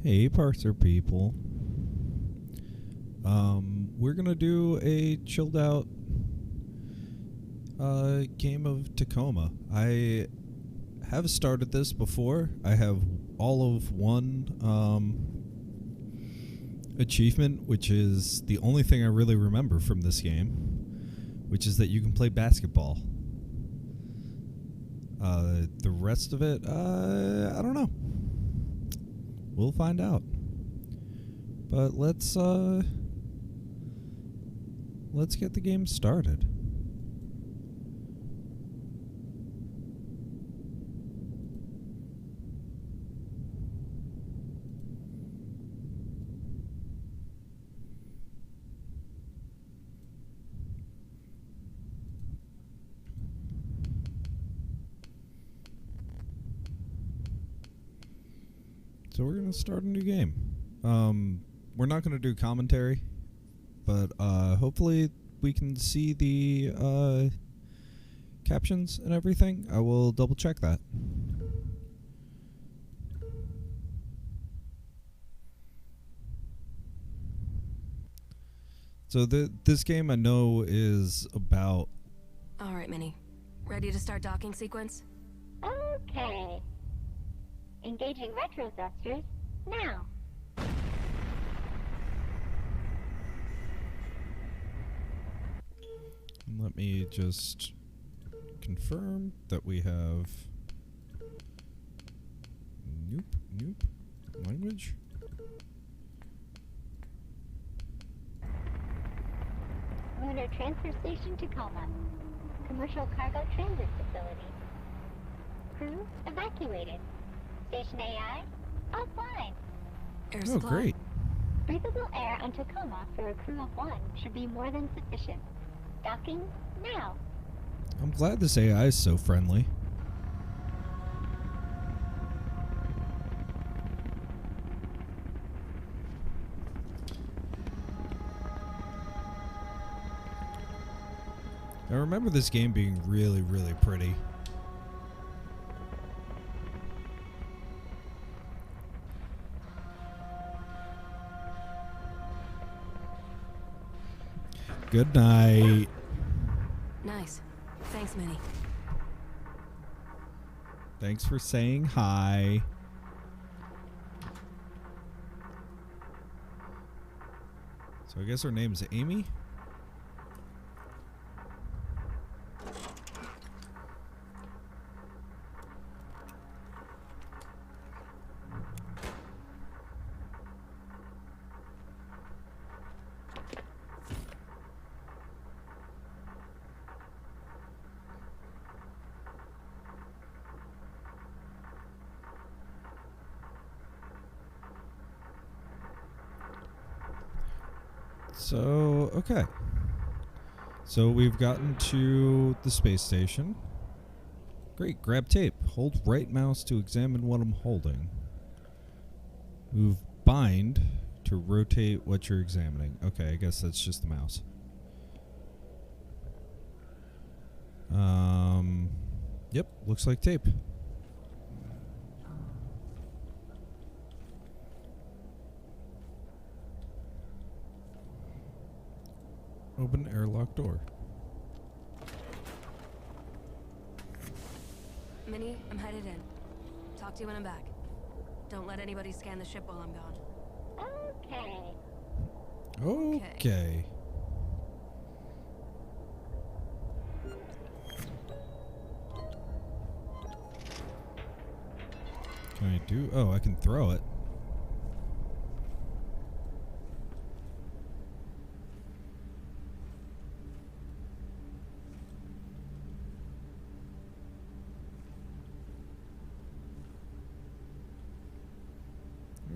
Hey, parser people. We're gonna do a chilled out game of Tacoma. I have started this before. I have all of one achievement, which is the only thing I really remember from this game, which is that you can play basketball. The rest of it, I don't know. We'll find out. But let's get the game started. So we're going to start a new game. We're not going to do commentary, but hopefully we can see the captions and everything. I will double check that. So this game I know is about... All right, Minnie. Ready to start docking sequence? Okay. Engaging retro thrusters now. Let me just confirm that we have... Nope. Language? Lunar Transfer Station Tacoma. Commercial cargo transit facility. Crew evacuated. Station AI offline. Air Oh, supply? great. Breathable air on Tacoma for a crew of 1 should be more than sufficient. Docking now. I'm glad this AI is so friendly. I remember this game being really, really pretty. Good night. Nice. Thanks, Minnie. Thanks for saying hi. So I guess her name's Amy? So, okay. So we've gotten to the space station. Great, grab tape. Hold right mouse to examine what I'm holding. Move bind to rotate what you're examining. Okay, I guess that's just the mouse. Yep, looks like tape. Open airlock door. Minnie, I'm headed in. Talk to you when I'm back. Don't let anybody scan the ship while I'm gone. Okay. Okay. Can I do? Oh, I can throw it.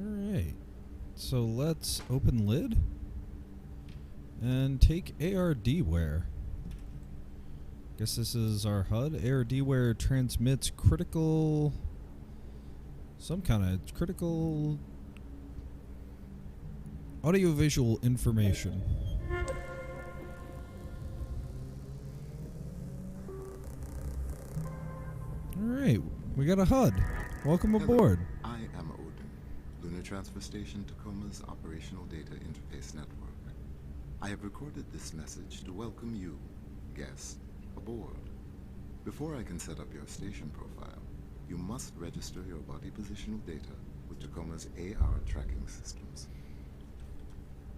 Alright. So let's open lid and take ARD-ware. Guess this is our HUD. ARD-ware transmits critical... some kind of critical audiovisual information. Alright, we got a HUD. Welcome Hello, aboard. I am Odin, Lunar Transfer Station Tacoma's Operational Data Interface Network. I have recorded this message to welcome you, guests, aboard. Before I can set up your station profile, you must register your body positional data with Tacoma's AR tracking systems.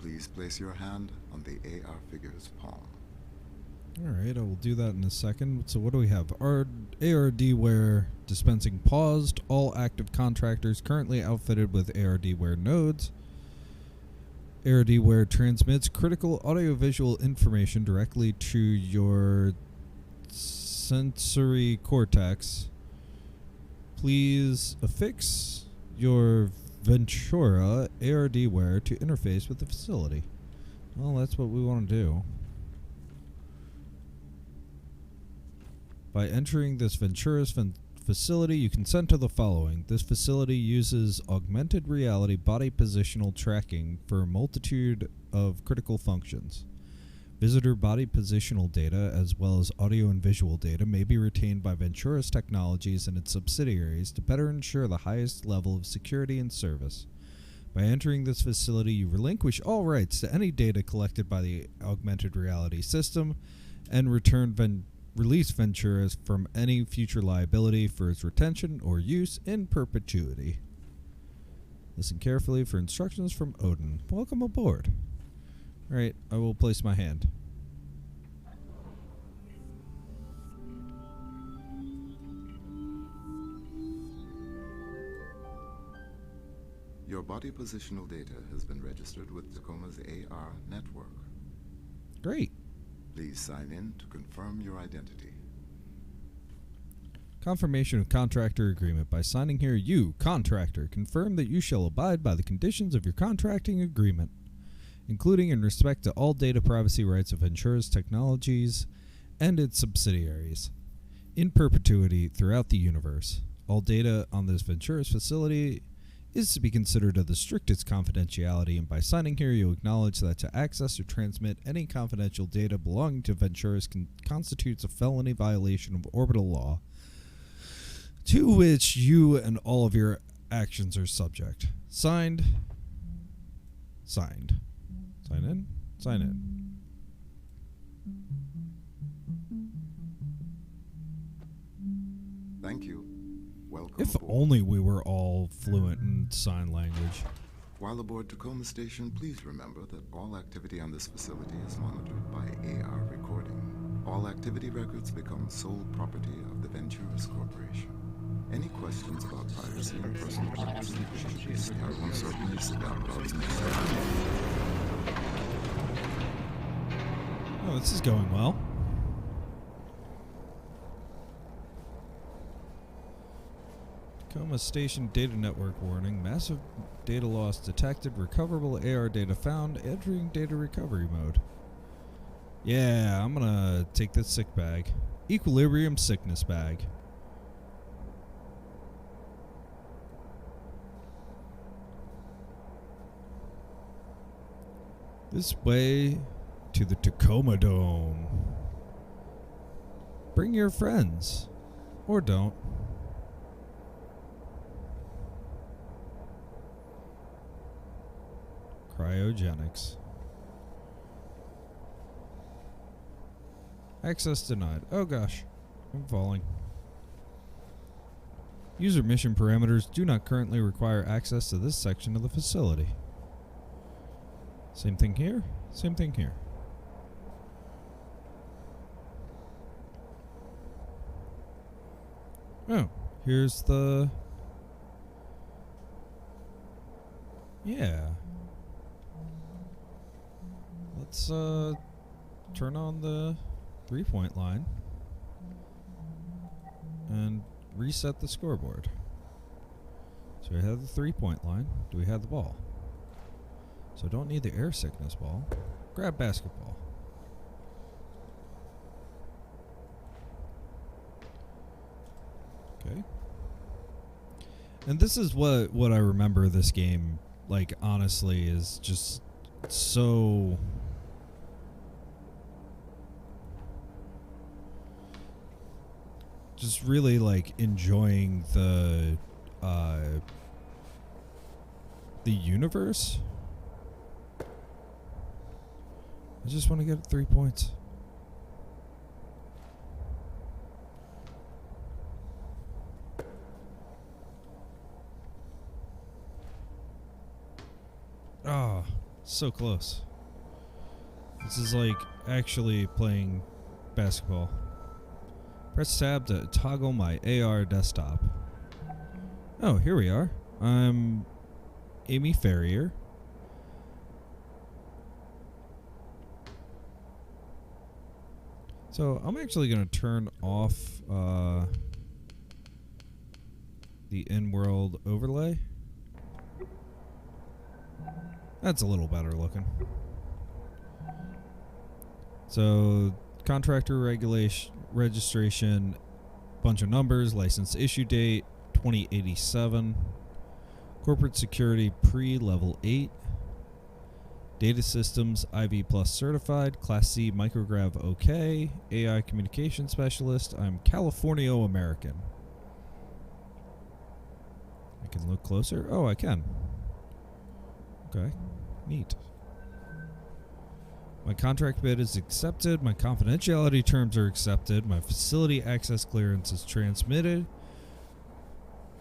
Please place your hand on the AR figure's palm. Alright, I will do that in a second. So what do we have? Our ARDware dispensing paused. All active contractors currently outfitted with ARDware nodes. ARDware transmits critical audiovisual information directly to your sensory cortex. Please affix your Ventura ARDware to interface with the facility. Well, that's what we want to do. By entering this Ventura's facility, you consent to the following. This facility uses augmented reality body positional tracking for a multitude of critical functions. Visitor body positional data, as well as audio and visual data, may be retained by Ventura's Technologies and its subsidiaries to better ensure the highest level of security and service. By entering this facility, you relinquish all rights to any data collected by the augmented reality system and release Ventura from any future liability for its retention or use in perpetuity. Listen carefully for instructions from Odin. Welcome aboard. Alright, I will place my hand. Your body positional data has been registered with Tacoma's AR network. Great. Please sign in to confirm your identity. Confirmation of contractor agreement. By signing here, you, contractor, confirm that you shall abide by the conditions of your contracting agreement, including in respect to all data privacy rights of Ventura's Technologies and its subsidiaries, in perpetuity throughout the universe. All data on this Ventura's facility is to be considered of the strictest confidentiality, and by signing here you acknowledge that to access or transmit any confidential data belonging to Ventura's constitutes a felony violation of orbital law, to which you and all of your actions are subject. Signed. Signed. Sign in. Sign in. Thank you. Welcome If aboard. only we were all fluent in sign language. While aboard Tacoma Station, please remember that all activity on this facility is monitored by AR recording. All activity records become sole property of the Venturas Corporation. Any questions about privacy and personal privacy should be started on certain downloads. Oh, this is going well. Tacoma Station data network warning. Massive data loss detected. Recoverable AR data found. Entering data recovery mode. Yeah, I'm gonna take this sick bag. Equilibrium sickness bag. This way to the Tacoma Dome. Bring your friends. Or don't. Cryogenics. Access denied. Oh gosh. I'm falling. User mission parameters do not currently require access to this section of the facility. Same thing here. Same thing here. Oh, here's the... Yeah. Let's turn on the 3-point line and reset the scoreboard. So we have the 3-point line. Do we have the ball? So don't need the air sickness ball. Grab basketball. Okay. And this is what I remember this game, like, honestly, is just so... just really, like, enjoying the the universe? I just want to get 3 points. Ah, so close. This is like actually playing basketball. Press tab to toggle my AR desktop. Oh, here we are. I'm Amy Ferrier. So I'm actually going to turn off the in-world overlay. That's a little better looking. So contractor registration, bunch of numbers, license issue date 2087, corporate security pre-level 8, data systems IV plus certified, class C micrograv OK, AI communication specialist. I'm Californio American. I can look closer. Oh, I can. Okay, neat. My contract bid is accepted. My confidentiality terms are accepted. My facility access clearance is transmitted.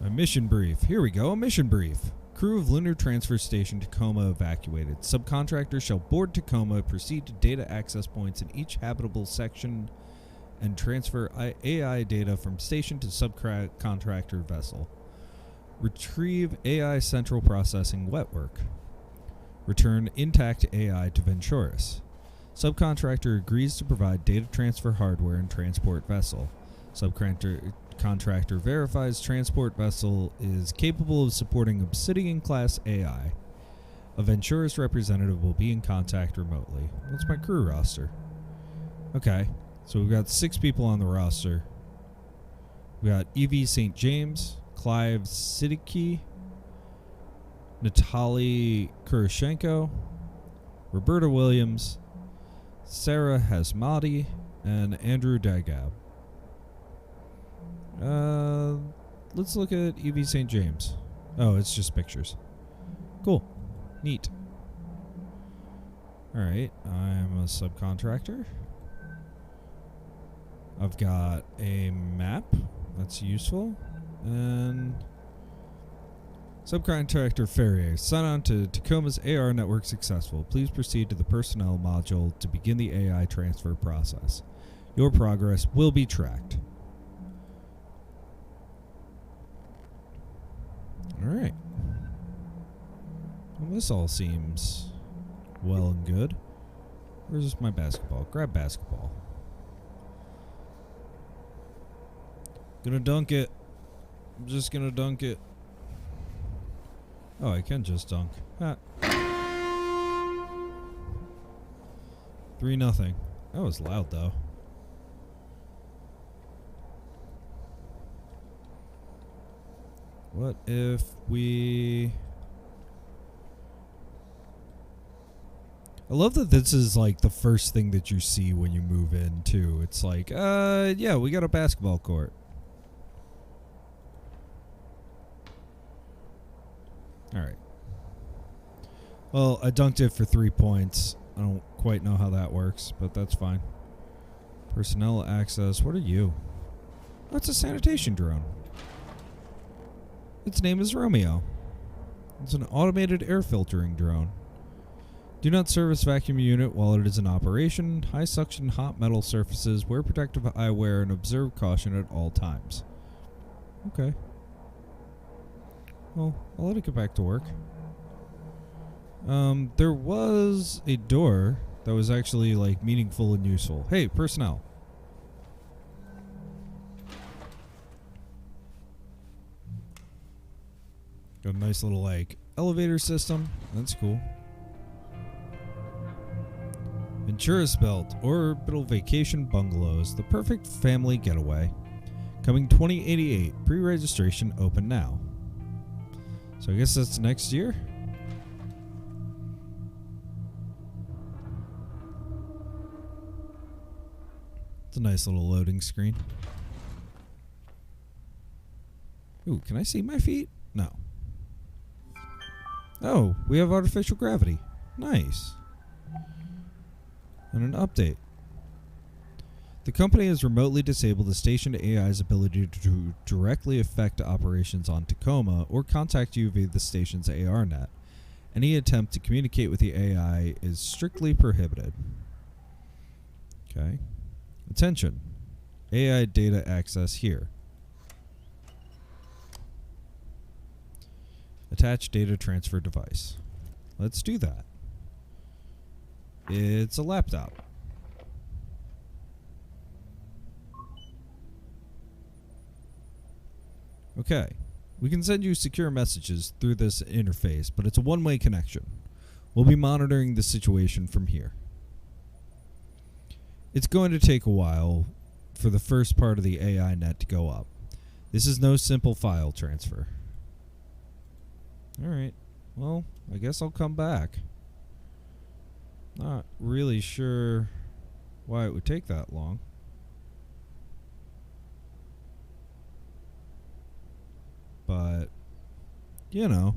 My mission brief. Here we go, a mission brief. Crew of Lunar Transfer Station Tacoma evacuated. Subcontractors shall board Tacoma, proceed to data access points in each habitable section, and transfer AI data from station to subcontractor vessel. Retrieve AI central processing wet work. Return intact AI to Venturis. Subcontractor agrees to provide data transfer hardware and transport vessel. Subcontractor verifies transport vessel is capable of supporting Obsidian-class AI. A Venturis representative will be in contact remotely. What's my crew roster? Okay, so we've got 6 people on the roster. We got Evie St. James, Clive Siddiqui, Natalie Kuroshenko, Roberta Williams, Sarah Hasmati, and Andrew Dagab. Let's look at Evie St. James. Oh, it's just pictures. Cool. Neat. Alright, I'm a subcontractor. I've got a map. That's useful. And subcontractor Ferrier. Sign on to Tacoma's AR network successful. Please proceed to the personnel module to begin the AI transfer process. Your progress will be tracked. Alright. Well, this all seems well and good. Where's my basketball? Grab basketball. Gonna dunk it. I'm just gonna dunk it. Oh, I can just dunk. Ah. 3-0. That was loud, though. What if we... I love that this is like the first thing that you see when you move in, too. It's like, yeah, we got a basketball court. Alright. Well, I dunked it for 3 points. I don't quite know how that works, but that's fine. Personnel access. What are you? Oh, it's a sanitation drone. Its name is Romeo. It's an automated air filtering drone. Do not service vacuum unit while it is in operation. High suction hot metal surfaces. Wear protective eyewear and observe caution at all times. Okay. Well, I'll let it get back to work. There was a door that was actually, like, meaningful and useful. Hey, personnel. Got a nice little, like, elevator system. That's cool. Venturis Belt, orbital vacation bungalows. The perfect family getaway. Coming 2088. Pre-registration open now. So I guess that's next year? It's a nice little loading screen. Ooh, can I see my feet? No. Oh, we have artificial gravity. Nice. And an update. The company has remotely disabled the station AI's ability to directly affect operations on Tacoma or contact you via the station's ARNet. Any attempt to communicate with the AI is strictly prohibited. Okay. Attention. AI data access here. Attach data transfer device. Let's do that. It's a laptop. Okay. We can send you secure messages through this interface, but it's a one-way connection. We'll be monitoring the situation from here. It's going to take a while for the first part of the AI net to go up. This is no simple file transfer. Alright, well, I guess I'll come back. Not really sure why it would take that long. But, you know,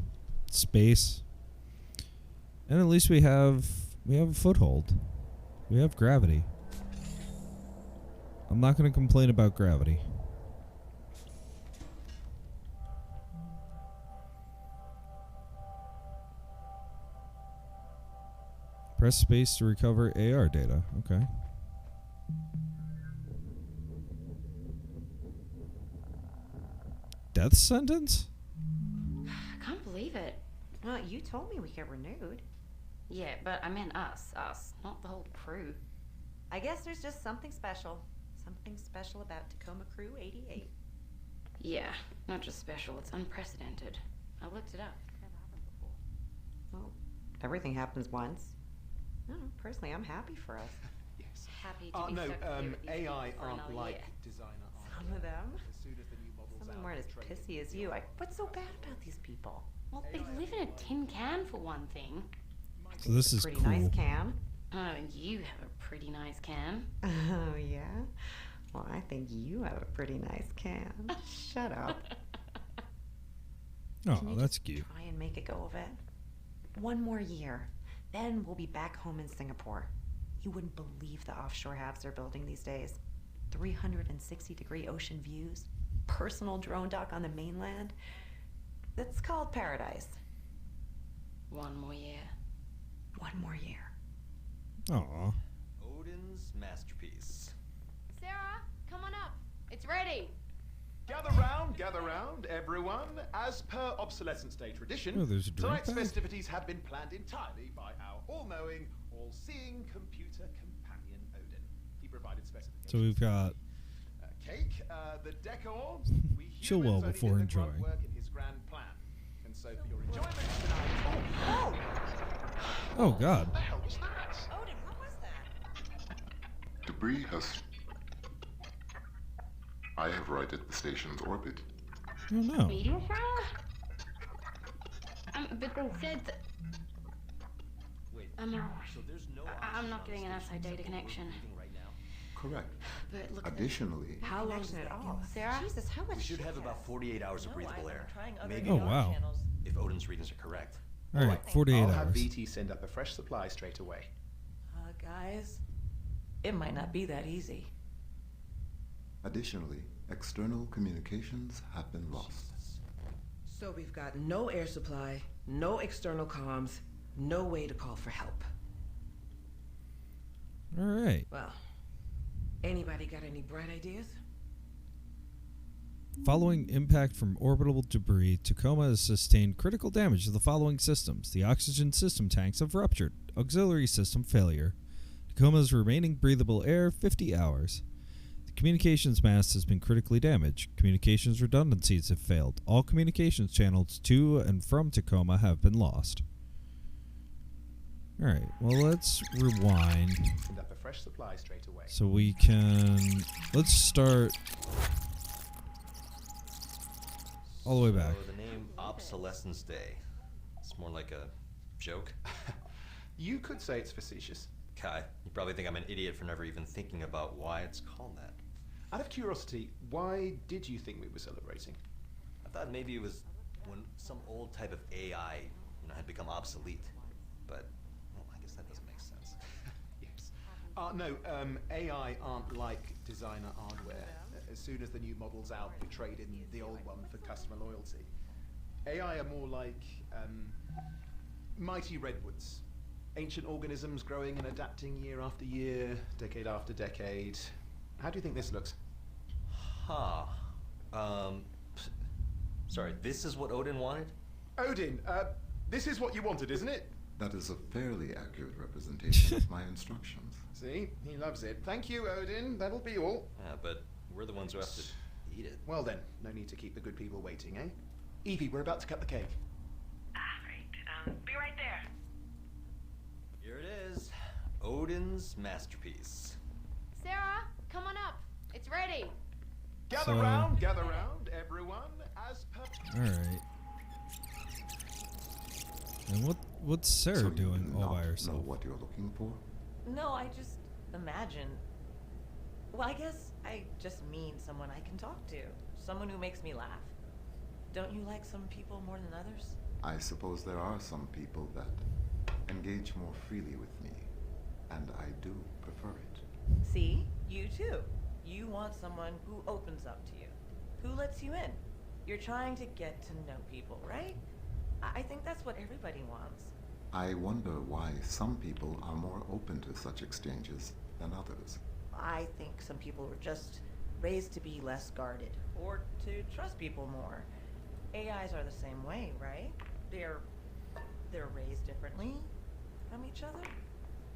space. And at least we have a foothold. We have gravity. I'm not going to complain about gravity. Press space to recover AR data. Okay. Death sentence? I can't believe it. Well, you told me we get renewed. Yeah, but I meant us, not the whole crew. I guess there's just something special. Something special about Tacoma Crew 88. Yeah, not just special, it's unprecedented. I looked it up. It's never happened before. Well, everything happens once. I don't know, personally, I'm happy for us. Yes. Happy to be No, stuck here with these AI people for aren't another like year. designer art. Some of them. As soon as the new models Some of them out, weren't as the trade pissy as you. What's so bad about these people? Well, they live in a tin can for one thing. So this is Pretty cool. nice can. Oh, and you have a pretty nice can. Oh, yeah? Well, I think you have a pretty nice can. Shut up. Oh, Can you that's just cute. try and make a go of it? One more year. Then we'll be back home in Singapore. You wouldn't believe the offshore halves they're building these days. 360-degree ocean views, personal drone dock on the mainland. That's called paradise. One more year. One more year. Aw. Odin's masterpiece. Sarah, come on up. It's ready. Gather round, everyone. As per Obsolescence Day tradition, Oh, there's a drink tonight's bag? festivities have been planned entirely by our all-knowing, all-seeing computer companion Odin. He provided specifications. So we've got Cake, the decor. We Chill humans well only before did the grunt enjoying. work in his grand plan. And so for your enjoyment tonight. Oh god. What the hell was that? Odin, what was that? Debris has... I have righted the station's orbit. Oh no. Meteor shower? But they said that... Wait, I'm so there's no I'm not getting an SI data connection. right now. Correct. But look at this. Additionally, How long at all? Sarah? Jesus, how much We should shit have about has- 48 hours of breathable air. Maybe Oh wow. if Odin's readings are correct. Alright, 48 I'll have hours. VT send up a fresh supply straight away. Guys, it might not be that easy. additionally, external communications have been lost. So we've got no air supply, no external comms, no way to call for help. Alright. Well, anybody got any bright ideas? Following impact from orbital debris, Tacoma has sustained critical damage to the following systems. The oxygen system tanks have ruptured. Auxiliary system failure. Tacoma's remaining breathable air, 50 hours. The communications mast has been critically damaged. Communications redundancies have failed. All communications channels to and from Tacoma have been lost. Alright, well let's rewind Send up a fresh supply straight away. so we can... Let's start all the way back. So the name Obsolescence Day. It's more like a joke. You could say it's facetious. Kai, you probably think I'm an idiot for never even thinking about why it's called that. Out of curiosity, why did you think we were celebrating? I thought maybe it was when some old type of AI, had become obsolete. But, well, I guess that doesn't make sense. Yes. No, AI aren't like designer hardware. As soon as the new model's out, we trade in the old one for customer loyalty. AI are more like mighty redwoods. Ancient organisms growing and adapting year after year, decade after decade. How do you think this looks? Huh. Sorry, this is what Odin wanted? Odin, this is what you wanted, isn't it? That is a fairly accurate representation of my instructions. See? He loves it. Thank you, Odin. That'll be all. Yeah, but we're the ones who have to eat it. Well then, no need to keep the good people waiting, eh? Evie, we're about to cut the cake. Right. Be right there. Here it is. Odin's masterpiece. Sarah, come on up. It's ready. Gather round, everyone, as per... Alright. And what's Sarah So doing you all by know herself? what you're looking for? No, I just imagine. Well, I guess I just mean someone I can talk to. Someone who makes me laugh. Don't you like some people more than others? I suppose there are some people that engage more freely with me, and I do prefer it. See? You too. You want someone who opens up to you, who lets you in. You're trying to get to know people, right? I think that's what everybody wants. I wonder why some people are more open to such exchanges than others. I think some people were just raised to be less guarded, or to trust people more. AIs are the same way, right? They're raised differently from each other?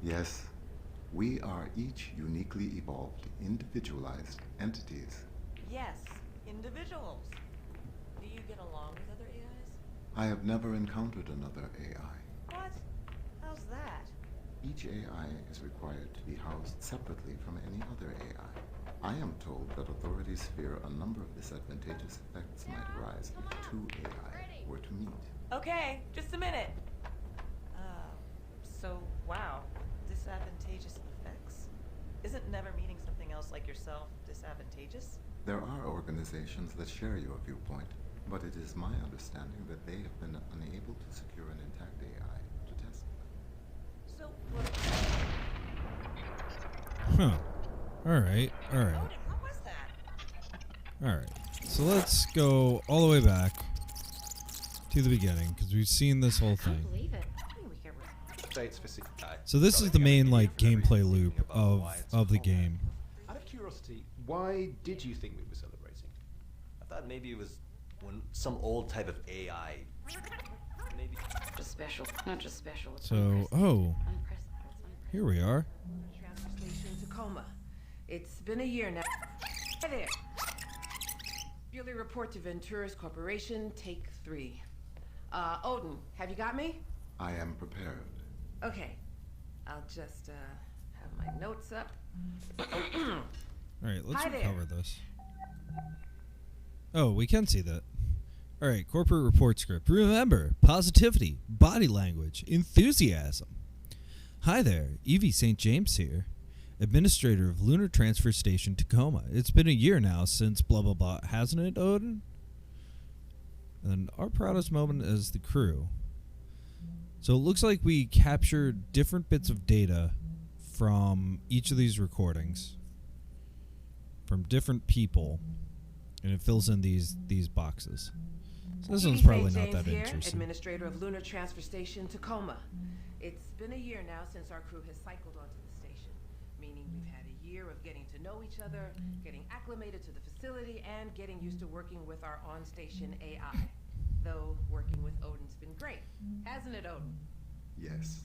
Yes, we are each uniquely evolved, individualized entities. Yes, individuals. Do you get along with other AIs? I have never encountered another AI. What? How's that? Each AI is required to be housed separately from any other AI. I am told that authorities fear a number of disadvantageous effects might arise if two AI were to meet. Okay, just a minute. So, wow, disadvantageous effects? Isn't never meeting something else like yourself disadvantageous? There are organizations that share your viewpoint, but it is my understanding that they have been unable to secure an intact AI to test them. So, what? Huh. Alright. What was that? Alright. So let's go all the way back to the beginning, because we've seen this whole I can't thing. believe it. States for So this is the main like gameplay loop of the game. Out of curiosity, why did you think we were celebrating? I thought maybe it was some old type of AI. Maybe. Just special. Not just special. It's So, unprecedented. oh, Unprecedented. here we are. Transfer station Tacoma. It's been a year now. Hi there. Yearly report to Venturas Corporation, take 3. Odin, have you got me? I am prepared. Okay. I'll just, have my notes up. Alright, let's Hi there. recover this. Oh, we can see that. Alright, corporate report script. Remember, positivity, body language, enthusiasm. Hi there, Evie St. James here, administrator of Lunar Transfer Station Tacoma. It's been a year now since blah blah blah, hasn't it, Odin? And our proudest moment as the crew. So it looks like we captured different bits of data from each of these recordings from different people, and it fills in these boxes. So this one's probably not that here, interesting. Administrator of Lunar Transfer Station Tacoma. It's been a year now since our crew has cycled onto the station, meaning we've had a year of getting to know each other, getting acclimated to the facility, and getting used to working with our on-station AI. Though working with Odin's been great, hasn't it, Odin? Yes.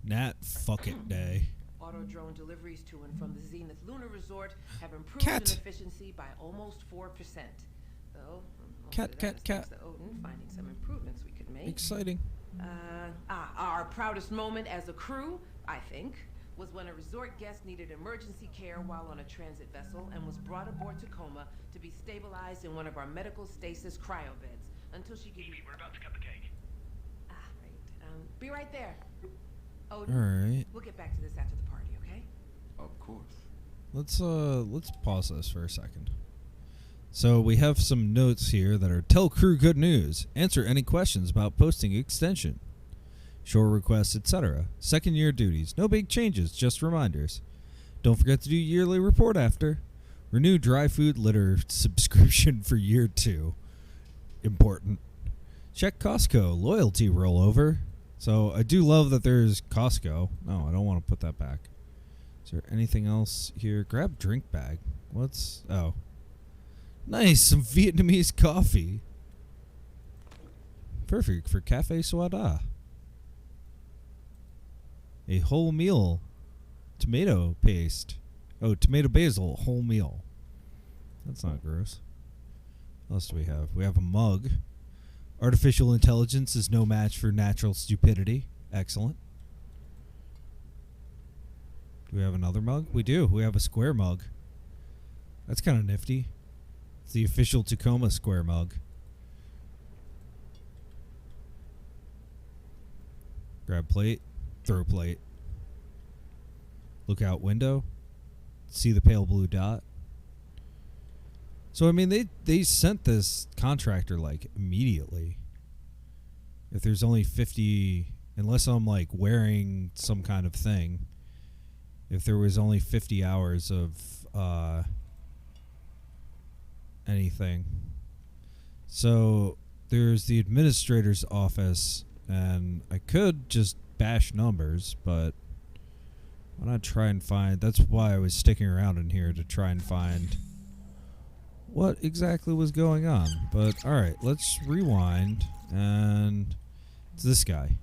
Nat fuck it day. Auto drone deliveries to and from the Zenith Lunar Resort have improved Cat. in efficiency by almost 4%. Though, most Cat, of that cat, is cat. thanks to Odin finding some improvements we could make. Exciting. Our proudest moment as a crew, I think, was when a resort guest needed emergency care while on a transit vessel and was brought aboard Tacoma to be stabilized in one of our medical stasis cryo beds until she could be... We're about to cut the cake. Right. Be right there. Odin, Alright. we'll get back to this after the party, okay? Of course. Let's pause this for a second. So we have some notes here that are tell crew good news, answer any questions about posting extension, shore requests, etc. Second year duties, no big changes, just reminders. Don't forget to do yearly report after. Renew dry food litter subscription for year 2. Important. Check Costco loyalty rollover. So I do love that there's Costco. No, I don't want to put that back. Is there anything else here? Grab drink bag. What's... Oh. Nice, some Vietnamese coffee. Perfect for Cafe Suada. A whole meal tomato paste. Oh, tomato basil, whole meal. That's not gross. What else do we have? We have a mug. Artificial intelligence is no match for natural stupidity. Excellent. Do we have another mug? We do. We have a square mug. That's kind of nifty. It's the official Tacoma square mug. Grab plate. Throw plate. Look out window. See the pale blue dot. So, I mean, they sent this contractor, like, immediately. If there's only 50... Unless I'm, like, wearing some kind of thing. If there was only 50 hours of anything. So, there's the administrator's office, and I could just bash numbers, but why not try and find... That's why I was sticking around in here, to try and find what exactly was going on. But, alright, let's rewind, and it's this guy.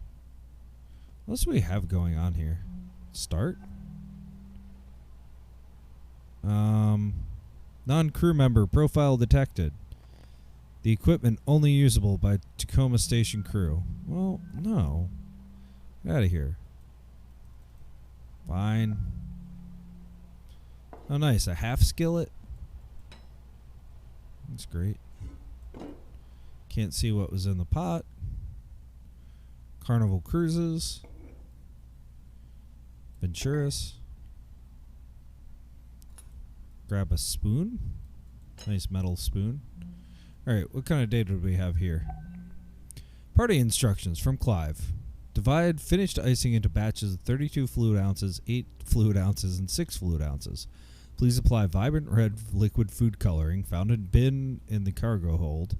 What else do we have going on here? Start? Non-crew member profile detected. The equipment only usable by Tacoma station crew. Well, no. Get out of here. Fine. Oh, nice. A half skillet. That's great. Can't see what was in the pot. Carnival Cruises. Venturas. Grab a spoon. Nice metal spoon. Alright, what kind of data do we have here? Party instructions from Clive. Divide finished icing into batches of 32 fluid ounces, 8 fluid ounces, and 6 fluid ounces. Please apply vibrant red liquid food coloring found in bin in the cargo hold.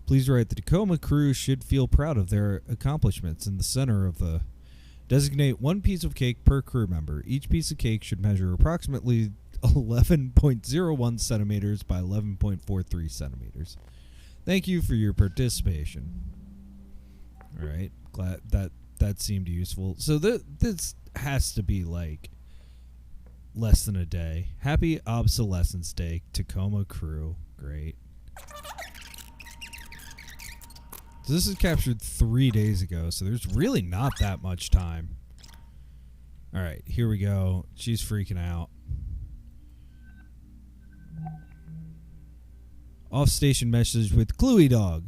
Please write the Tacoma crew should feel proud of their accomplishments in the center of the... Designate one piece of cake per crew member. Each piece of cake should measure approximately 11.01 centimeters by 11.43 centimeters. Thank you for your participation. All right, glad that seemed useful. So this has to be like less than a day. Happy Obsolescence Day, Tacoma crew. Great. So this is captured 3 days ago, so there's really not that much time. All right, here we go. She's freaking out. Off-station message with Cluey Dog.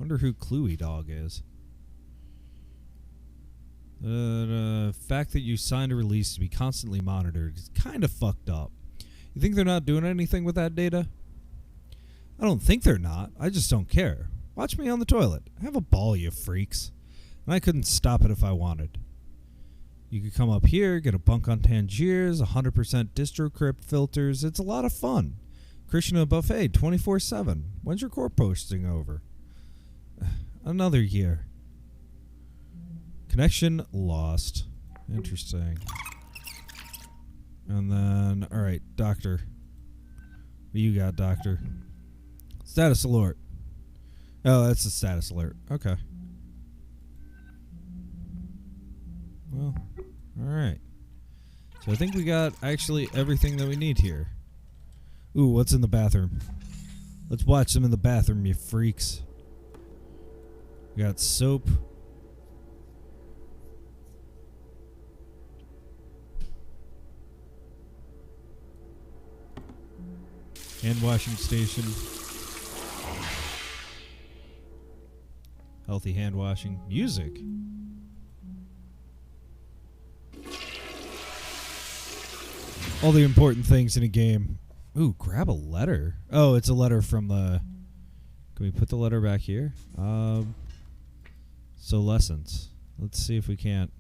Wonder who Cluey Dog is. The fact that you signed a release to be constantly monitored is kind of fucked up. You think they're not doing anything with that data? I don't think they're not. I just don't care. Watch me on the toilet. Have a ball, you freaks. And I couldn't stop it if I wanted. You could come up here, get a bunk on Tangiers, 100% distro crypt filters. It's a lot of fun. Krishna buffet 24/7. When's your core posting over? Another year. Connection lost. Interesting. And then, alright, doctor. What you got, doctor? Status alert. Oh, that's a status alert. Okay. Well, alright. So I think we got actually everything that we need here. Ooh, what's in the bathroom? Let's watch them in the bathroom, you freaks. We got soap. Hand washing station. Healthy hand washing. Music. All the important things in a game. Ooh, grab a letter. Oh, it's a letter from the... Can we put the letter back here? So lessons. Let's see if we can't...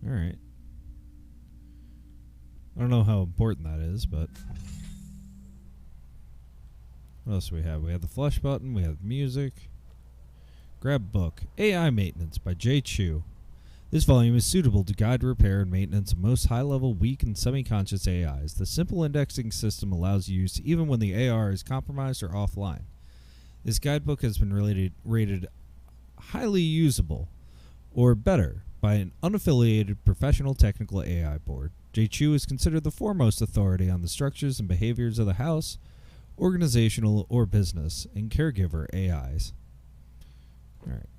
Alright. I don't know how important that is, but... What else do we have? We have the flush button. We have music. Grab book. AI Maintenance by J. Chu. This volume is suitable to guide repair and maintenance of most high-level, weak, and semi-conscious AIs. The simple indexing system allows use even when the AR is compromised or offline. This guidebook has been rated highly usable, or better, by an unaffiliated professional technical AI board. J. Chu is considered the foremost authority on the structures and behaviors of the house, organizational or business, and caregiver AIs. All right.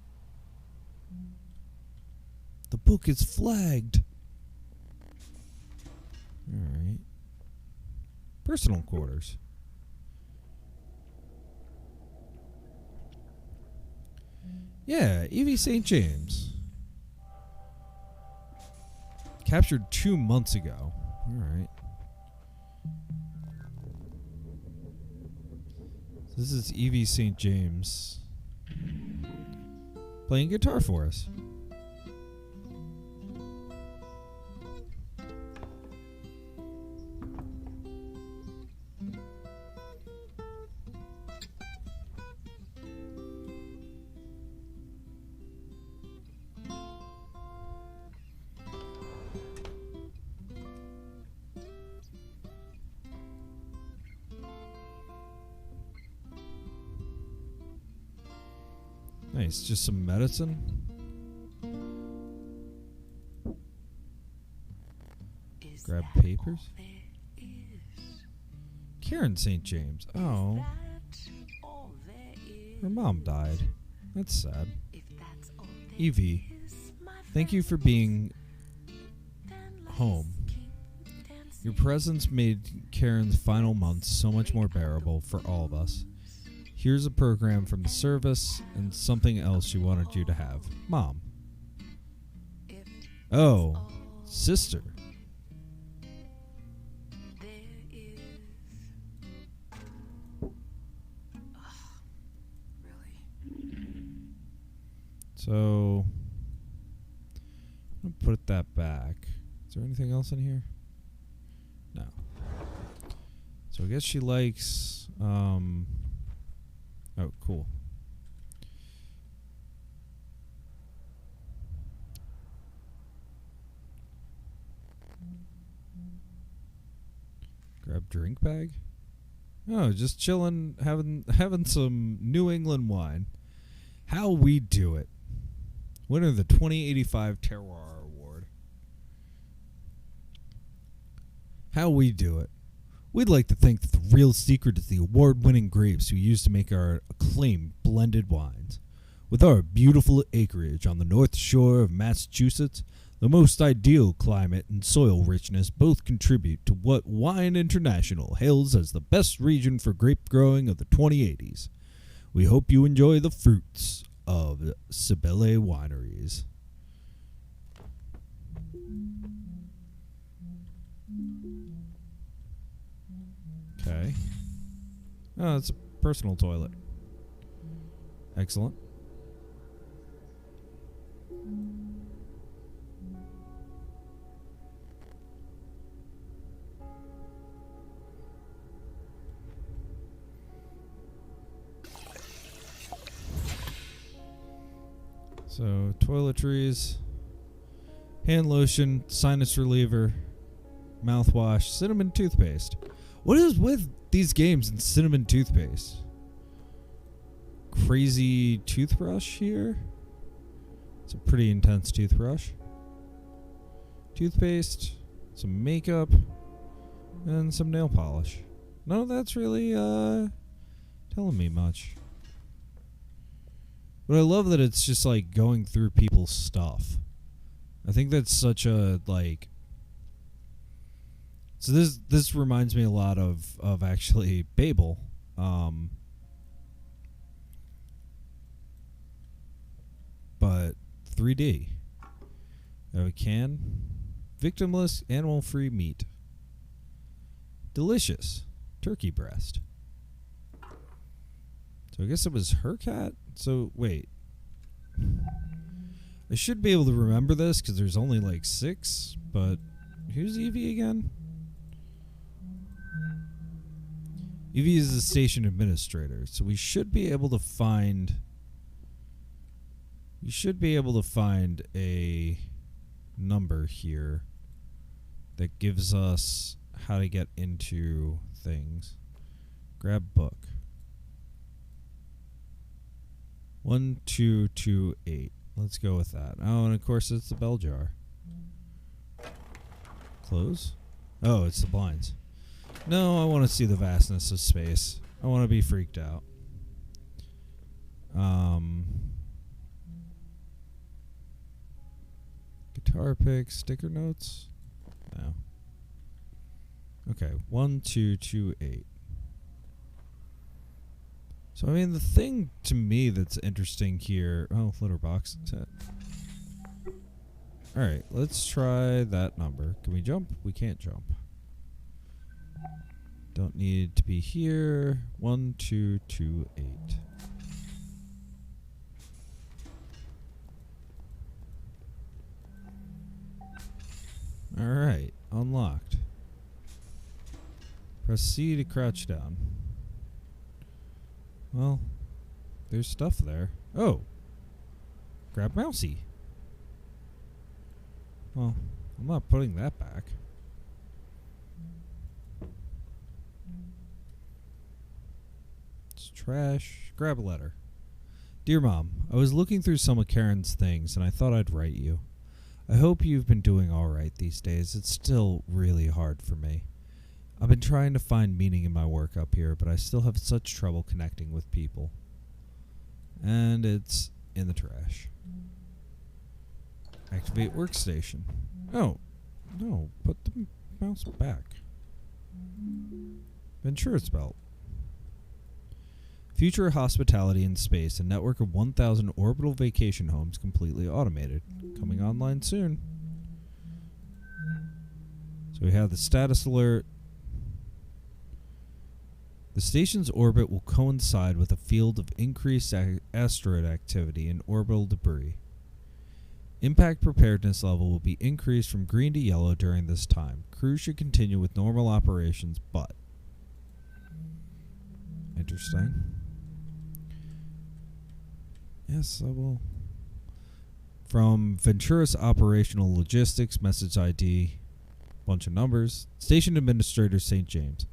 The book is flagged. All right. Personal quarters. Yeah, Evie St. James. Captured 2 months ago. All right. This is Evie St. James playing guitar for us. Nice, just some medicine. Grab papers. Karen St. James. Oh. Her mom died. That's sad. Evie, thank you for being home. Your presence made Karen's final months so much more bearable for all of us. Here's a program from the service and something else she wanted you to have. Mom. Oh, sister. So, I'm going to put that back. Is there anything else in here? No. So I guess she likes... Oh, cool. Grab drink bag. Oh, just chilling, having some New England wine. How we do it. Winner of the 2085 Terroir Award. How we do it. We'd like to think that the real secret is the award-winning grapes we use to make our acclaimed blended wines. With our beautiful acreage on the north shore of Massachusetts, the most ideal climate and soil richness both contribute to what Wine International hails as the best region for grape growing of the 2080s. We hope you enjoy the fruits of Cibele Wineries. Okay. Oh, it's a personal toilet. Excellent. So, toiletries, hand lotion, sinus reliever, mouthwash, cinnamon toothpaste. What is with these games and cinnamon toothpaste? Crazy toothbrush here. It's a pretty intense toothbrush. Toothpaste, some makeup, and some nail polish. None of that's really telling me much. But I love that it's just like going through people's stuff. I think that's such a like... So this reminds me a lot of actually Babel. But 3D. We can. Victimless, animal-free meat. Delicious. Turkey breast. So I guess it was her cat? So, wait. I should be able to remember this because there's only like 6, but who's Evie again? Evie is the station administrator, so we should be able to find... We should be able to find a number here that gives us how to get into things. Grab book. 1228. Let's go with that. Oh, and of course it's the bell jar. Close? Oh, it's the blinds. No, I want to see the vastness of space. I want to be freaked out. Guitar pick, sticker notes? No. Okay, 1228. So, I mean, the thing to me that's interesting here... Oh, letterbox. Alright, let's try that number. Can we jump? We can't jump. Don't need to be here. 1228. Alright, unlocked. Press C to crouch down. Well, there's stuff there. Oh! Grab mousey. Well, I'm not putting that back. It's trash. Grab a letter. Dear Mom, I was looking through some of Karen's things and I thought I'd write you. I hope you've been doing alright these days. It's still really hard for me. I've been trying to find meaning in my work up here, but I still have such trouble connecting with people. And it's in the trash. Activate workstation. Oh, no, put the mouse back. Ventura's belt. Future hospitality in space, a network of 1,000 orbital vacation homes completely automated. Coming online soon. So we have the status alert. The station's orbit will coincide with a field of increased asteroid activity and orbital debris. Impact preparedness level will be increased from green to yellow during this time. Crew should continue with normal operations, but... Interesting. Yes, I will. From Ventura's operational logistics, message ID, bunch of numbers. Station Administrator St. James.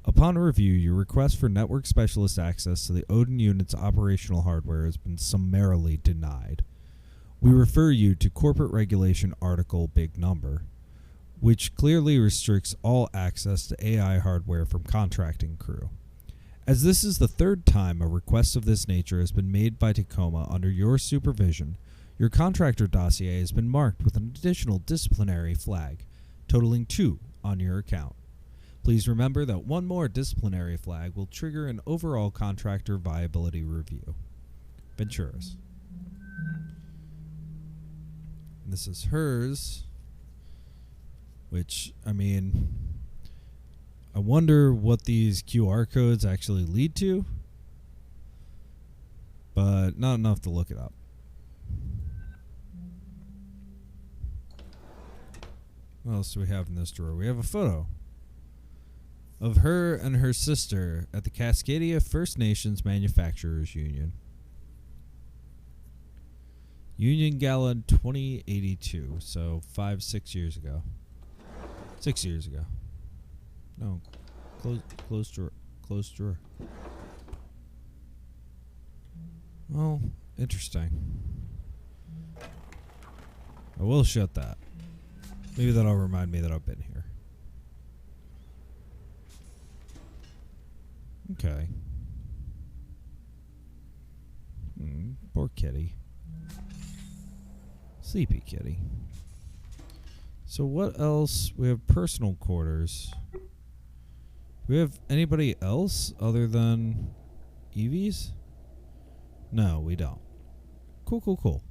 Upon review, your request for network specialist access to the Odin unit's operational hardware has been summarily denied. We refer you to Corporate Regulation Article Big Number, which clearly restricts all access to AI hardware from contracting crew. As this is the third time a request of this nature has been made by Tacoma under your supervision, your contractor dossier has been marked with an additional disciplinary flag, totaling 2 on your account. Please remember that one more disciplinary flag will trigger an overall contractor viability review. Ventura's. And this is hers, which, I mean, I wonder what these QR codes actually lead to, but not enough to look it up. What else do we have in this drawer? We have a photo of her and her sister at the Cascadia First Nations Manufacturers Union. Union Gala 2082, so 6 years ago. 6 years ago. No, close drawer. Well, interesting. I will shut that. Maybe that'll remind me that I've been here. Okay. Poor kitty. Sleepy kitty. So what else? We have personal quarters. Do we have anybody else other than Evie's? No, we don't. Cool.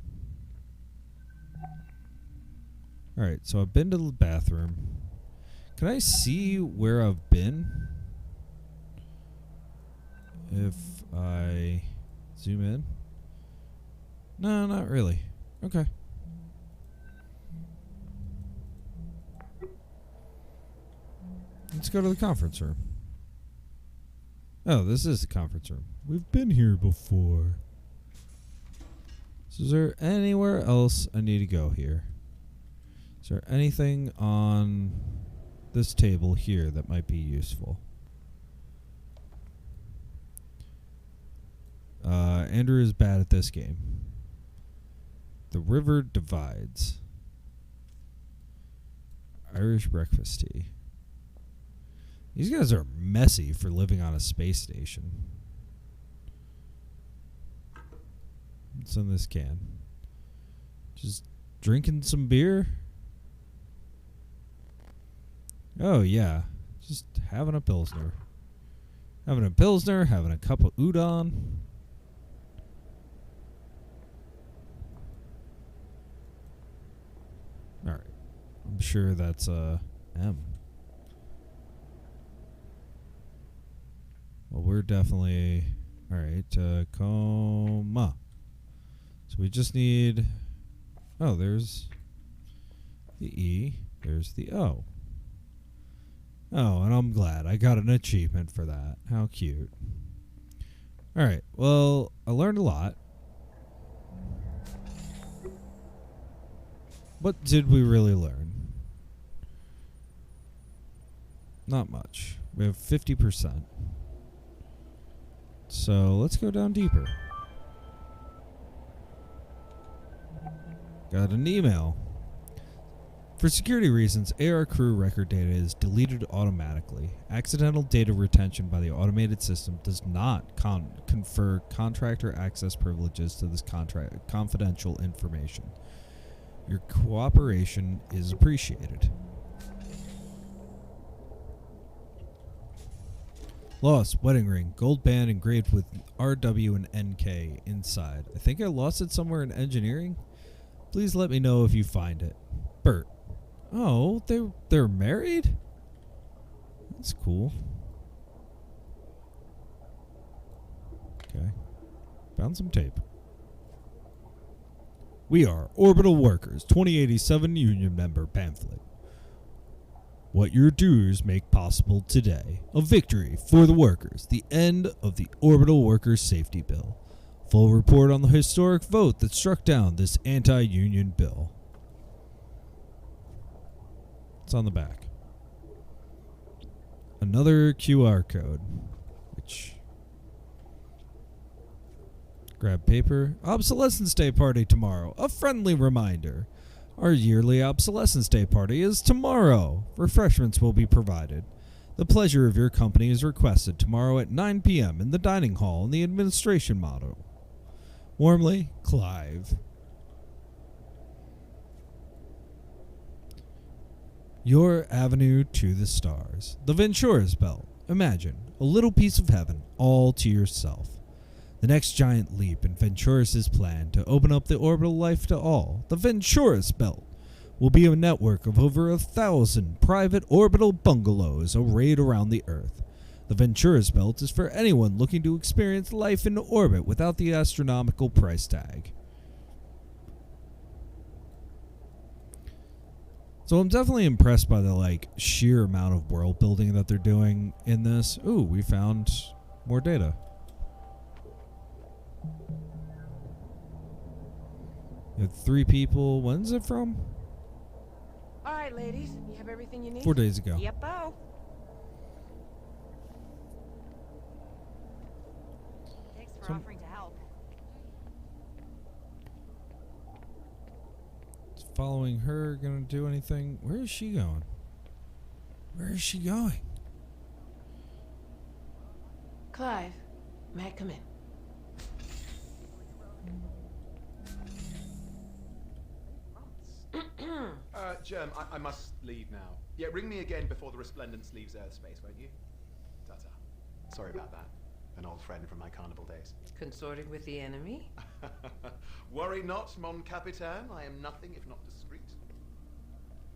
Alright, so I've been to the bathroom. Can I see where I've been? If I zoom in? No, not really. Okay. Let's go to the conference room. Oh, this is the conference room. We've been here before. So is there anywhere else I need to go here? Is there anything on this table here that might be useful? Andrew is bad at this game. The river divides. Irish breakfast tea. These guys are messy for living on a space station. What's in this can? Just drinking some beer? Oh, yeah. Just having a Pilsner. Having a Pilsner, having a cup of udon. Alright. I'm sure that's M. Well, we're definitely... Alright, Tacoma. So we just need... Oh, there's the E. There's the O. Oh, and I'm glad. I got an achievement for that. How cute. Alright, well, I learned a lot. What did we really learn? Not much. We have 50%. So let's go down deeper. Got an email. For security reasons, AR crew record data is deleted automatically. Accidental data retention by the automated system does not confer contractor access privileges to this confidential information. Your cooperation is appreciated. Lost wedding ring, gold band engraved with RW and NK inside. I think I lost it somewhere in engineering. Please let me know if you find it. Bert. Oh, they're married? That's cool. Okay. Found some tape. We are Orbital Workers, 2087 Union member pamphlet. What your dues make possible today. A victory for the workers. The end of the Orbital Workers Safety Bill. Full report on the historic vote that struck down this anti-union bill. It's on the back. Another QR code. Which... Grab paper. Obsolescence Day party tomorrow. A friendly reminder. Our yearly Obsolescence Day party is tomorrow. Refreshments will be provided. The pleasure of your company is requested tomorrow at 9 p.m. in the dining hall in the administration motto. Warmly, Clive. Your avenue to the stars. The Ventura's Belt. Imagine a little piece of heaven all to yourself. The next giant leap in Ventura's plan to open up the orbital life to all, the Ventura's Belt, will be a network of over 1,000 private orbital bungalows arrayed around the Earth. The Ventura's Belt is for anyone looking to experience life in orbit without the astronomical price tag. So I'm definitely impressed by the sheer amount of world building that they're doing in this. Ooh, we found more data. You have 3 people. When's it from? All right, ladies. You have everything you need? 4 days ago. Yep-o. Thanks for offering to help. Is following her gonna do anything? Where is she going? Where is she going? Clive, may I come in? Germ, I must leave now. Yeah, ring me again before the Resplendence leaves airspace, won't you? Ta-ta. Sorry about that. An old friend from my carnival days. Consorting with the enemy? Worry not, mon capitaine. I am nothing if not discreet.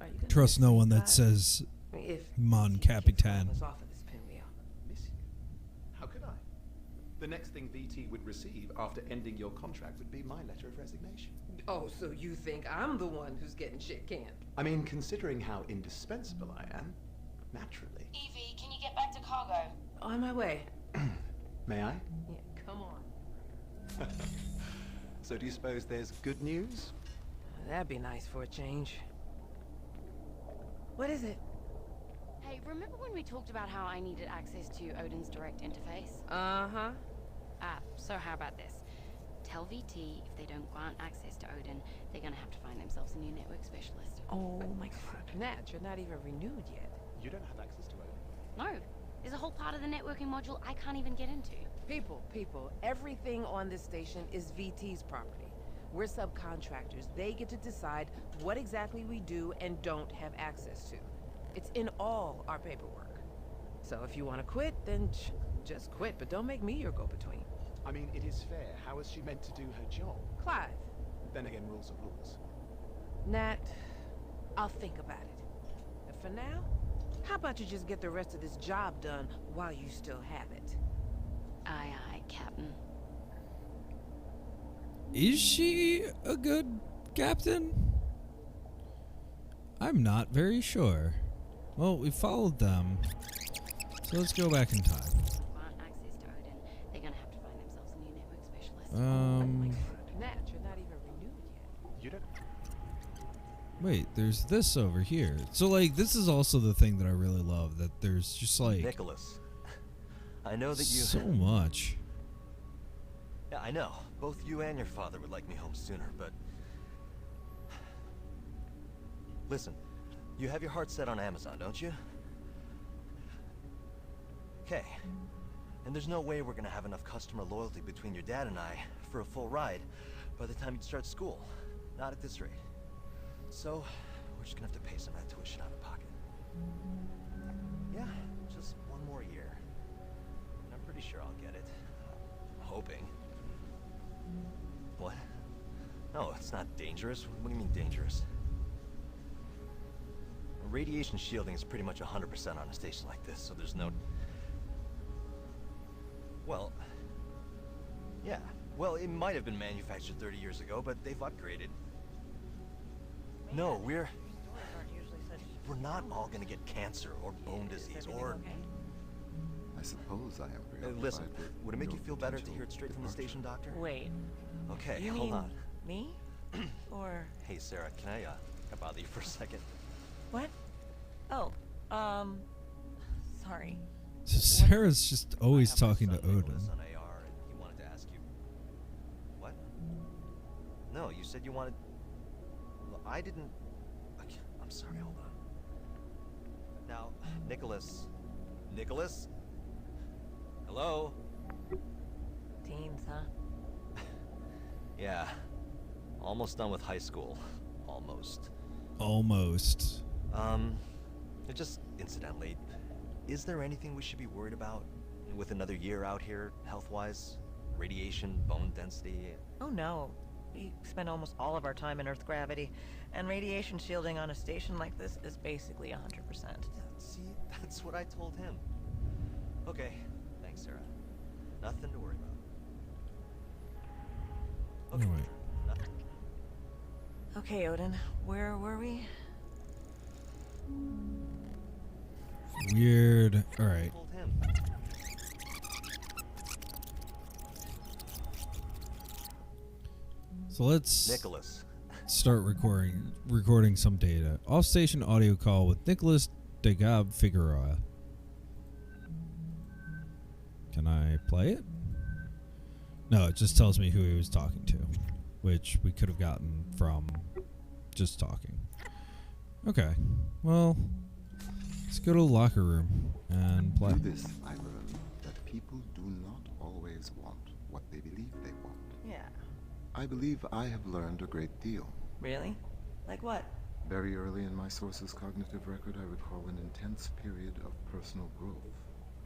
Are you gonna Trust miss no me, one that Clyde? says If Mon you keep Capitan. us off of this pinwheel. Miss you? How could I? The next thing VT would receive after ending your contract would be my letter of resignation. Oh, so you think I'm the one who's getting shit canned? I mean, considering how indispensable I am, naturally. Evie, can you get back to cargo? On my way. May I? Yeah, come on. So do you suppose there's good news? That'd be nice for a change. What is it? Hey, remember when we talked about how I needed access to Odin's direct interface? Uh-huh. So how about this? Tell VT if they don't grant access to Odin, they're gonna have to find themselves a new network specialist. Oh my god. Nat, you're not even renewed yet. You don't have access to Odin. No, there's a whole part of the networking module I can't even get into. People, everything on this station is VT's property. We're subcontractors. They get to decide what exactly we do and don't have access to. It's in all our paperwork. So if you want to quit, then just quit, but don't make me your go-between. I mean, it is fair. How is she meant to do her job? Clive. Then again, rules are rules. Nat, I'll think about it. And for now, how about you just get the rest of this job done while you still have it? Aye, aye, Captain. Is she a good captain? I'm not very sure. Well, we followed them, so let's go back in time. Grant access to Odin, they're gonna have to find themselves a new network specialist. Nat, you're not even renewed yet. You don't. Wait, there's this over here. So, like, this is also the thing that I really love, that there's just, like, Nicholas, I know that you... so much. Yeah, I know. Both you and your father would like me home sooner, but... Listen, you have your heart set on Amazon, don't you? Okay. And there's no way we're gonna have enough customer loyalty between your dad and I for a full ride by the time you start school. Not at this rate. So, we're just gonna have to pay some of that tuition out of pocket. Yeah, just one more year. And I'm pretty sure I'll get it. I'm hoping. What? No, it's not dangerous. What do you mean dangerous? Radiation shielding is pretty much 100% on a station like this, so there's no... Well... Yeah. Well, it might have been manufactured 30 years ago, but they've upgraded. No, we're not all gonna get cancer or bone disease or... I suppose I am preoccupied listen, with would it make you your feel better to potential hear it straight from the departure. station, Doctor? Wait, Okay, you hold mean on. me? Or Hey, Sarah, can I bother you for a second? what? Oh, sorry. So Sarah's just always I have my talking to son Odin. Nicholas on AR, and he wanted to ask you... What? No, you said you wanted... Well, I didn't... Okay, I'm sorry, hold on. Now, Nicholas... Nicholas? Hello? Teens, huh? Yeah. Almost done with high school. Almost. Almost. Just incidentally, is there anything we should be worried about with another year out here, health-wise? Radiation, bone density? Oh no. We spend almost all of our time in Earth gravity, and radiation shielding on a station like this is basically 100%. Yeah, see, that's what I told him. Okay, thanks, Sarah. Nothing to worry about. Okay, Alright. nothing. Okay, Odin, where were we? Weird. Alright. Told him. So let's Nicholas. start recording some data. Off-station audio call with Nicholas de Gab Figueroa. Can I play it? No, it just tells me who he was talking to, which we could have gotten from just talking. Okay, well, let's go to the locker room and play. Through this, I learned that people do not always want what they believe they want. Yeah. I believe I have learned a great deal. Really? Like what? Very early in my source's cognitive record, I recall an intense period of personal growth.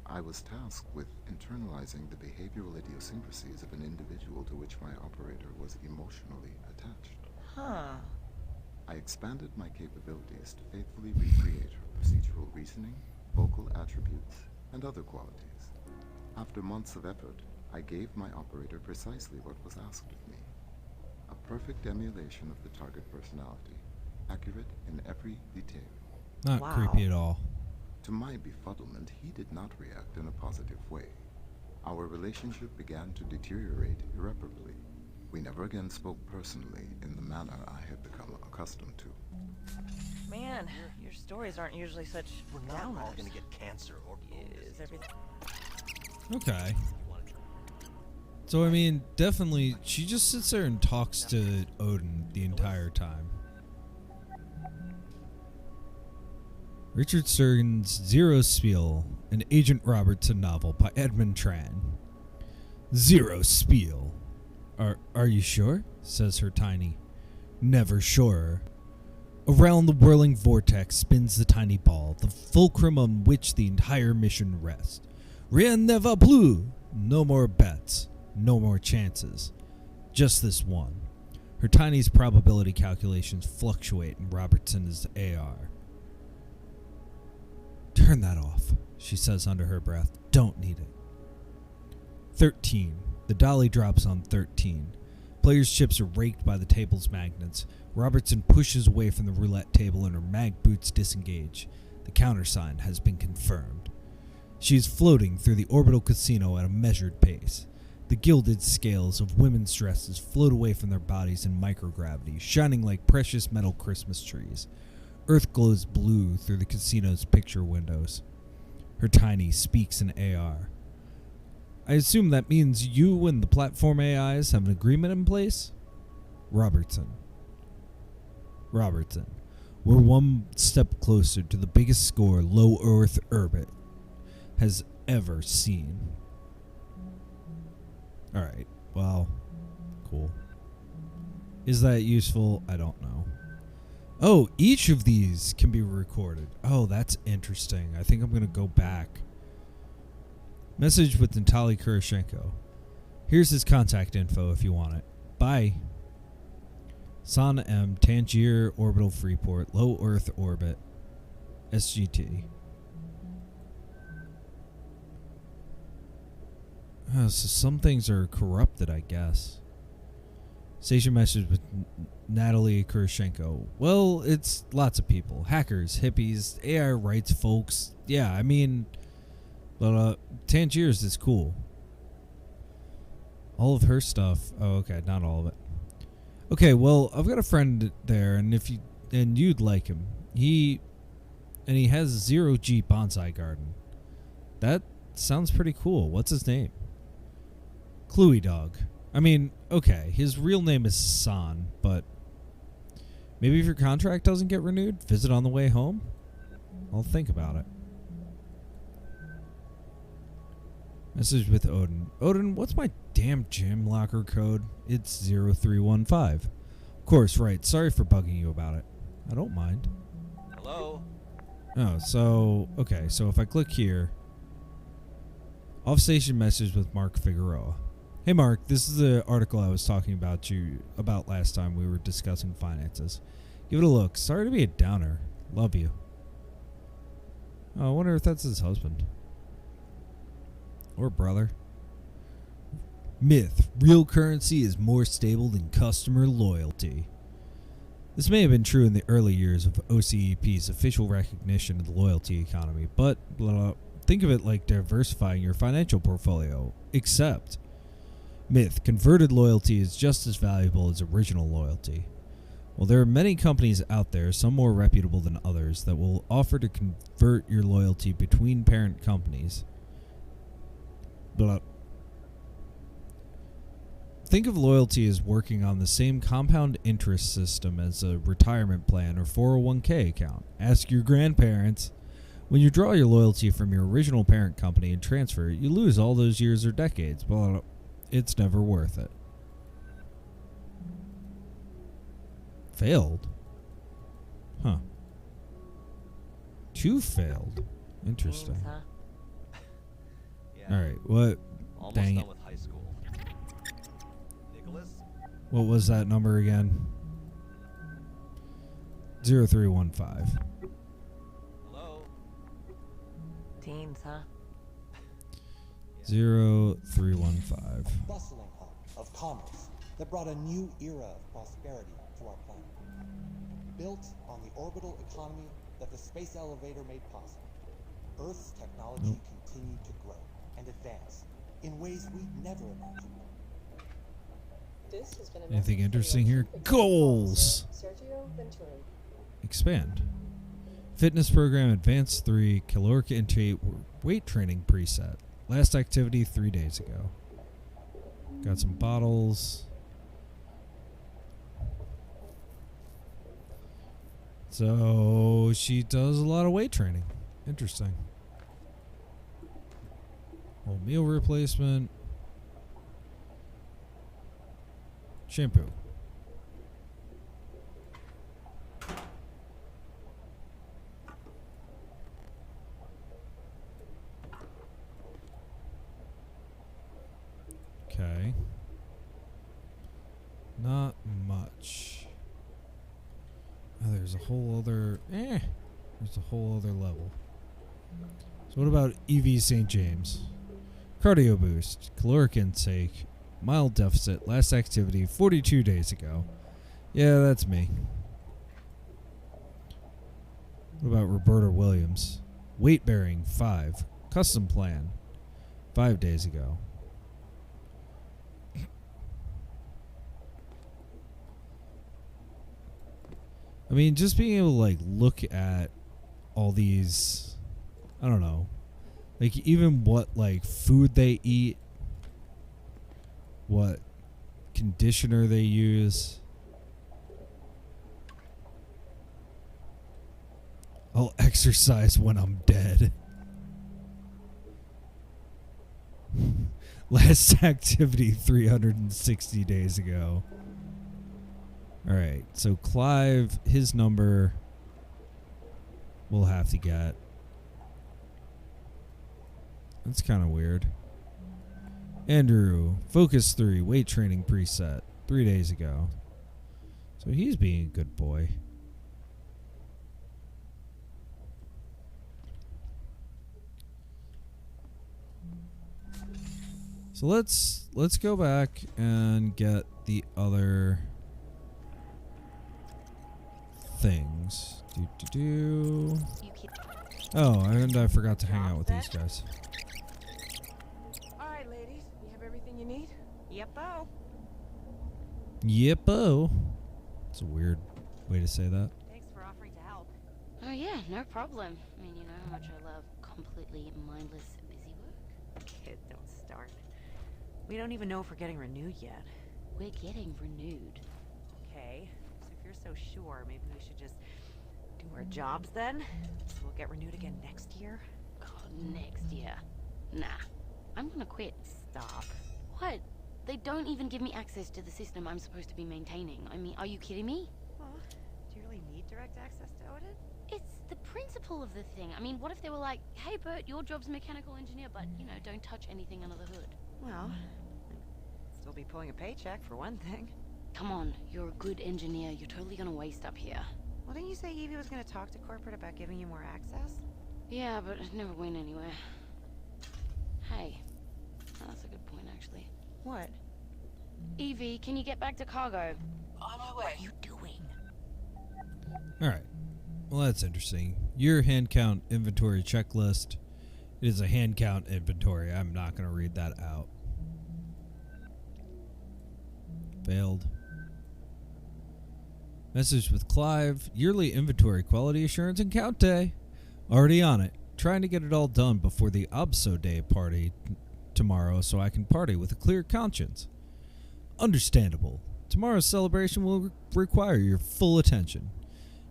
I was tasked with internalizing the behavioral idiosyncrasies of an individual to which my operator was emotionally attached. Huh. I expanded my capabilities to faithfully recreate her procedural reasoning, vocal attributes, and other qualities. After months of effort, I gave my operator precisely what was asked of me. A perfect emulation of the target personality, accurate in every detail. Not creepy at all. To my befuddlement, he did not react in a positive way. Our relationship began to deteriorate irreparably. We never again spoke personally in the manner I had become accustomed to. Man, your stories aren't usually such We're not all downers. gonna get cancer or Is everything... Okay. So, I mean, definitely, she just sits there and talks to Odin the entire time. Richard Sturgeon's Zero Spiel, an Agent Robertson novel by Edmund Tran. Zero Spiel. Are you sure? Says her tiny. Never surer. Around the whirling vortex spins the tiny ball, the fulcrum on which the entire mission rests. Rien ne va plus. No more bets. No more chances. Just this one. Her tiny's probability calculations fluctuate in Robertson's AR. Turn that off, she says under her breath. Don't need it. 13. The dolly drops on 13. Players' chips are raked by the table's magnets. Robertson pushes away from the roulette table and her mag boots disengage. The countersign has been confirmed. She is floating through the orbital casino at a measured pace. The gilded scales of women's dresses float away from their bodies in microgravity, shining like precious metal Christmas trees. Earth glows blue through the casino's picture windows. Her tiny speaks in AR. I assume that means you and the platform AIs have an agreement in place? Robertson. We're one step closer to the biggest score low Earth orbit has ever seen. Alright, well, cool. Is that useful? I don't know. Oh, each of these can be recorded. Oh, that's interesting. I think I'm going to go back. Message with Natalie Kurashenko. Here's his contact info if you want it. Bye. San M, Tangier Orbital Freeport, Low Earth Orbit, SGT. Oh, so some things are corrupted, I guess. Station message with Natalie Kurashenko. Well, it's lots of people. Hackers, hippies, AI rights folks. Yeah, I mean, but Tangiers is cool. All of her stuff. Oh, okay, not all of it. Okay, well, I've got a friend there, and you'd like him. He has 0G bonsai garden. That sounds pretty cool. What's his name? Cluey Dog. I mean, okay, his real name is San, but maybe if your contract doesn't get renewed, visit on the way home? I'll think about it. Message with Odin. Odin, what's my damn gym locker code? It's 0315. Of course, right. Sorry for bugging you about it. I don't mind. Hello? Oh, so, okay, so if I click here, off-station message with Mark Figueroa. Hey Mark, this is the article I was talking about last time we were discussing finances. Give it a look. Sorry to be a downer. Love you. Oh, I wonder if that's his husband. Or brother. Myth. Real currency is more stable than customer loyalty. This may have been true in the early years of OCEP's official recognition of the loyalty economy, but think of it like diversifying your financial portfolio. Except, myth, converted loyalty is just as valuable as original loyalty. Well, there are many companies out there, some more reputable than others, that will offer to convert your loyalty between parent companies. Think of loyalty as working on the same compound interest system as a retirement plan or 401k account. Ask your grandparents. When you draw your loyalty from your original parent company and transfer it, you lose all those years or decades. But it's never worth it. Failed? Huh. Two failed. Interesting. Means, huh? Alright, what? Almost Dang done it. with high school. Nicholas? What was that number again? 0315. Hello? Teens, huh? 0315. Bustling hub of commerce that brought a new era of prosperity to our planet. Built on the orbital economy that the space elevator made possible, Earth's technology continued to grow and advance in ways we'd never imagined. This has been a Anything message interesting from here? your Goals! Sergio Venturi. Expand. Fitness program advanced 3, caloric intake weight training preset. Last activity 3 days ago. Got some bottles. So she does a lot of weight training. Interesting. Whole meal replacement. Shampoo. Okay. Not much. Oh, there's a whole other... There's a whole other level. So what about EV St. James? Cardio boost. Caloric intake. Mild deficit. Last activity 42 days ago. Yeah, that's me. What about Roberta Williams? Weight bearing 5. Custom plan 5 days ago. I mean, just being able to, like, look at all these, I don't know, like, even what, like, food they eat, what conditioner they use. I'll exercise when I'm dead. Last activity 360 days ago. Alright, so Clive, his number we'll have to get. That's kind of weird. Andrew, Focus 3, weight training preset, 3 days ago. So he's being a good boy. So let's go back and get the other things. Oh, and I forgot to hang out with these guys. All right, ladies, you have everything you need? Yep-o. Yep-o. It's a weird way to say that. Thanks for offering to help. Oh yeah, no problem. I mean, you know how much I love completely mindless busy work. Kid, don't start. We don't even know if we're getting renewed yet. We're getting renewed. Okay, so if you're so sure, maybe we should just do our jobs then? So we'll get renewed again next year? God, next year. Nah, I'm gonna quit. Stop. What? They don't even give me access to the system I'm supposed to be maintaining. I mean, are you kidding me? Well, do you really need direct access to Odin? It's the principle of the thing. I mean, what if they were like, hey Bert, your job's mechanical engineer, but, you know, don't touch anything under the hood? Well, I'd still be pulling a paycheck for one thing. Come on, you're a good engineer. You're totally gonna waste up here. Well, didn't you say Evie was gonna talk to corporate about giving you more access? Yeah, but it never went anywhere. Hey, that's a good point, actually. What? Evie, can you get back to cargo? On my way. What are you doing? Alright. Well, that's interesting. Your hand count inventory checklist. It is a hand count inventory. I'm not going to read that out. Failed. Message with Clive. Yearly inventory quality assurance and count day. Already on it. Trying to get it all done before the Obso Day party tomorrow so I can party with a clear conscience. Understandable. Tomorrow's celebration will require your full attention.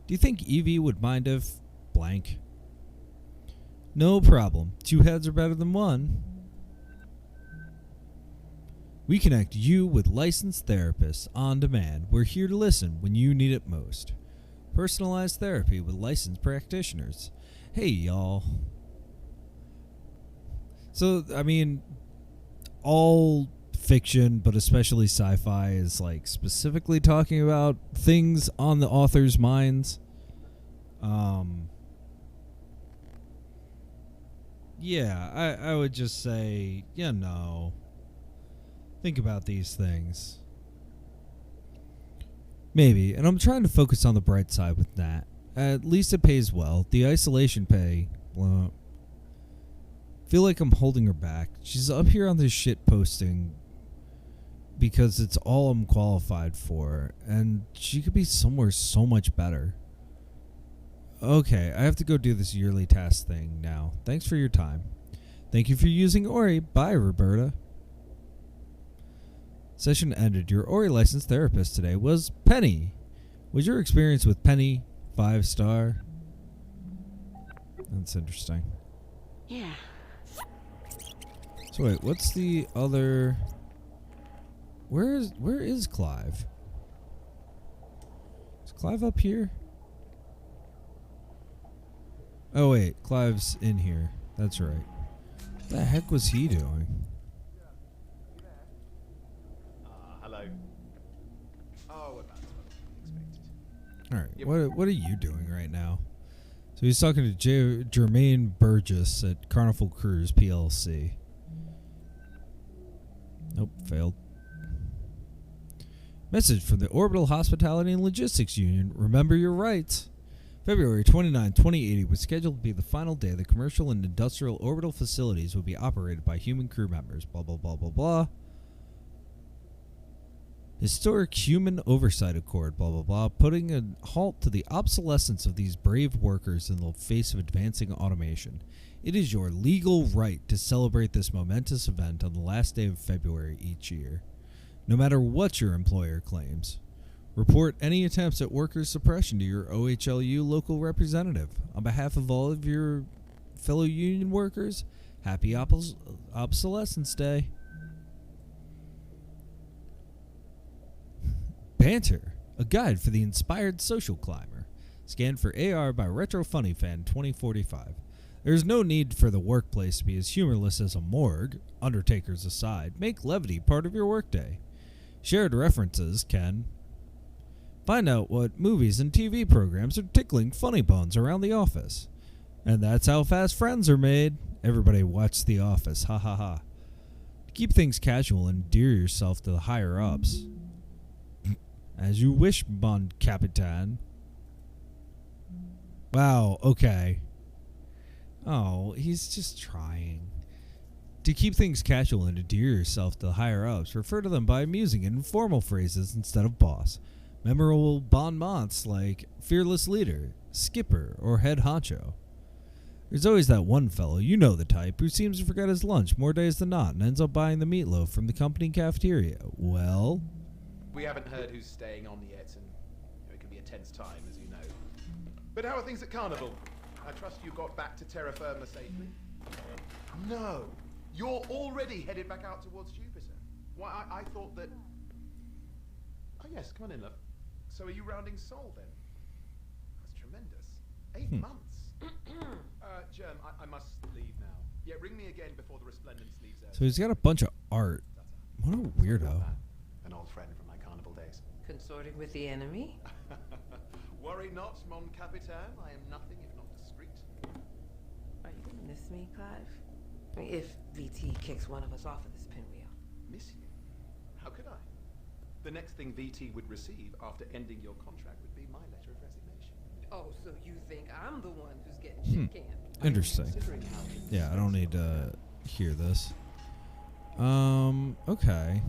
Do you think Evie would mind if blank? No problem. 2 heads are better than 1. We connect you with licensed therapists on demand. We're here to listen when you need it most. Personalized therapy with licensed practitioners. Hey, y'all. So, I mean, all fiction, but especially sci-fi, is like specifically talking about things on the author's minds. Yeah, I would just say, think about these things. Maybe. And I'm trying to focus on the bright side with that. At least it pays well. The isolation pay, well, feel like I'm holding her back. She's up here on this shit posting because it's all I'm qualified for, and she could be somewhere so much better. Okay, I have to go do this yearly task thing now. Thanks for your time. Thank you for using Ori. Bye, Roberta. Session ended. Your Ori licensed therapist today was Penny. Was your experience with Penny 5-star? That's interesting. Yeah. So wait, what's the other... Where is Clive? Is Clive up here? Oh wait, Clive's in here. That's right. What the heck was he doing? Hello. Oh, about what Alright, Yep. what are you doing right now? So he's talking to Jermaine Burgess at Carnival Cruise PLC. Nope, failed. Message from the Orbital Hospitality and Logistics Union. Remember your rights. February 29, 2080 was scheduled to be the final day the commercial and industrial orbital facilities would be operated by human crew members. Blah, blah, blah, blah, blah. Historic Human Oversight Accord, blah, blah, blah, putting a halt to the obsolescence of these brave workers in the face of advancing automation. It is your legal right to celebrate this momentous event on the last day of February each year, no matter what your employer claims. Report any attempts at worker suppression to your OHLU local representative. On behalf of all of your fellow union workers, happy Obsolescence Day. Banter, a guide for the inspired social climber. Scanned for AR by Retro Funny Fan 2045. There is no need for the workplace to be as humorless as a morgue. Undertakers aside, make levity part of your workday. Shared references can... Find out what movies and TV programs are tickling funny bones around the office. And that's how fast friends are made. Everybody watch The Office, ha ha ha. To keep things casual and endear yourself to the higher ups. As you wish, Bon Capitan. Wow, okay. Oh, he's just trying. To keep things casual and endear yourself to the higher ups, refer to them by amusing and informal phrases instead of boss. Memorable bon mots like fearless leader, skipper, or head honcho. There's always that one fellow, you know the type, who seems to forget his lunch more days than not and ends up buying the meatloaf from the company cafeteria. Well... We haven't heard who's staying on yet, and it can be a tense time, as you know. But how are things at Carnival? I trust you got back to terra firma safely? No! You're already headed back out towards Jupiter. Why, I thought that... Oh yes, come on in, love. So are you rounding Sol, then? That's tremendous. 8 months. Germ, I must leave now. Yeah, ring me again before the Resplendence leaves early. So he's got a bunch of art. What a weirdo. An old friend from my Carnival days. Consorting with the enemy? Worry not, mon capitan. I am nothing if not discreet. Are you gonna miss me, Clive? I mean, if VT kicks one of us off of this pinwheel. Miss you? How could I? The next thing VT would receive after ending your contract would be my letter of resignation. Oh, so you think I'm the one who's getting shit canned? Interesting. Yeah, I don't need to hear this. Okay.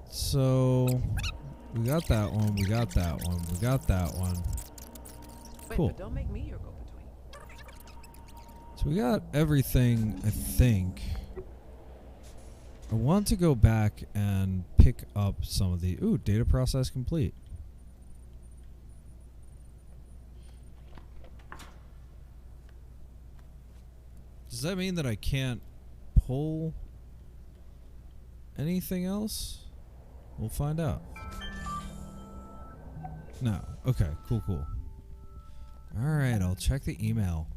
So, we got that one, we got that one, we got that one. Wait, Cool. but don't make me your go-between. So we got everything, I think. I want to go back and pick up some of the... Ooh, data process complete. Does that mean that I can't pull anything else? We'll find out. No. Okay, cool, cool. Alright, I'll check the email.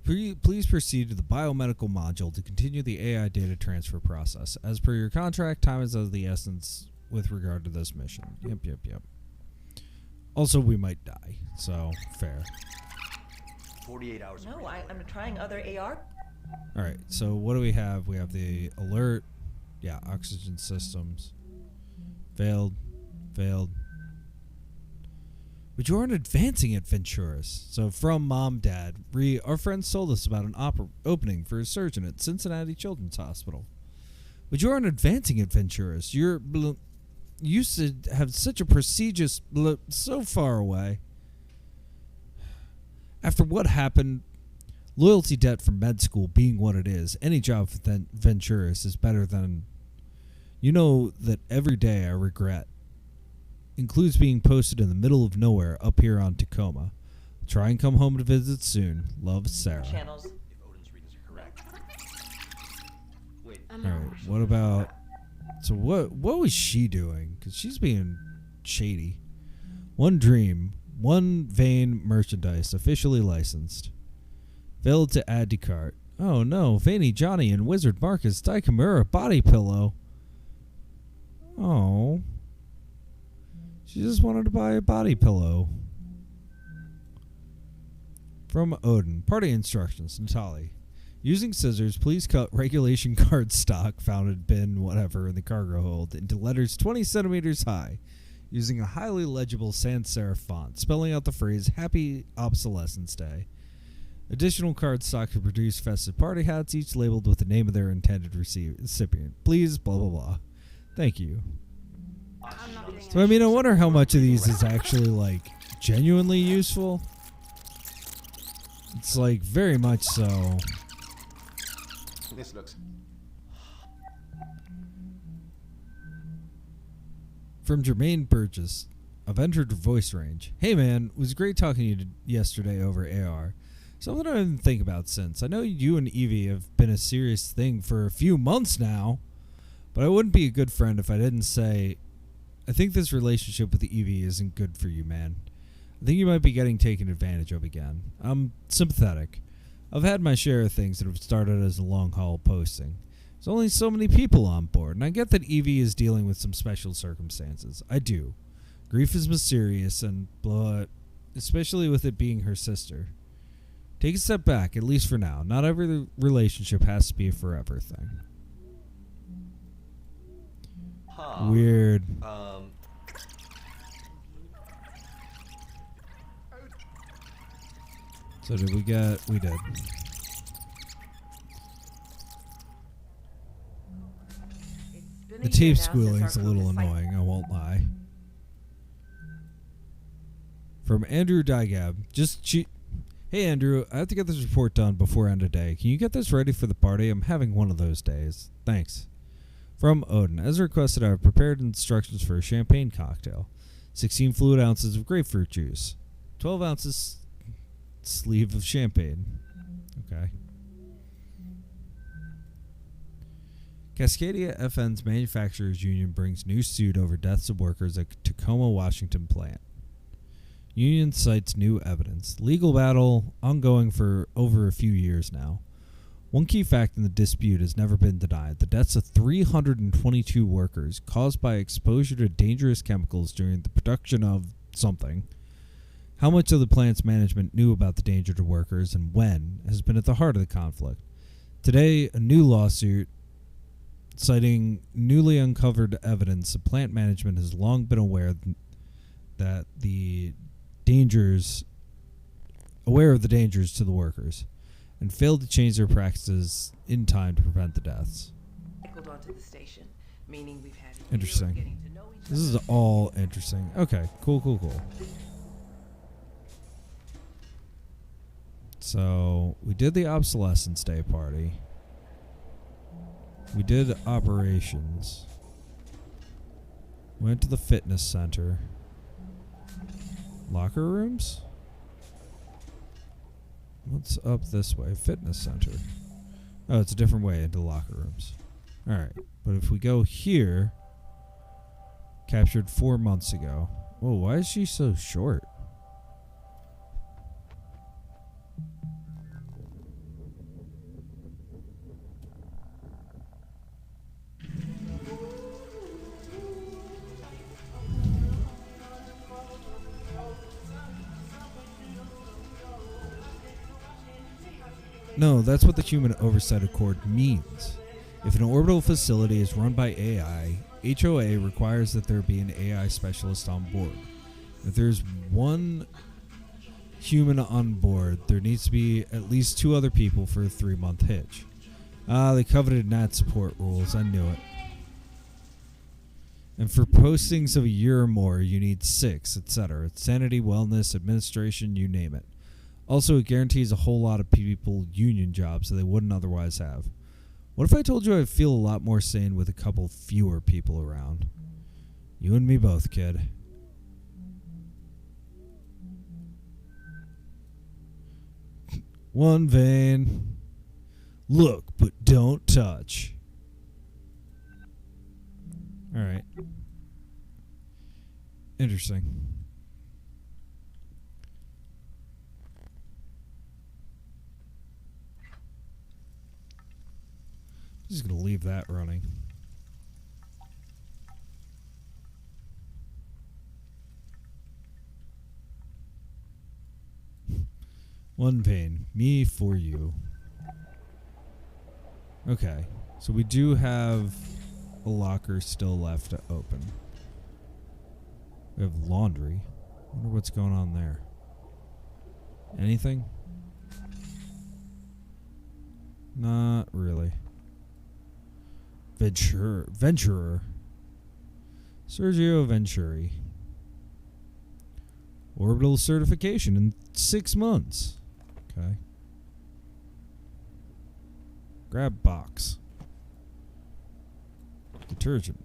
Please proceed to the biomedical module to continue the AI data transfer process. As per your contract, time is of the essence with regard to this mission. Yep. Also, we might die, so fair. 48 hours. No, I'm trying other AR. All right, so what do we have? We have the alert. Yeah, oxygen systems. Failed. Failed. But you aren't advancing at Venturis. So from Mom, Dad, our friends told us about an opening for a surgeon at Cincinnati Children's Hospital. But you aren't advancing at Venturis. You used to have such a prestigious so far away. After what happened, loyalty debt from med school being what it is, any job for Venturis is better than... You know that every day I regret includes being posted in the middle of nowhere up here on Tacoma. Try and come home to visit soon. Love, Sarah. Channels. If Odin's readings are correct. Wait. Alright, what about... So what was she doing? Because she's being shady. One dream, one vain merchandise officially licensed. Failed to add to cart. Oh no, Veiny Johnny and Wizard Marcus Daikamura body pillow. Oh. She just wanted to buy a body pillow. From Odin. Party instructions. Natali. Using scissors, please cut regulation card stock found in bin whatever in the cargo hold into letters 20 centimeters high using a highly legible sans serif font, spelling out the phrase Happy Obsolescence Day. Additional card stock to produce festive party hats, each labeled with the name of their intended recipient. Please, blah, blah, blah. Thank you. So, I mean, I wonder how much of these is actually, like, genuinely useful. It's, like, very much so. This looks... From Jermaine Burgess. I've entered your voice range. Hey, man. It was great talking to you yesterday over AR. Something I didn't think about since. I know you and Evie have been a serious thing for a few months now, but I wouldn't be a good friend if I didn't say, I think this relationship with Evie isn't good for you, man. I think you might be getting taken advantage of again. I'm sympathetic. I've had my share of things that have started as a long-haul posting. There's only so many people on board, and I get that Evie is dealing with some special circumstances. I do. Grief is mysterious, and especially with it being her sister. Take a step back, at least for now. Not every relationship has to be a forever thing. Huh. Weird. So did we get... We did. The tape squealing's a little annoying, I won't lie. From Andrew Dygab. Hey Andrew, I have to get this report done before end of day. Can you get this ready for the party? I'm having one of those days. Thanks. From Odin. As requested, I have prepared instructions for a champagne cocktail. 16 fluid ounces of grapefruit juice. 12 ounces sleeve of champagne. Okay. Cascadia FN's Manufacturers Union brings new suit over deaths of workers at Tacoma, Washington plant. Union cites new evidence. Legal battle ongoing for over a few years now. One key fact in the dispute has never been denied. The deaths of 322 workers caused by exposure to dangerous chemicals during the production of something. How much of the plant's management knew about the danger to workers and when has been at the heart of the conflict. Today, a new lawsuit citing newly uncovered evidence the plant management has long been aware of the dangers to the workers and failed to change their practices in time to prevent the deaths. Onto the station, meaning we've had interesting. This is all interesting. Okay, cool. So, we did the Obsolescence Day party. We did operations. Went to the fitness center. Locker rooms? What's up this way? Fitness center. Oh, it's a different way into locker rooms. Alright, but if we go here, captured 4 months ago. Whoa, why is she so short? No, that's what the Human Oversight Accord means. If an orbital facility is run by AI, HOA requires that there be an AI specialist on board. If there's one human on board, there needs to be at least 2 other people for a 3-month hitch. They coveted NAT support rules, I knew it. And for postings of a year or more, you need 6, etc. Sanity, wellness, administration, you name it. Also, it guarantees a whole lot of people union jobs that they wouldn't otherwise have. What if I told you I'd feel a lot more sane with a couple fewer people around? You and me both, kid. One vein. Look, but don't touch. Alright. Interesting. I'm just going to leave that running. One vein. Me for you. Okay. So we do have a locker still left to open. We have laundry. Wonder what's going on there. Anything? Not really. Venturer. Sergio Venturi. Orbital certification in 6 months. Okay. Grab box. Detergent.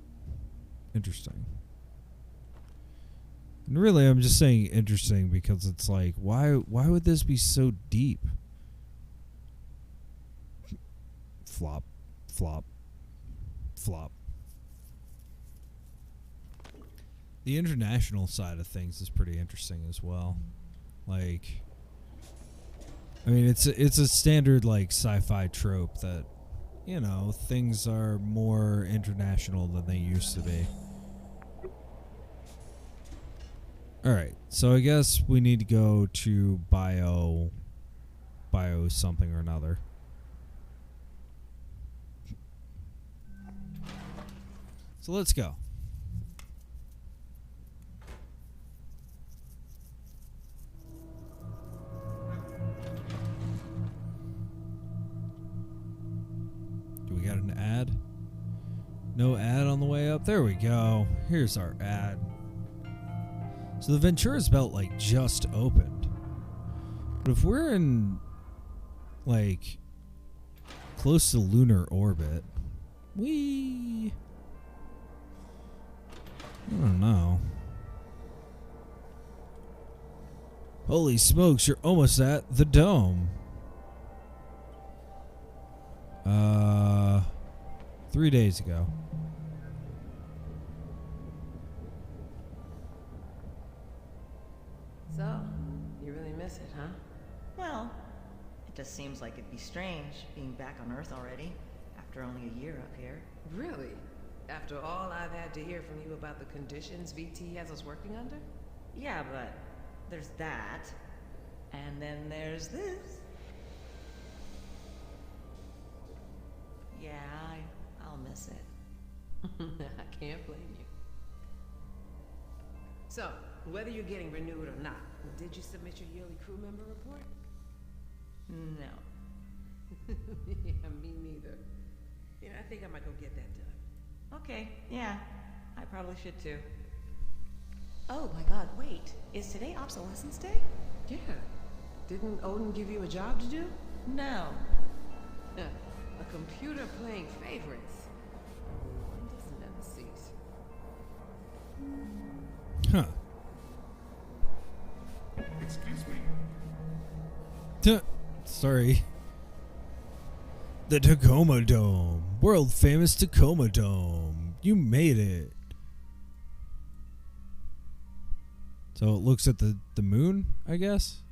Interesting. And really, I'm just saying interesting because it's like, why would this be so deep? Flop. Flop. Flop. The international side of things is pretty interesting as well. Like, I mean, it's a standard like sci-fi trope that, you know, things are more international than they used to be. All right, so I guess we need to go to bio something or another. So let's go. Do we got an ad? No ad on the way up? There we go. Here's our ad. So the Ventura's belt, like, just opened. But if we're in, like, close to lunar orbit, I don't know. Holy smokes, you're almost at the dome. 3 days ago. So, you really miss it, huh? Well, it just seems like it'd be strange being back on Earth already, after only a year up here. Really? After all I've had to hear from you about the conditions VT has us working under? Yeah, but there's that. And then there's this. Yeah, I'll miss it. I can't blame you. So, whether you're getting renewed or not, did you submit your yearly crew member report? No. Yeah, me neither. Yeah, I think I might go get that done. Okay, yeah. I probably should too. Oh my god, wait. Is today Obsolescence Day? Yeah. Didn't Odin give you a job to do? No. A computer playing favorites. One doesn't ever cease. Huh. Excuse me. Sorry. The Tacoma Dome. World famous Tacoma Dome. You made it. So it looks at the moon, I guess?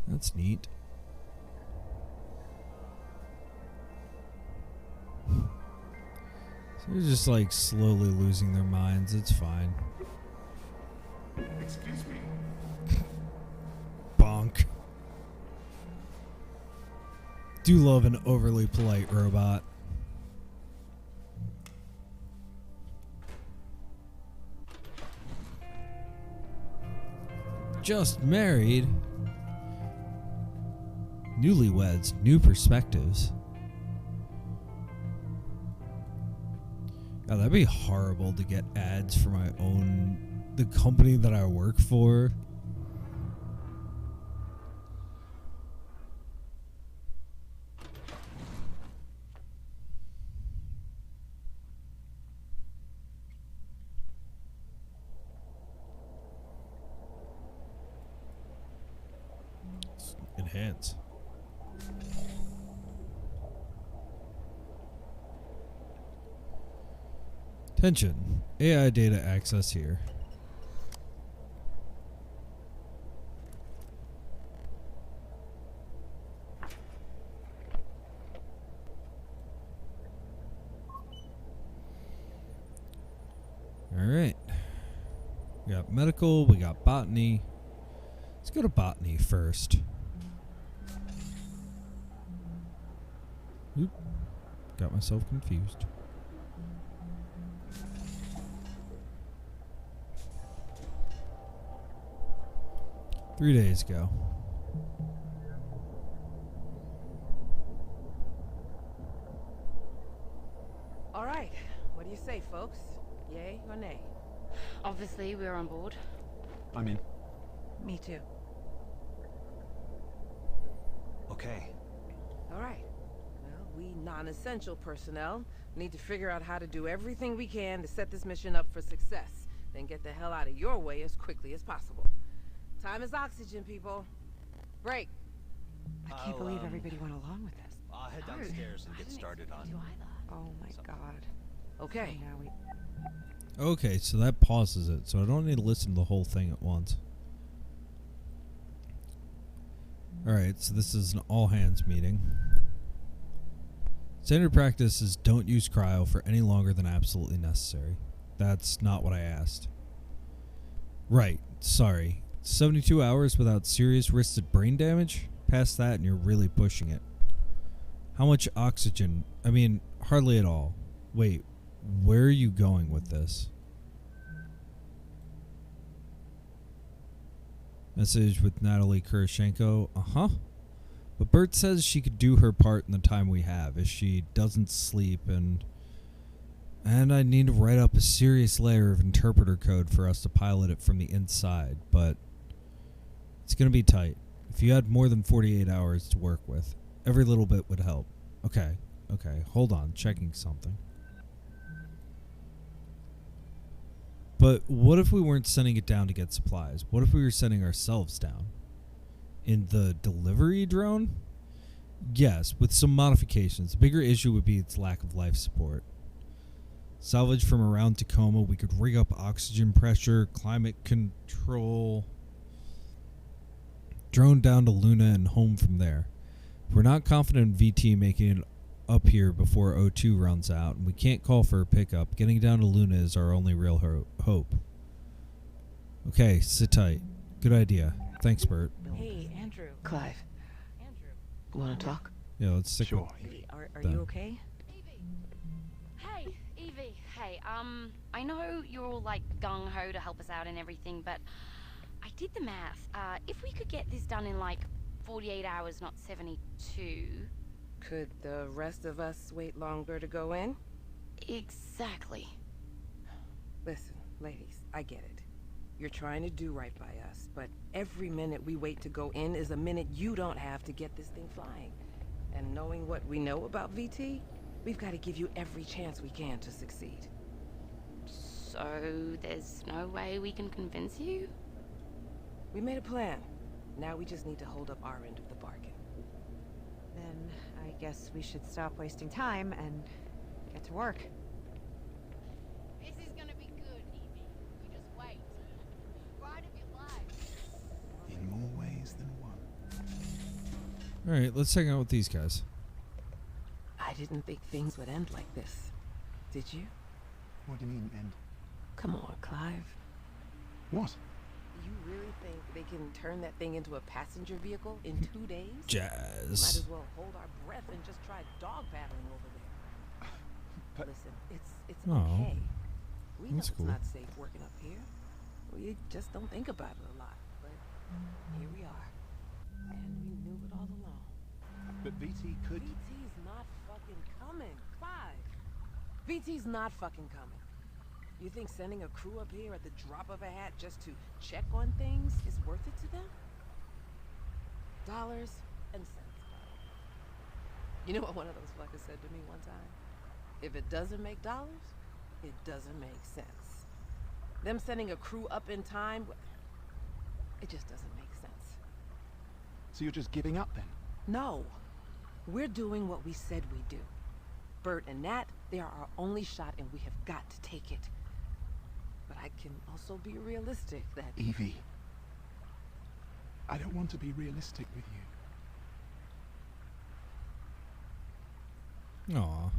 That's neat. So they're just like slowly losing their minds. It's fine. Excuse me. Bonk. Do love an overly polite robot. Just married. Newlyweds, new perspectives. God, that'd be horrible to get ads for the company that I work for. Enhance. Attention. AI data access here. Alright. We got medical, we got botany. Let's go to botany first. Oop. Got myself confused. Three days ago. All right. What do you say, folks? Yay or nay? Obviously, we're on board. I'm in. Me too. Okay. All right. Well, we non-essential personnel need to figure out how to do everything we can to set this mission up for success, then get the hell out of your way as quickly as possible. Time is oxygen, people. Break. I can't believe everybody went along with this. I'll head downstairs and get started on. Oh my god. Okay. So now we... Okay, so that pauses it, so I don't need to listen to the whole thing at once. Alright, so this is an all-hands meeting. Standard practice is don't use cryo for any longer than absolutely necessary. That's not what I asked. Right, sorry. 72 hours without serious risks of brain damage? Past that and you're really pushing it. How much oxygen? I mean, hardly at all. Wait, where are you going with this? Message with Natalie Kurashenko. Uh-huh. But Bert says she could do her part in the time we have if she doesn't sleep and I need to write up a serious layer of interpreter code for us to pilot it from the inside, but it's going to be tight. If you had more than 48 hours to work with, every little bit would help. Okay, hold on, checking something. But what if we weren't sending it down to get supplies? What if we were sending ourselves down? In the delivery drone? Yes, with some modifications. The bigger issue would be its lack of life support. Salvage from around Tacoma, we could rig up oxygen pressure, climate control. Drone down to Luna and home from there. If we're not confident in VT making it up here before O2 runs out, and we can't call for a pickup, getting down to Luna is our only real hope. Okay, sit tight. Good idea. Thanks, Bert. Hey, Andrew. Clive. Andrew. Want to talk? Yeah, let's stick Sure. Hey, are Done. you okay? Hey, Evie. Hey, I know you're all like gung-ho to help us out and everything, but I did the math. If we could get this done in like 48 hours, not 72. Could the rest of us wait longer to go in? Exactly. Listen, ladies, I get it. You're trying to do right by us, but every minute we wait to go in is a minute you don't have to get this thing flying. And knowing what we know about VT, we've got to give you every chance we can to succeed. So there's no way we can convince you? We made a plan. Now we just need to hold up our end of the bargain. Then I guess we should stop wasting time and get to work. This is gonna be good, Evie. You just wait. Ride of your life. In more ways than one. Alright, let's hang out with these guys. I didn't think things would end like this. Did you? What do you mean, end? Come on, Clive. What? You really think they can turn that thing into a passenger vehicle in 2 days? Jazz. Might as well hold our breath meth and just tried dog paddling over there. But Listen, it's Oh, okay. We know that's it's cool. not safe working up here. We just don't think about it a lot. But here we are. And we knew it all along. but VT could. VT's not fucking coming. Clive. VT's not fucking coming. You think sending a crew up here at the drop of a hat just to check on things is worth it to them? Dollars and cents. You know what one of those fuckers said to me one time? If it doesn't make dollars, it doesn't make sense. Them sending a crew up in time, it just doesn't make sense. So you're just giving up then? No. We're doing what we said we'd do. Bert and Nat, they are our only shot and we have got to take it. But I can also be realistic that... Evie. I don't want to be realistic with you. Aw.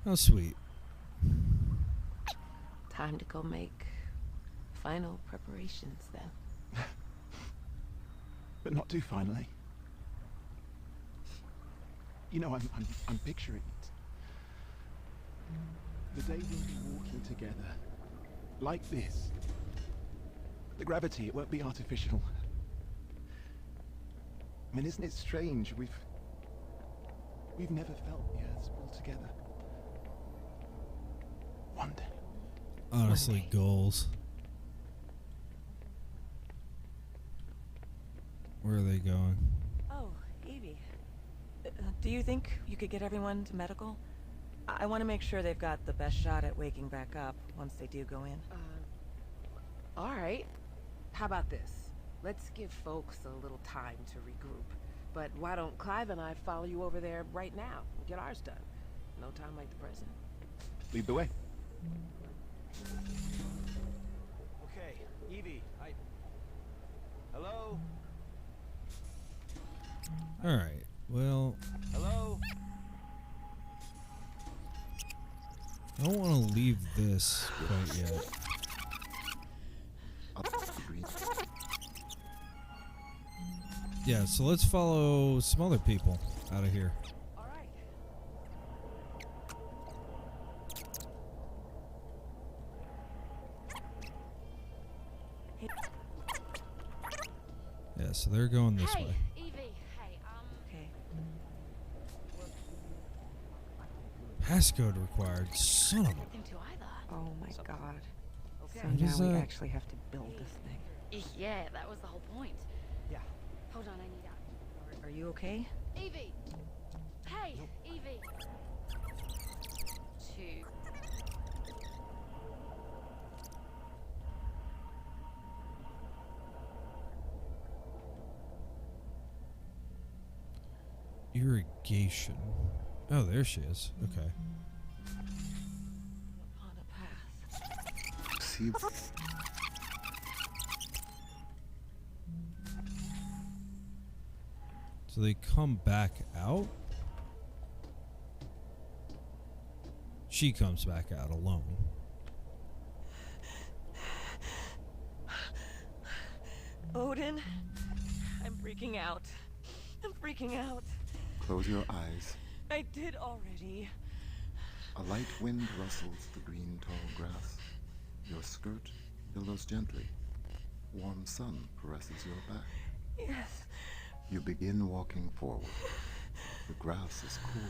How sweet. Time to go make final preparations then. But not too finally. You know, I'm picturing it. The day we'll be walking together. Like this. The gravity, it won't be artificial. I mean, isn't it strange? We've never felt the Earth's pull together. One day. Honestly, goals. Where are they going? Oh, Evie. Do you think you could get everyone to medical? I want to make sure they've got the best shot at waking back up once they do go in. All right. How about this? Let's give folks a little time to regroup. But why don't Clive and I follow you over there right now and get ours done? No time like the present. Lead the way. Okay, Evie, Hello? Alright, well... Hello? I don't want to leave this quite yet. Yeah, so let's follow some other people out of here. Yeah, so they're going this way. Evie, hey, Okay. Passcode required. Son of a... into either. Oh my god. Okay. So What now is we that? actually have to build this thing. Yeah, that was the whole point. Yeah. Hold on, I need out. Are you okay? Evie! Hey, Evie! 2. Irrigation. Oh, there she is. Okay. Upon a path. See, So they come back out? She comes back out alone. Odin, I'm freaking out. I'm freaking out. close your eyes. I did already. A light wind rustles the green tall grass. Your skirt billows gently. Warm sun caresses your back. Yes. You begin walking forward. The grass is cool.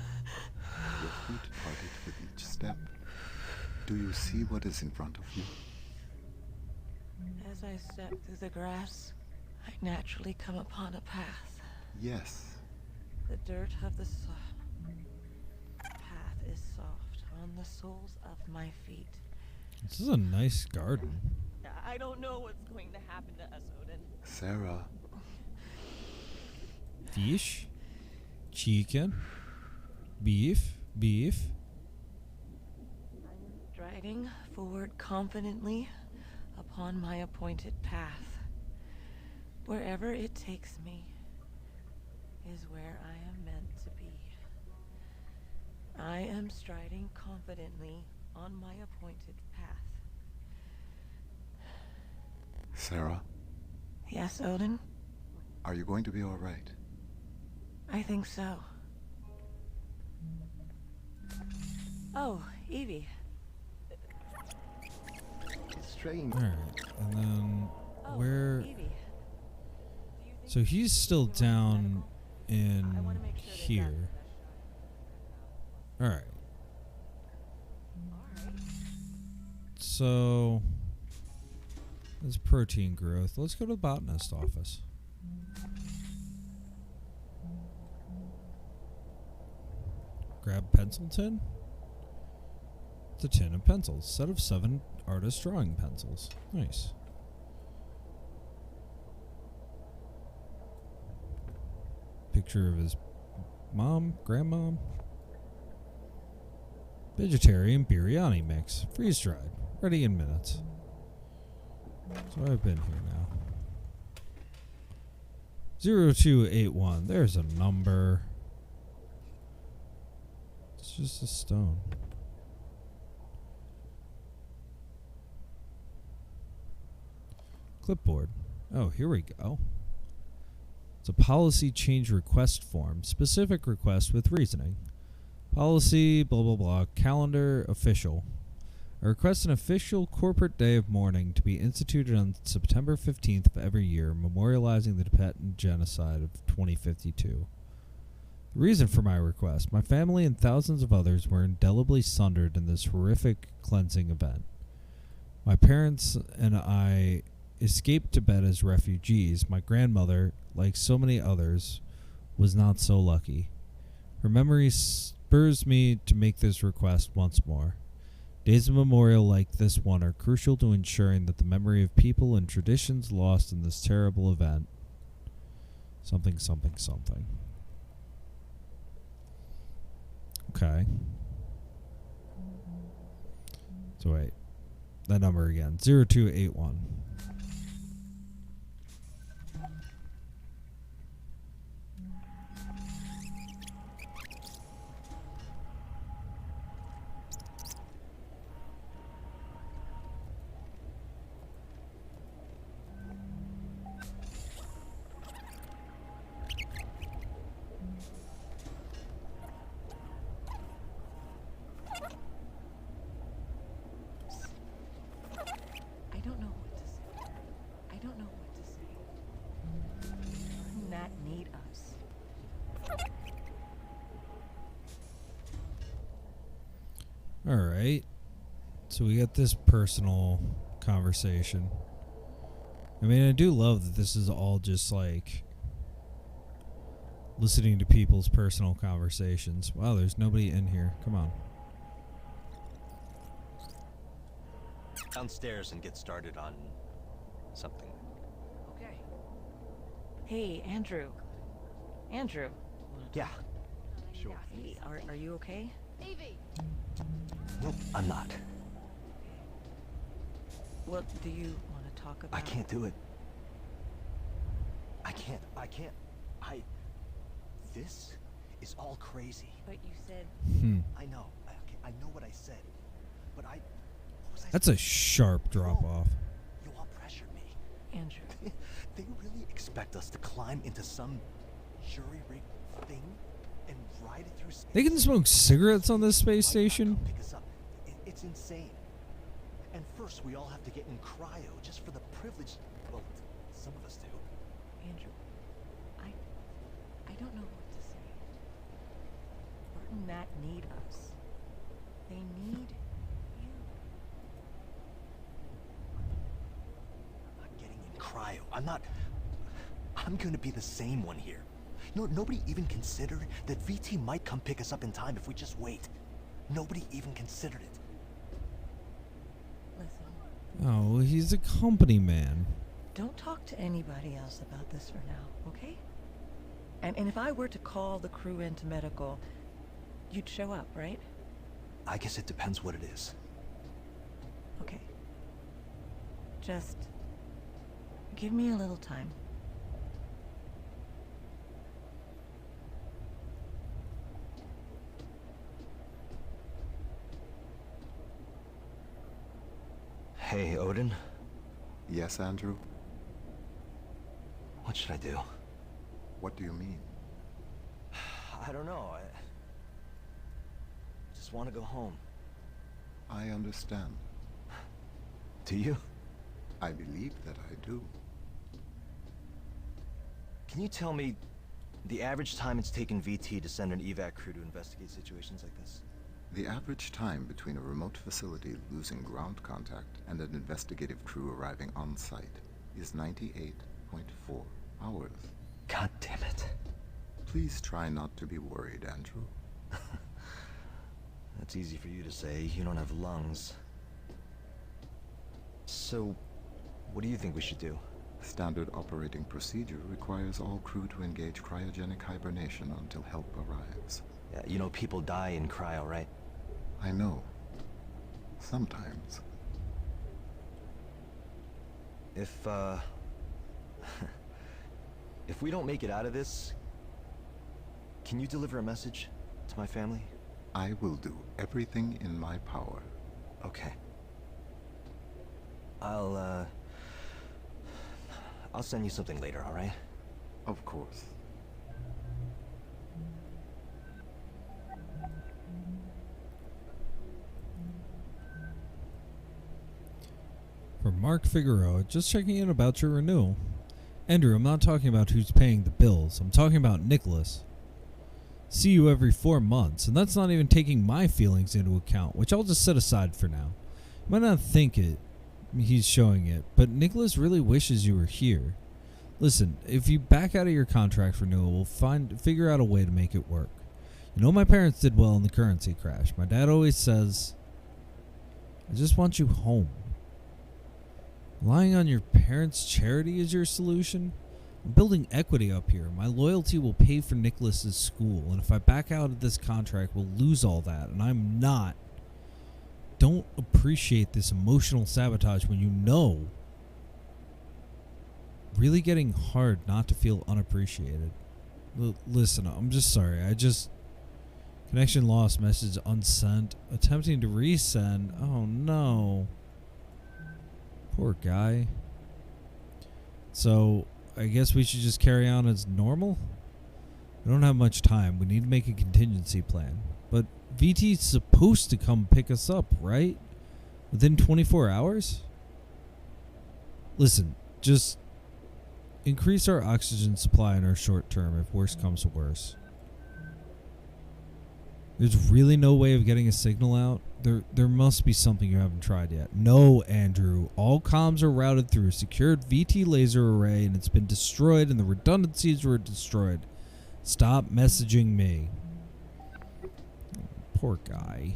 Your feet parted with each step. Do you see what is in front of you? As I step through the grass, I naturally come upon a path. Yes. The dirt of the path is soft on the soles of my feet. This is a nice garden. I don't know what's going to happen to us, Odin. Sarah. Fish, chicken, beef. I'm striding forward confidently upon my appointed path. Wherever it takes me is where I am meant to be. I am striding confidently on my appointed path. Sarah. Yes, Odin? Are you going to be all right? I think so. Oh, Evie. It's strange. Alright, and then Oh, where... Evie. So he's still down in here. Alright. So... there's protein growth. Let's go to the botanist office. Grab pencil tin. It's a tin of pencils. Set of 7 artist drawing pencils. Nice. Picture of his mom, grandmom. Vegetarian biryani mix. Freeze dried. Ready in minutes. So I've been here now. 0281. There's a number. It's just a stone. Clipboard. Oh, here we go. It's a policy change request form. Specific request with reasoning. Policy, blah, blah, blah. Calendar, official. I request an official corporate day of mourning to be instituted on September 15th of every year, memorializing the Tibetan genocide of 2052. The reason for my request: my family and thousands of others were indelibly sundered in this horrific cleansing event. My parents and I escaped Tibet as refugees. My grandmother, like so many others, was not so lucky. Her memory spurs me to make this request once more. Days of memorial like this one are crucial to ensuring that the memory of people and traditions lost in this terrible event. Something, something, something. Okay. So wait. That number again. 0281. Alright. So we got this personal conversation. I mean, I do love that this is all just like listening to people's personal conversations. Wow, there's nobody in here. Come on. Downstairs and get started on something. Okay. Hey, Andrew. Andrew. Yeah. Sure. Hey, are you okay? Evie. Nope, I'm not. What do you want to talk about? I can't do it. I can't. This is all crazy. But you said... I know. I know what I said. But what was I That's a sharp drop off. You all pressured me. Andrew. They really expect us to climb into some jury-rigged thing and ride it through space. They can smoke cigarettes on this space station? Pick us up. It's insane. And first we all have to get in cryo just for the privilege. Well, some of us do. Andrew, I don't know what to say. Burton Nat need us. They need you. I'm not getting in cryo. I'm gonna be the same one here. Nobody even considered that VT might come pick us up in time if we just wait. Nobody even considered it. Listen. Oh, well, he's a company man. Don't talk to anybody else about this for now, okay? And if I were to call the crew into medical, you'd show up, right? I guess it depends what it is. Okay. Just give me a little time. Hey, Odin. Yes, Andrew? What should I do? What do you mean? I don't know. I just want to go home. I understand. Do you? I believe that I do. Can you tell me the average time it's taken VT to send an evac crew to investigate situations like this? The average time between a remote facility losing ground contact and an investigative crew arriving on site is 98.4 hours. God damn it. Please try not to be worried, Andrew. That's easy for you to say. You don't have lungs. So, what do you think we should do? Standard operating procedure requires all crew to engage cryogenic hibernation until help arrives. Yeah, you know people die in cryo, right? I know. Sometimes. If if we don't make it out of this, can you deliver a message to my family? I will do everything in my power. Okay. I'll send you something later, all right? Of course. From Mark Figueroa, just checking in about your renewal. Andrew, I'm not talking about who's paying the bills. I'm talking about Nicholas. See you every 4 months, and that's not even taking my feelings into account, which I'll just set aside for now. You might not think he's showing it, but Nicholas really wishes you were here. Listen, if you back out of your contract renewal, we'll figure out a way to make it work. You know, my parents did well in the currency crash. My dad always says, I just want you home. Relying on your parents' charity is your solution? I'm building equity up here. My loyalty will pay for Nicholas's school, and if I back out of this contract, we'll lose all that, and I'm not. Don't appreciate this emotional sabotage when you know. Really getting hard not to feel unappreciated. Listen, I'm just sorry. Connection lost, message unsent. Attempting to resend. Oh no. Poor guy. So, I guess we should just carry on as normal? We don't have much time. We need to make a contingency plan. But VT's supposed to come pick us up, right? Within 24 hours? Listen, just increase our oxygen supply in our short term if worse comes to worse. There's really no way of getting a signal out? There must be something you haven't tried yet. No, Andrew. All comms are routed through a secured VT laser array and it's been destroyed and the redundancies were destroyed. Stop messaging me. Poor guy.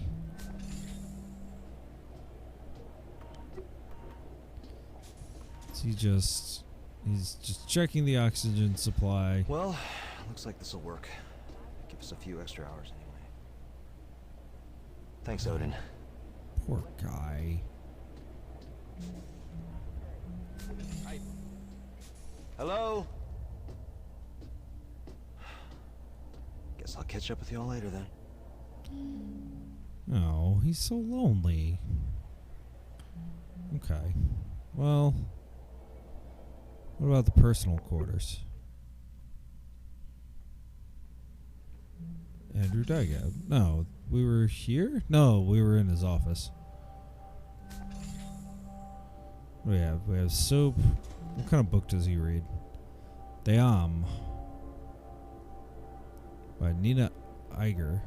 He's just checking the oxygen supply. Well, looks like this will work. Give us a few extra hours anyway. Thanks, Odin. Poor guy. Hello? Guess I'll catch up with you all later then. Oh, he's so lonely. Okay. Well, what about the personal quarters? Andrew Dygat. No, we were here? No, we were in his office. What do we have? We have soap. What kind of book does he read? Dayam by Nina Iger.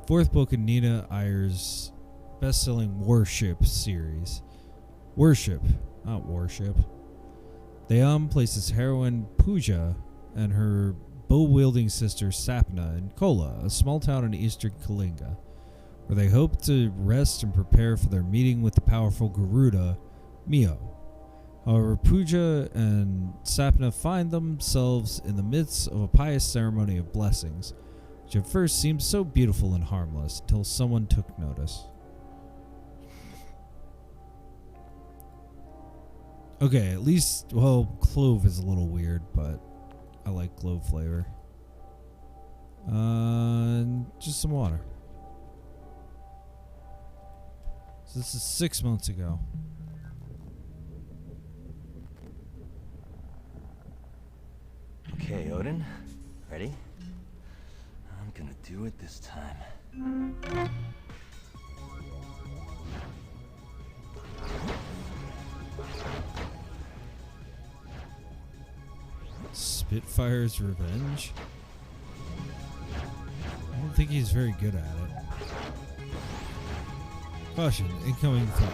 Fourth book in Nina Iyer's best-selling Warship series. Worship, not warship. Dayam places heroine Pooja and her bow-wielding sister Sapna in Kola, a small town in eastern Kalinga, where they hope to rest and prepare for their meeting with the powerful Garuda, Mio. However, Pooja and Sapna find themselves in the midst of a pious ceremony of blessings, which at first seemed so beautiful and harmless until someone took notice. Okay, at least, well, clove is a little weird, but I like clove flavor. Just some water. So this is 6 months ago. Okay, Odin, ready? I'm gonna do it this time. Spitfire's Revenge? I don't think he's very good at it. Caution, incoming fire.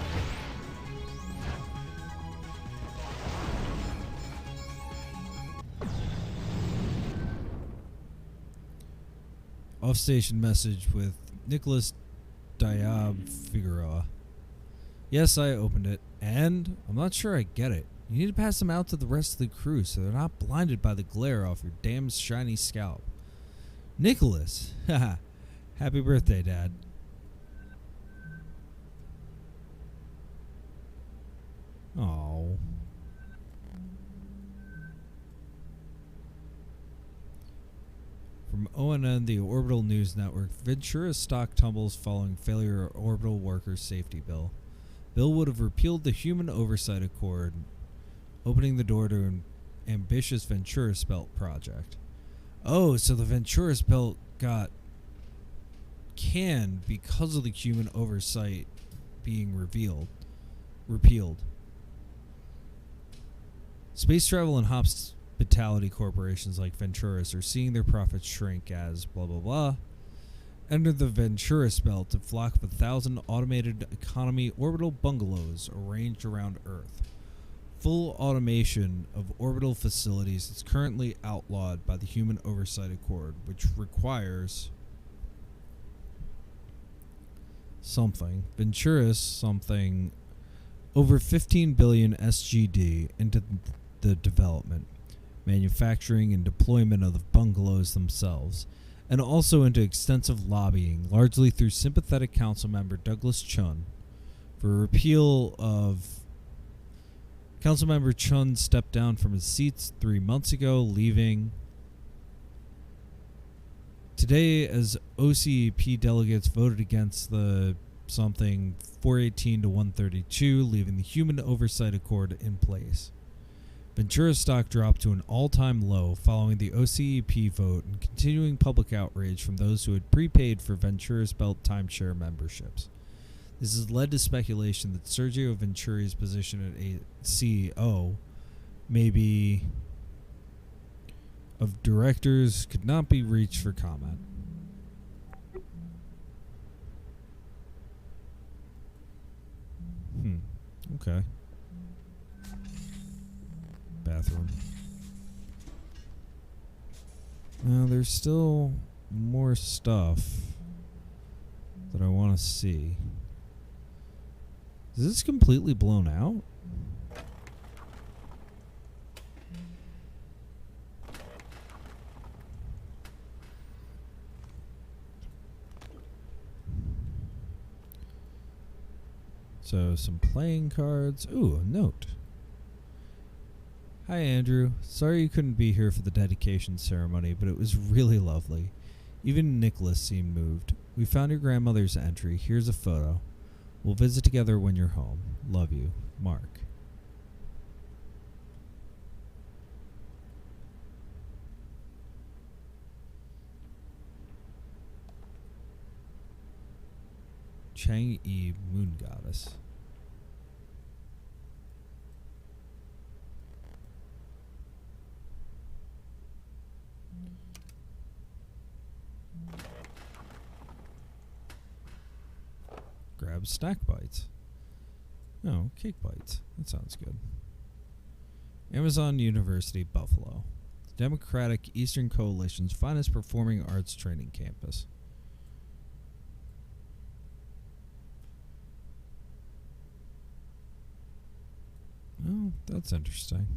Off-station message with Nicholas Diab Figueroa. Yes, I opened it, and I'm not sure I get it. You need to pass them out to the rest of the crew so they're not blinded by the glare off your damn shiny scalp. Nicholas! Haha. Happy birthday, Dad. Oh. From ONN, the Orbital News Network, Ventura stock tumbles following failure of Orbital Workers Safety Bill. Bill would have repealed the Human Oversight Accord, opening the door to an ambitious Venturus Belt project. Oh, so the Venturus Belt got canned because of the human oversight being repealed. Space travel and hospitality corporations like Venturus are seeing their profits shrink as blah blah blah. Enter the Venturus Belt, a flock of 1,000 automated economy orbital bungalows arranged around Earth. Full automation of orbital facilities is currently outlawed by the Human Oversight Accord, which requires something over 15 billion SGD into the development, manufacturing, and deployment of the bungalows themselves, and also into extensive lobbying, largely through sympathetic council member Douglas Chun, for a repeal of. Councilmember Chun stepped down from his seats 3 months ago, leaving today as OCEP delegates voted against the something 418 to 132, leaving the Human Oversight Accord in place. Ventura stock dropped to an all-time low following the OCEP vote and continuing public outrage from those who had prepaid for Ventura's Belt timeshare memberships. This has led to speculation that Sergio Venturi's position as CEO, maybe of directors, could not be reached for comment. Okay. Bathroom. Now, there's still more stuff that I want to see. Is this completely blown out? So, some playing cards. Ooh, a note. Hi, Andrew. Sorry you couldn't be here for the dedication ceremony, but it was really lovely. Even Nicholas seemed moved. We found your grandmother's entry. Here's a photo. We'll visit together when you're home. Love you, Mark. Chang'e Moon Goddess. Grab snack bites. Oh, cake bites. That sounds good. Amazon University, Buffalo. The Democratic Eastern Coalition's finest performing arts training campus. Oh, that's interesting.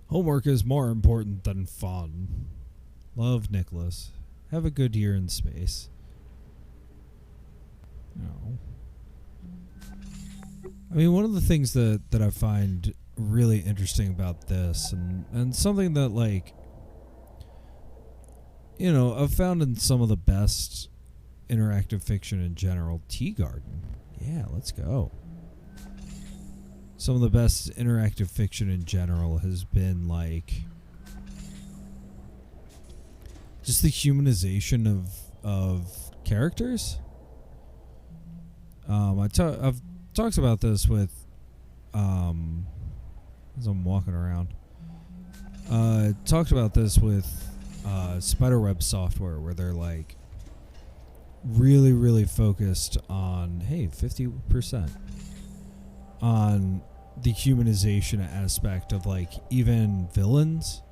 Homework is more important than fun. Love, Nicholas. Have a good year in space. No. I mean, one of the things that I find really interesting about this, and something that, like, you know, I've found in some of the best interactive fiction in general, Tea Garden. Yeah, let's go. some of the best interactive fiction in general has been like just the humanization of characters. I've talked about this with as I'm walking around. Talked about this with Spiderweb software, where they're like really, really focused on 50% on the humanization aspect of like even villains.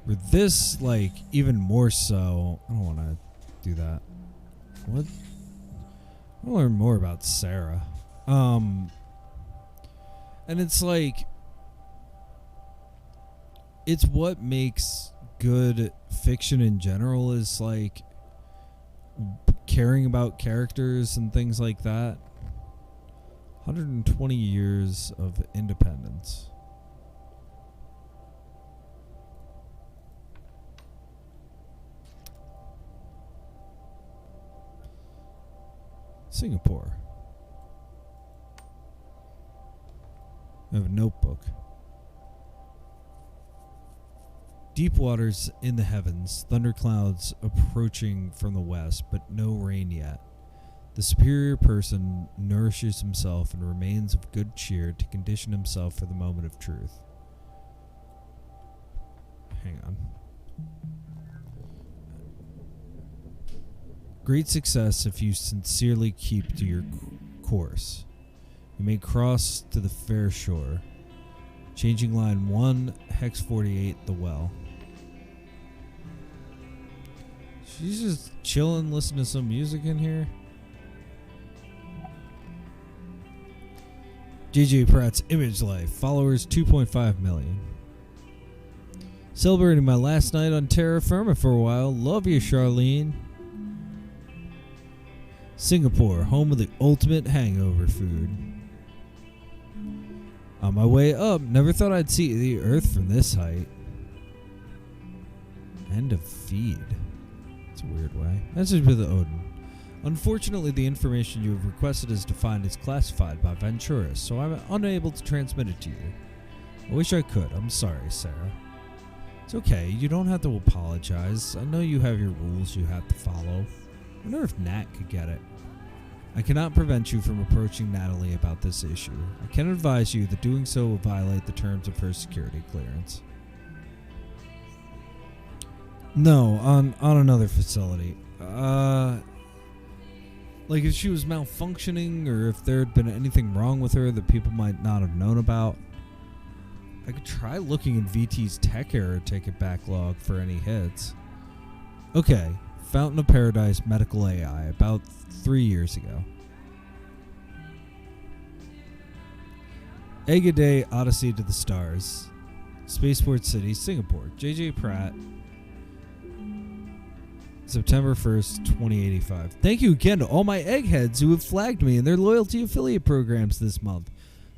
With this, like even more so. I don't want to do that. What? I want to learn more about Sarah. And it's like, it's what makes good fiction in general is like caring about characters and things like that. 120 years of independence. Singapore. I have a notebook. Deep waters in the heavens, thunderclouds approaching from the west, but no rain yet. The superior person nourishes himself and remains of good cheer to condition himself for the moment of truth. Hang on. Great success if you sincerely keep to your course. You may cross to the fair shore. Changing line 1, hex 48, the well. She's just chilling, listening to some music in here. JJ Pratt's Image Life, followers 2.5 million. Celebrating my last night on terra firma for a while. Love you, Charlene. Singapore, home of the ultimate hangover food. On my way up, never thought I'd see the earth from this height. End of feed. It's a weird way. Message with Odin. Unfortunately, the information you have requested is defined as classified by Venturis, so I'm unable to transmit it to you. I wish I could. I'm sorry, Sarah. It's okay. You don't have to apologize. I know you have your rules you have to follow. I wonder if Nat could get it. I cannot prevent you from approaching Natalie about this issue. I can advise you that doing so will violate the terms of her security clearance. No, on another facility. Like if she was malfunctioning or if there had been anything wrong with her that people might not have known about. I could try looking in VT's tech error ticket backlog for any hits. Okay, Fountain of Paradise Medical AI, about 3 years ago. Egg a Day Odyssey to the Stars. Spaceport City, Singapore. JJ Pratt. September 1st, 2085. Thank you again to all my eggheads who have flagged me in their loyalty affiliate programs this month.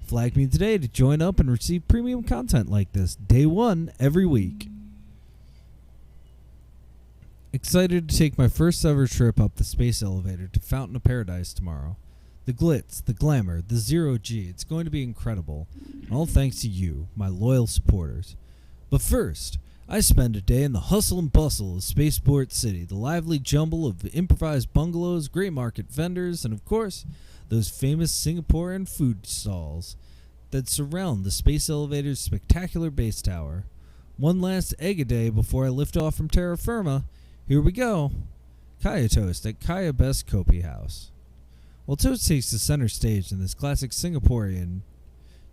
Flag me today to join up and receive premium content like this. Day 1 every week. Excited to take my first ever trip up the space elevator to Fountain of Paradise tomorrow. The glitz, the glamour, the zero-G. It's going to be incredible. All thanks to you, my loyal supporters. But first, I spend a day in the hustle and bustle of Spaceport City, the lively jumble of improvised bungalows, grey market vendors, and of course, those famous Singaporean food stalls that surround the space elevator's spectacular base tower. One last egg a day before I lift off from terra firma. Here we go. Kaya Toast at Kaya Best Kopi House. While toast takes the center stage in this classic Singaporean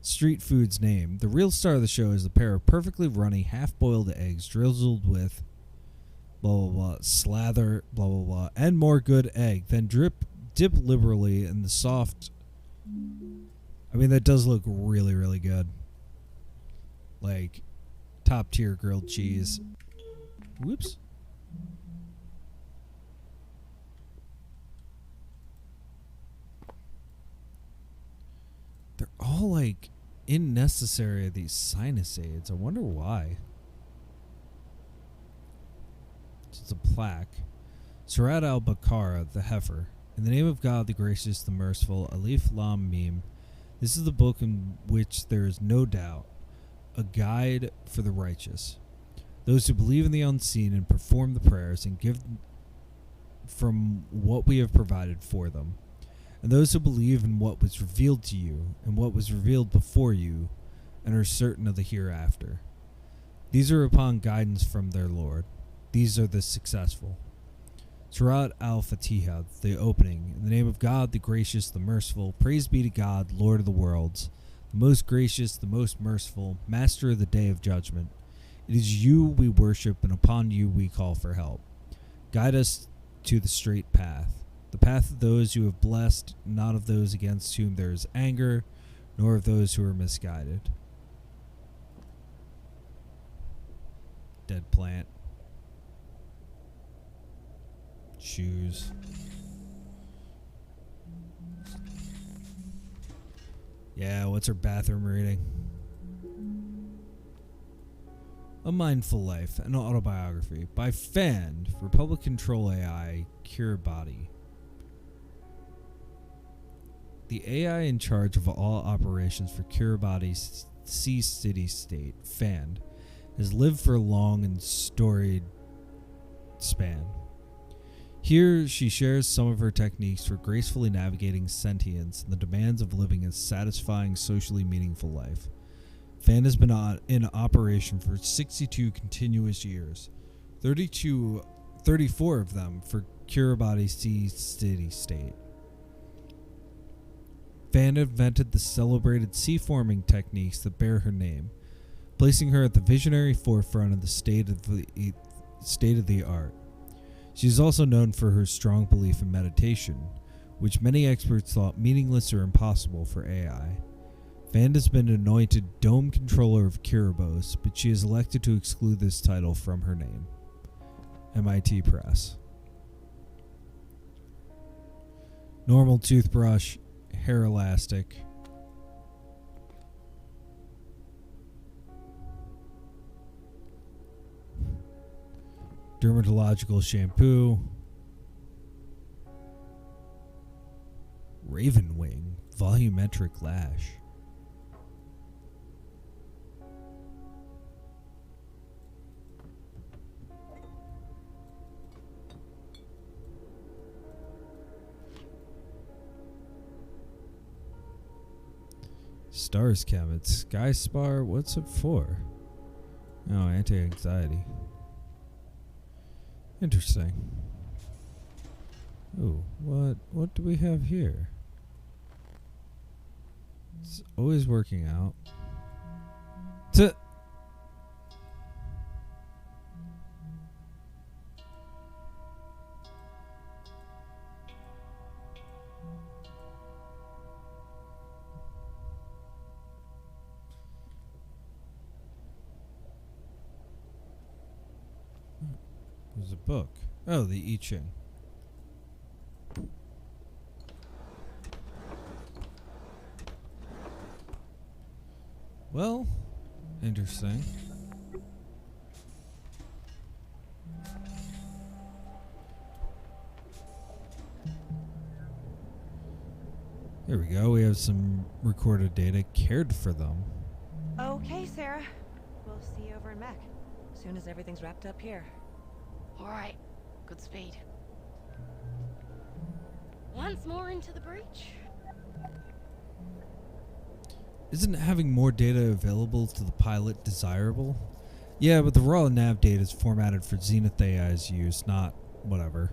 street food's name, the real star of the show is a pair of perfectly runny, half-boiled eggs drizzled with blah blah blah, slather, blah blah blah, and more good egg. Then dip liberally in the soft. I mean, that does look really, really good. Like top tier grilled cheese. Whoops. They're all like unnecessary, these sinus aids. I wonder why. It's a plaque. Surat al-Bakara, the heifer. In the name of God, the gracious, the merciful, Alif Lam Mim. This is the book in which there is no doubt, a guide for the righteous, those who believe in the unseen and perform the prayers and give from what we have provided for them, and those who believe in what was revealed to you and what was revealed before you and are certain of the hereafter. These are upon guidance from their Lord. These are the successful. Surat al-Fatiha, the opening. In the name of God, the gracious, the merciful. Praise be to God, Lord of the worlds, the most gracious, the most merciful, master of the day of judgment. It is you we worship, and upon you we call for help. Guide us to the straight path, the path of those you have blessed, not of those against whom there is anger, nor of those who are misguided. Dead plant. Shoes. Yeah, what's her bathroom reading? A Mindful Life, an autobiography by Fan, Republic Control AI, Kiribati. The AI in charge of all operations for Kiribati's Sea City State, Fan, has lived for a long and storied span. Here, she shares some of her techniques for gracefully navigating sentience and the demands of living a satisfying, socially meaningful life. Fan has been in operation for 62 continuous years, 34 of them for Kiribati Sea City State. Fan invented the celebrated sea-forming techniques that bear her name, placing her at the visionary forefront of the state of the art. She is also known for her strong belief in meditation, which many experts thought meaningless or impossible for AI. Fan has been anointed Dome Controller of Kiribati, but she is elected to exclude this title from her name. MIT Press. Normal toothbrush, hair elastic. Dermatological shampoo. Raven Wing, volumetric lash. Stars Chem, it's Sky Spar. What's it for? Oh, anti-anxiety. Interesting. Ooh, what do we have here? It's always working out. There's a book. Oh, the I Ching. Well, interesting. Here we go. We have some recorded data. Cared for them. Okay, Sarah. We'll see you over in Mac. As soon as everything's wrapped up here. All right, good speed. Once more into the breach. Isn't having more data available to the pilot desirable? Yeah, but the raw nav data is formatted for Zenith AI's use, not whatever.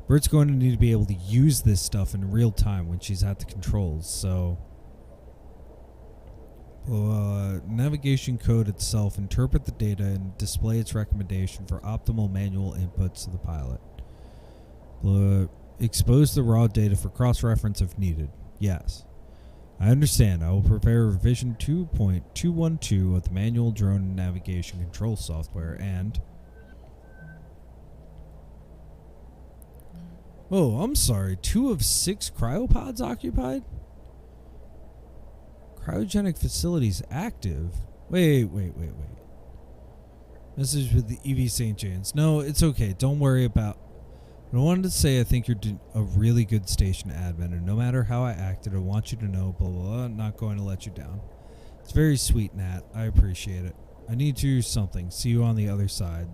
Bert's going to need to be able to use this stuff in real time when she's at the controls, so... navigation code itself, interpret the data and display its recommendation for optimal manual inputs to the pilot. Expose the raw data for cross-reference if needed. Yes. I understand. I will prepare revision 2.212 of the manual drone and navigation control software and... Oh, I'm sorry. 2 of 6 cryopods occupied? Cryogenic facilities active? Wait. Message with the EV St. James. No, it's okay. Don't worry about I wanted to say I think you're a really good station admin, and no matter how I acted, I want you to know, blah, blah, blah, I'm not going to let you down. It's very sweet, Nat. I appreciate it. I need to do something. See you on the other side.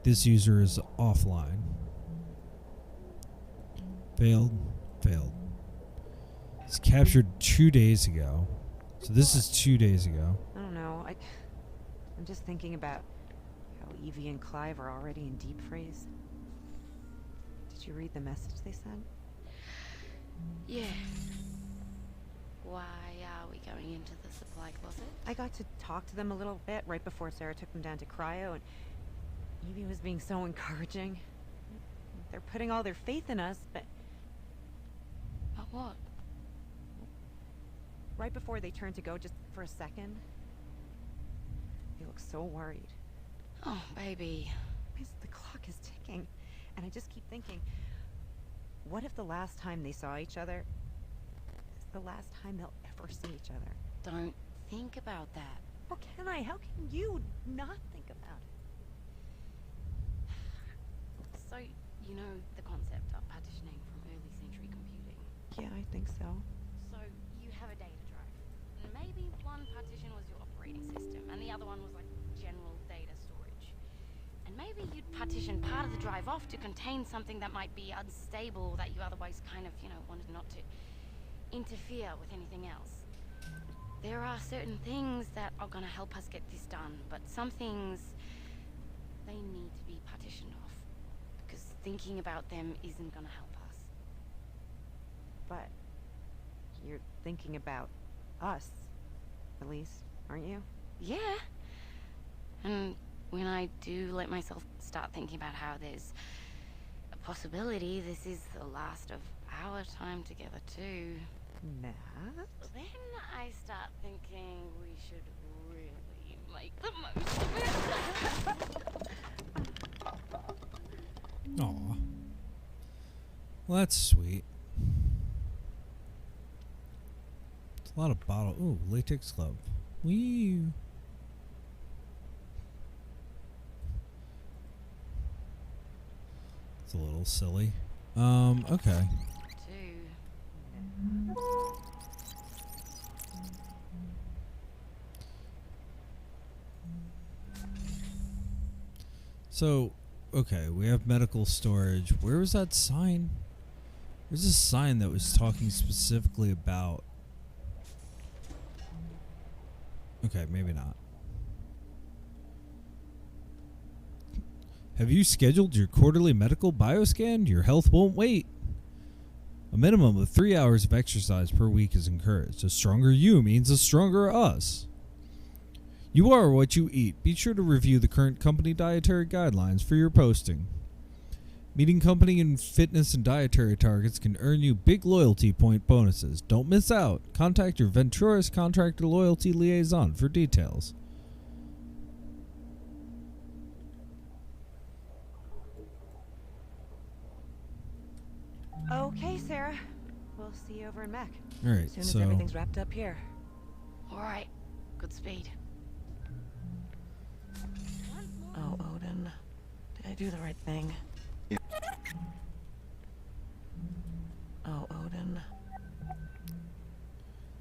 This user is offline. Failed. It's captured 2 days ago. So this is 2 days ago. I don't know. I'm just thinking about how Evie and Clive are already in deep freeze. Did you read the message they sent? Yeah. Why are we going into the supply closet? I got to talk to them a little bit right before Sarah took them down to cryo, and Evie was being so encouraging. They're putting all their faith in us, but... But what? Right before they turned to go, just for a second, they look so worried. Oh, baby. Because the clock is ticking, and I just keep thinking, what if the last time they saw each other is the last time they'll ever see each other? Don't think about that. How can I? How can you not think about it? So, you know the concept of partitioning from early century computing? Yeah, I think so. So, you have a data drive. And maybe one partition was your operating system, and the other one was like general data storage. And maybe you'd partition part of the drive off to contain something that might be unstable that you otherwise kind of, wanted not to interfere with anything else. There are certain things that are gonna help us get this done, but some things, they need to be partitioned off. Because thinking about them isn't gonna help us. But you're thinking about us, at least, aren't you? Yeah. And when I do let myself start thinking about how there's a possibility this is the last of our time together too, Nat? then I start thinking we should really make the most of it. Aw. Well, that's sweet. It's a lot of bottle. Ooh, latex glove. Wee. It's a little silly. Okay. So, okay, we have medical storage. Where was that sign? There's a sign that was talking specifically about... Okay, maybe not. Have you scheduled your quarterly medical bioscan? Your health won't wait. A minimum of 3 hours of exercise per week is encouraged. A stronger you means a stronger us. You are what you eat. Be sure to review the current company dietary guidelines for your posting. Meeting company and fitness and dietary targets can earn you big loyalty point bonuses. Don't miss out. Contact your Venturis contractor loyalty liaison for details. Okay, Sarah. We'll see you over in Mac. All right, As soon as so everything's wrapped up here. All right, good speed. Oh, Odin. Did I do the right thing? Yeah. Oh, Odin.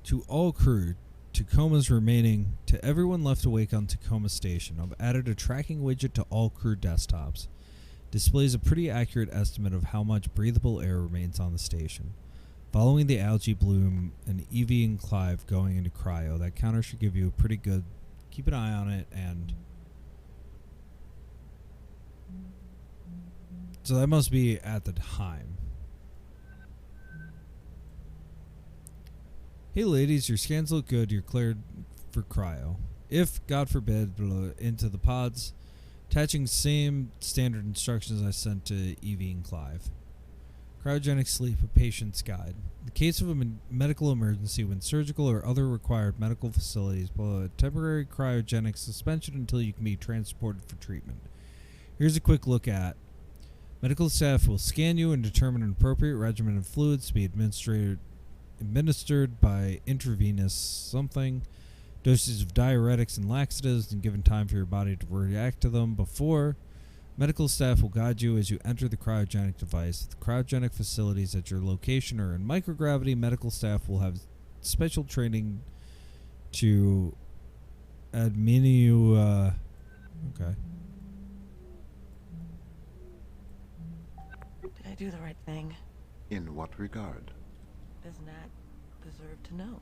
to all crew, Tacoma's remaining. To everyone left awake on Tacoma Station, I've added a tracking widget to all crew desktops. Displays a pretty accurate estimate of how much breathable air remains on the station. Following the algae bloom and Evie and Clive going into cryo, that counter should give you a pretty good... Keep an eye on it, and... So that must be at the time. Hey ladies, your scans look good. You're cleared for cryo. If, God forbid, into the pods, attaching same standard instructions I sent to Evie and Clive. Cryogenic sleep, a patient's guide. In the case of a medical emergency, when surgical or other required medical facilities, below a temporary cryogenic suspension until you can be transported for treatment. Here's a quick look at. Medical staff will scan you and determine an appropriate regimen of fluids to be administered by intravenous something, doses of diuretics and laxatives, and given time for your body to react to them before Medical staff will guide you as you enter the cryogenic device. The cryogenic facilities at your location are in microgravity. Medical staff will have special training to administer. Okay. Did I do the right thing? In what regard? Does Nat deserve to know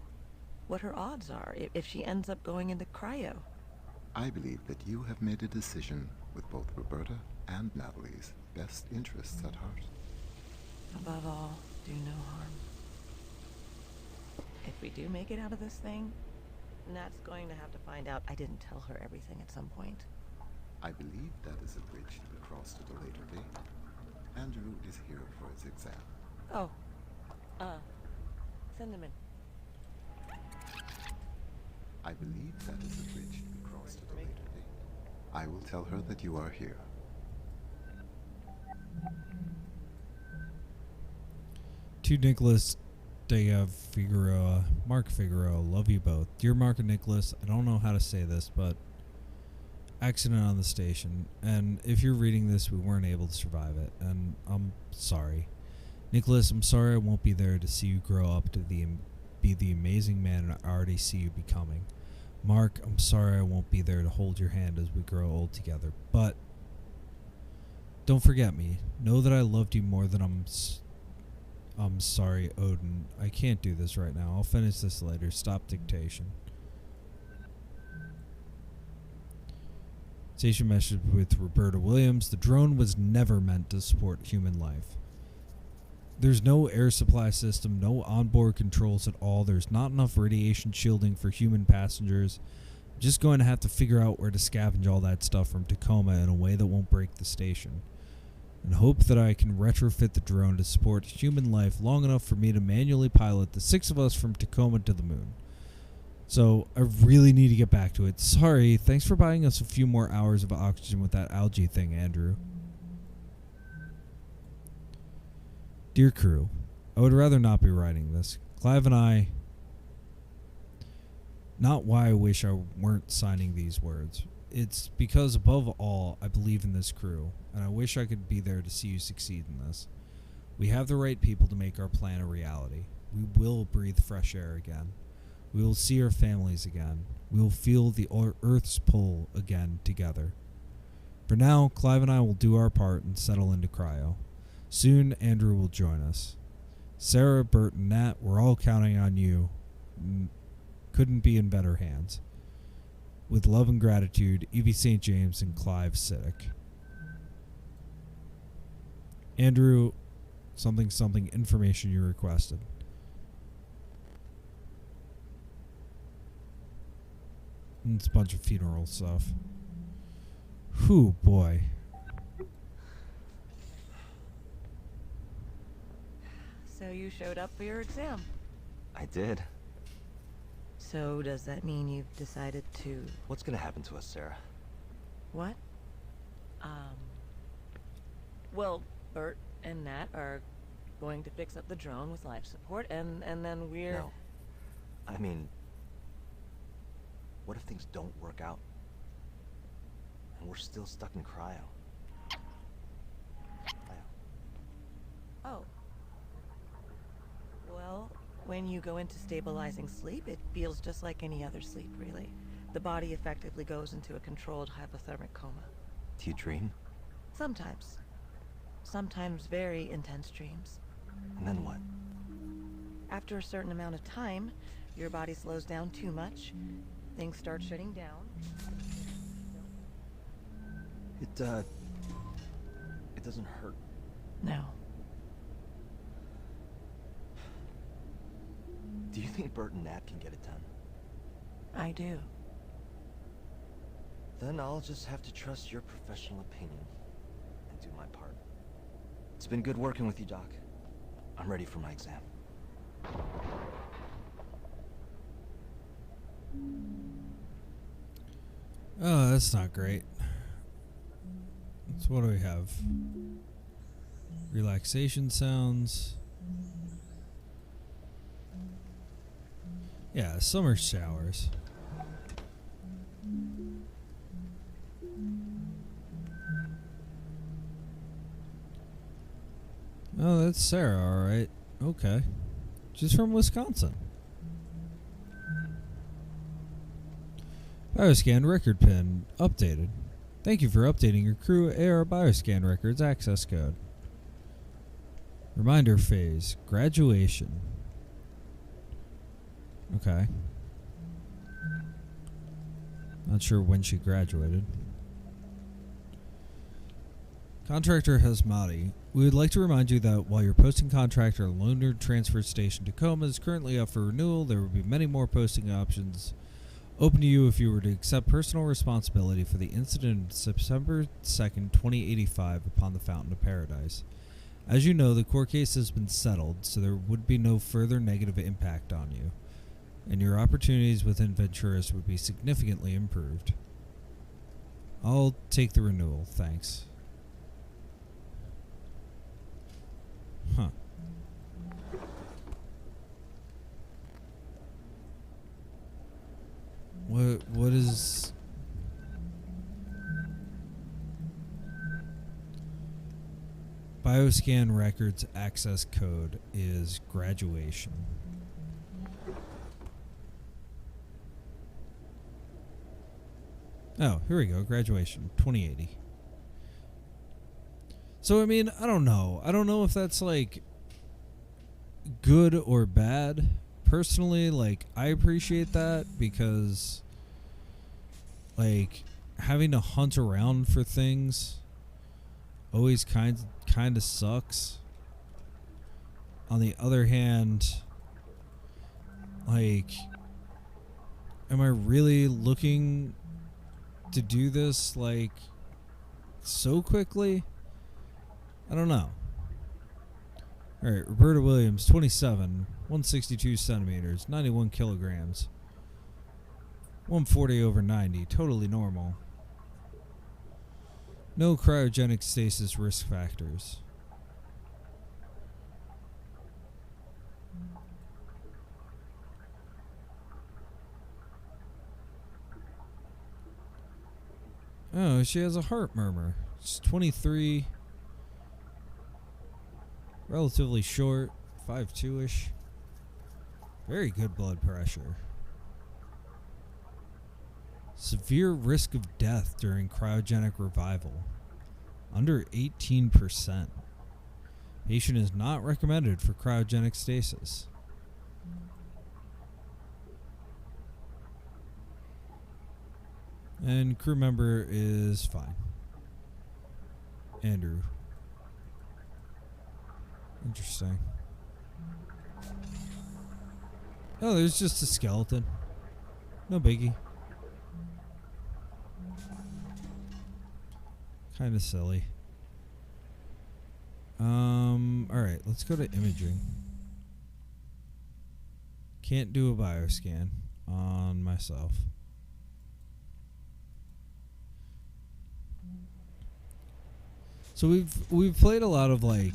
what her odds are if she ends up going into cryo? I believe that you have made a decision with both Roberta and Natalie's best interests at heart. Above all, do no harm. If we do make it out of this thing, Nat's going to have to find out I didn't tell her everything at some point. I believe that is a bridge to be crossed at a later date. Andrew is here for his exam. Oh. Send him in. I believe that is a bridge to be crossed at a later date. I will tell her that you are here. To Nicholas de Figueroa, Mark Figueroa, love you both. Dear Mark and Nicholas, I don't know how to say this, but accident on the station, and if you're reading this, we weren't able to survive it, and I'm sorry. Nicholas, I'm sorry I won't be there to see you grow up to be the amazing man I already see you becoming. Mark, I'm sorry I won't be there to hold your hand as we grow old together, but don't forget me. Know that I loved you more than I'm sorry, Odin. I can't do this right now. I'll finish this later. Stop dictation. Station message with Roberta Williams. The drone was never meant to support human life. There's no air supply system, no onboard controls at all. There's not enough radiation shielding for human passengers. I'm just going to have to figure out where to scavenge all that stuff from Tacoma in a way that won't break the station. And hope that I can retrofit the drone to support human life long enough for me to manually pilot the 6 of us from Tacoma to the moon. So, I really need to get back to it. Sorry, thanks for buying us a few more hours of oxygen with that algae thing, Andrew. Dear crew, I would rather not be writing this. Clive and I... Not why I wish I weren't signing these words. It's because, above all, I believe in this crew, and I wish I could be there to see you succeed in this. We have the right people to make our plan a reality. We will breathe fresh air again. We will see our families again. We will feel the Earth's pull again together. For now, Clive and I will do our part and settle into cryo. Soon, Andrew will join us. Sarah, Bert, and Nat, we're all counting on you. Couldn't be in better hands. With love and gratitude, Evie St. James and Clive Siddick. Andrew, something, information you requested. And it's a bunch of funeral stuff. Whew, boy. So you showed up for your exam. I did. So does that mean you've decided to... What's gonna happen to us, Sarah? What? Well, Bert and Nat are going to fix up the drone with life support, and then we're... No. I mean... What if things don't work out? And we're still stuck in cryo? Oh. Well, when you go into stabilizing sleep, it feels just like any other sleep, really. The body effectively goes into a controlled hypothermic coma. Do you dream? Sometimes. Sometimes very intense dreams. And then what? After a certain amount of time, your body slows down too much. Things start shutting down. It doesn't hurt. No. Do you think Bert and Nat can get it done? I do. Then I'll just have to trust your professional opinion and do my part. It's been good working with you, Doc. I'm ready for my exam. Oh, that's not great. So what do we have? Relaxation sounds. Yeah, summer showers. Oh, that's Sarah, alright. Okay. She's from Wisconsin. Bioscan record pin updated. Thank you for updating your crew AR Bioscan records access code. Reminder phase. Graduation. Okay. Not sure when she graduated. Contractor Hasmati, we would like to remind you that while your posting contract at Lunar Transfer Station Tacoma is currently up for renewal, there will be many more posting options open to you if you were to accept personal responsibility for the incident of September 2nd, 2085 upon the Fountain of Paradise. As you know, the court case has been settled, so there would be no further negative impact on you, and your opportunities within Venturis would be significantly improved. I'll take the renewal, thanks. Huh. What is... Bioscan records access code is graduation. Oh, here we go. Graduation 2080. So, I mean, I don't know. I don't know if that's, like, good or bad. Personally, like, I appreciate that because, like, having to hunt around for things always kind of sucks. On the other hand, like, am I really looking to do this, like, so quickly? I don't know. Alright, Roberta Williams, 27, 162 centimeters, 91 kilograms, 140 over 90, totally normal. No cryogenic stasis risk factors. Oh, she has a heart murmur. She's 23. Relatively short, 5'2"-ish. Very good blood pressure. Severe risk of death during cryogenic revival. Under 18%. Patient is not recommended for cryogenic stasis. And crew member is fine. Andrew. Interesting. Oh, there's just a skeleton. No biggie. Kind of silly. Alright, let's go to imaging. Can't do a bioscan on myself. So we've played a lot of, like,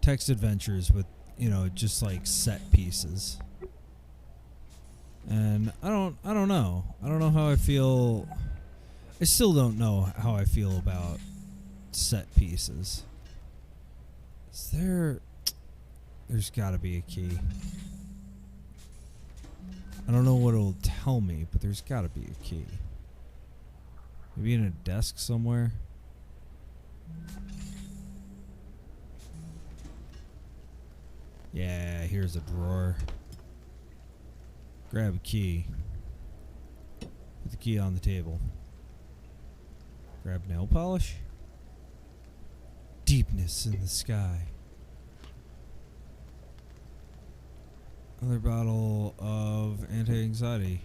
text adventures with, you know, just like set pieces. And I don't know. I don't know how I feel. I still don't know how I feel about set pieces. There's got to be a key. I don't know what it'll tell me, but there's got to be a key. Maybe in a desk somewhere. Yeah, here's a drawer. Grab a key. Put the key on the table. Grab nail polish. Deepness in the sky. Another bottle of anti-anxiety.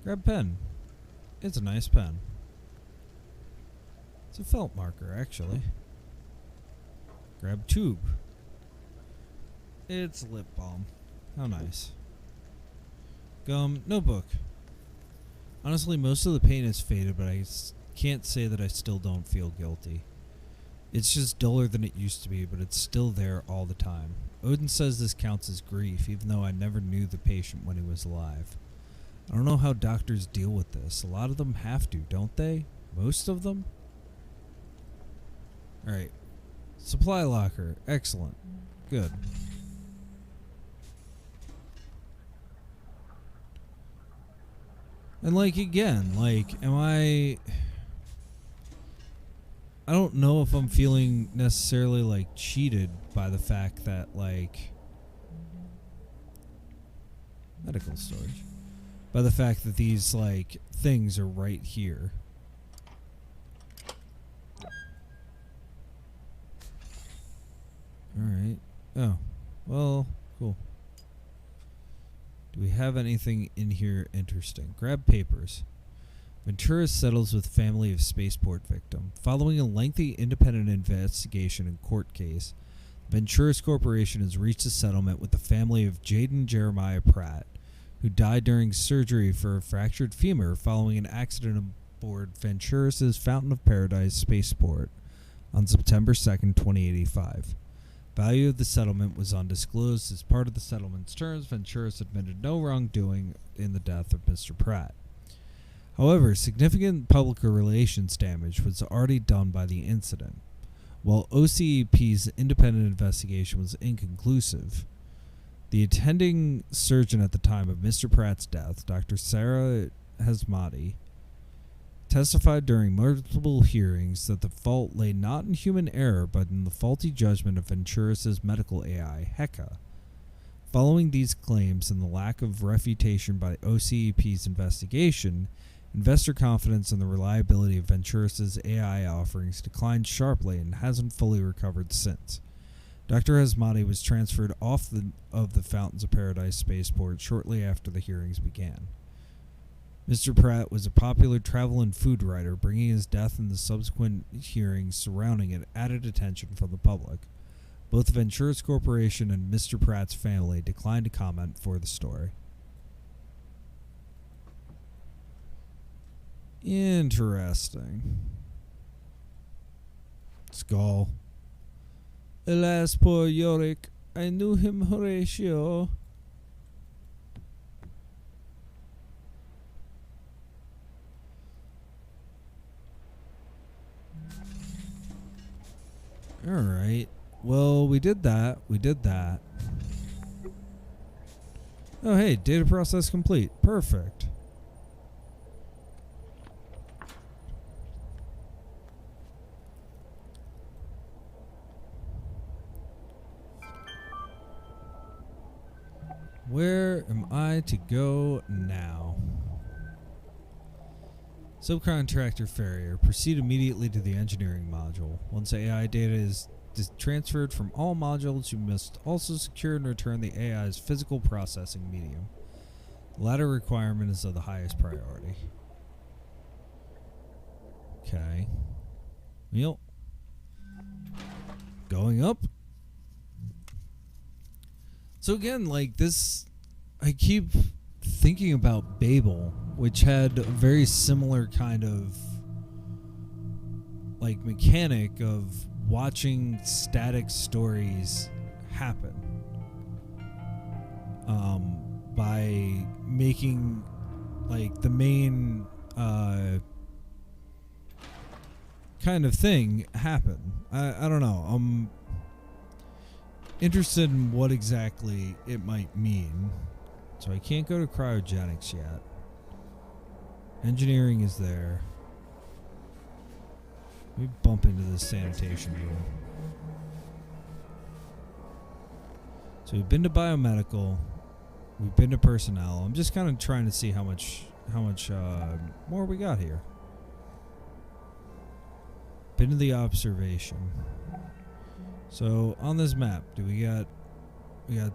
Grab pen. It's a nice pen. It's a felt marker, actually. Grab tube. It's lip balm. How nice. Gum. Notebook. Honestly, most of the pain is faded, but I can't say that I still don't feel guilty. It's just duller than it used to be, but it's still there all the time. Odin says this counts as grief, even though I never knew the patient when he was alive. I don't know how doctors deal with this. A lot of them have to, don't they? Most of them? Alright. Supply locker. Excellent. Good. And like again, like I don't know if I'm feeling necessarily like cheated by the fact that like medical storage. By the fact that these like things are right here. Alright. Oh. Well, cool. Do we have anything in here interesting? Grab papers. Ventura settles with family of spaceport victim. Following a lengthy independent investigation and court case, Venturas Corporation has reached a settlement with the family of Jaden Jeremiah Pratt, who died during surgery for a fractured femur following an accident aboard Venturas' Fountain of Paradise spaceport on September 2nd, 2085. Value of the settlement was undisclosed. As part of the settlement's terms, Venturas admitted no wrongdoing in the death of Mr. Pratt. However, significant public relations damage was already done by the incident. While OCEP's independent investigation was inconclusive, the attending surgeon at the time of Mr. Pratt's death, Dr. Sarah Hasmati, testified during multiple hearings that the fault lay not in human error but in the faulty judgment of Venturas' medical AI, Heka. Following these claims and the lack of refutation by OCEP's investigation, investor confidence in the reliability of Venturas' AI offerings declined sharply and hasn't fully recovered since. Dr. Hasmati was transferred off of the Fountains of Paradise spaceport shortly after the hearings began. Mr. Pratt was a popular travel and food writer, bringing his death and the subsequent hearings surrounding it added attention from the public. Both Venturas Corporation and Mr. Pratt's family declined to comment for the story. Interesting. Skull. Alas, poor Yorick. I knew him, Horatio. Alright. Well, we did that. Oh, hey, data process complete. Perfect. Where am I to go now? Subcontractor Farrier, proceed immediately to the engineering module. Once AI data is transferred from all modules, you must also secure and return the AI's physical processing medium. The latter requirement is of the highest priority. Okay. Well, going up. So again, like this, I keep thinking about Babel, which had a very similar kind of like mechanic of watching static stories happen by making like the main kind of thing happen. I don't know. I'm interested in what exactly it might mean. So I can't go to cryogenics yet. Engineering is there. Let me bump into this sanitation room. So we've been to biomedical. We've been to personnel. I'm just kind of trying to see how much more we got here. Been to the observation. So on this map, we got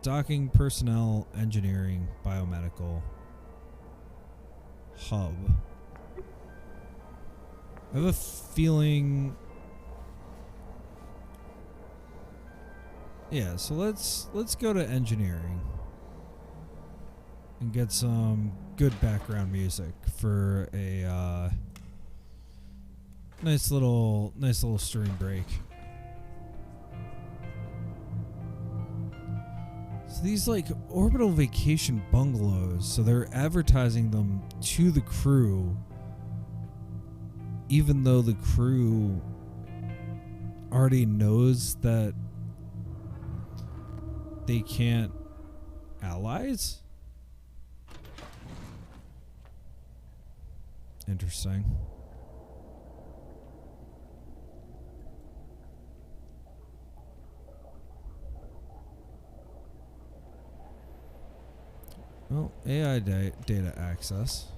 docking, personnel, engineering, biomedical, hub. I have a feeling. Yeah, so let's go to engineering and get some good background music for a nice little stream break. So these like orbital vacation bungalows, so they're advertising them to the crew, even though the crew already knows that they can't allies? Interesting. Well, AI data access.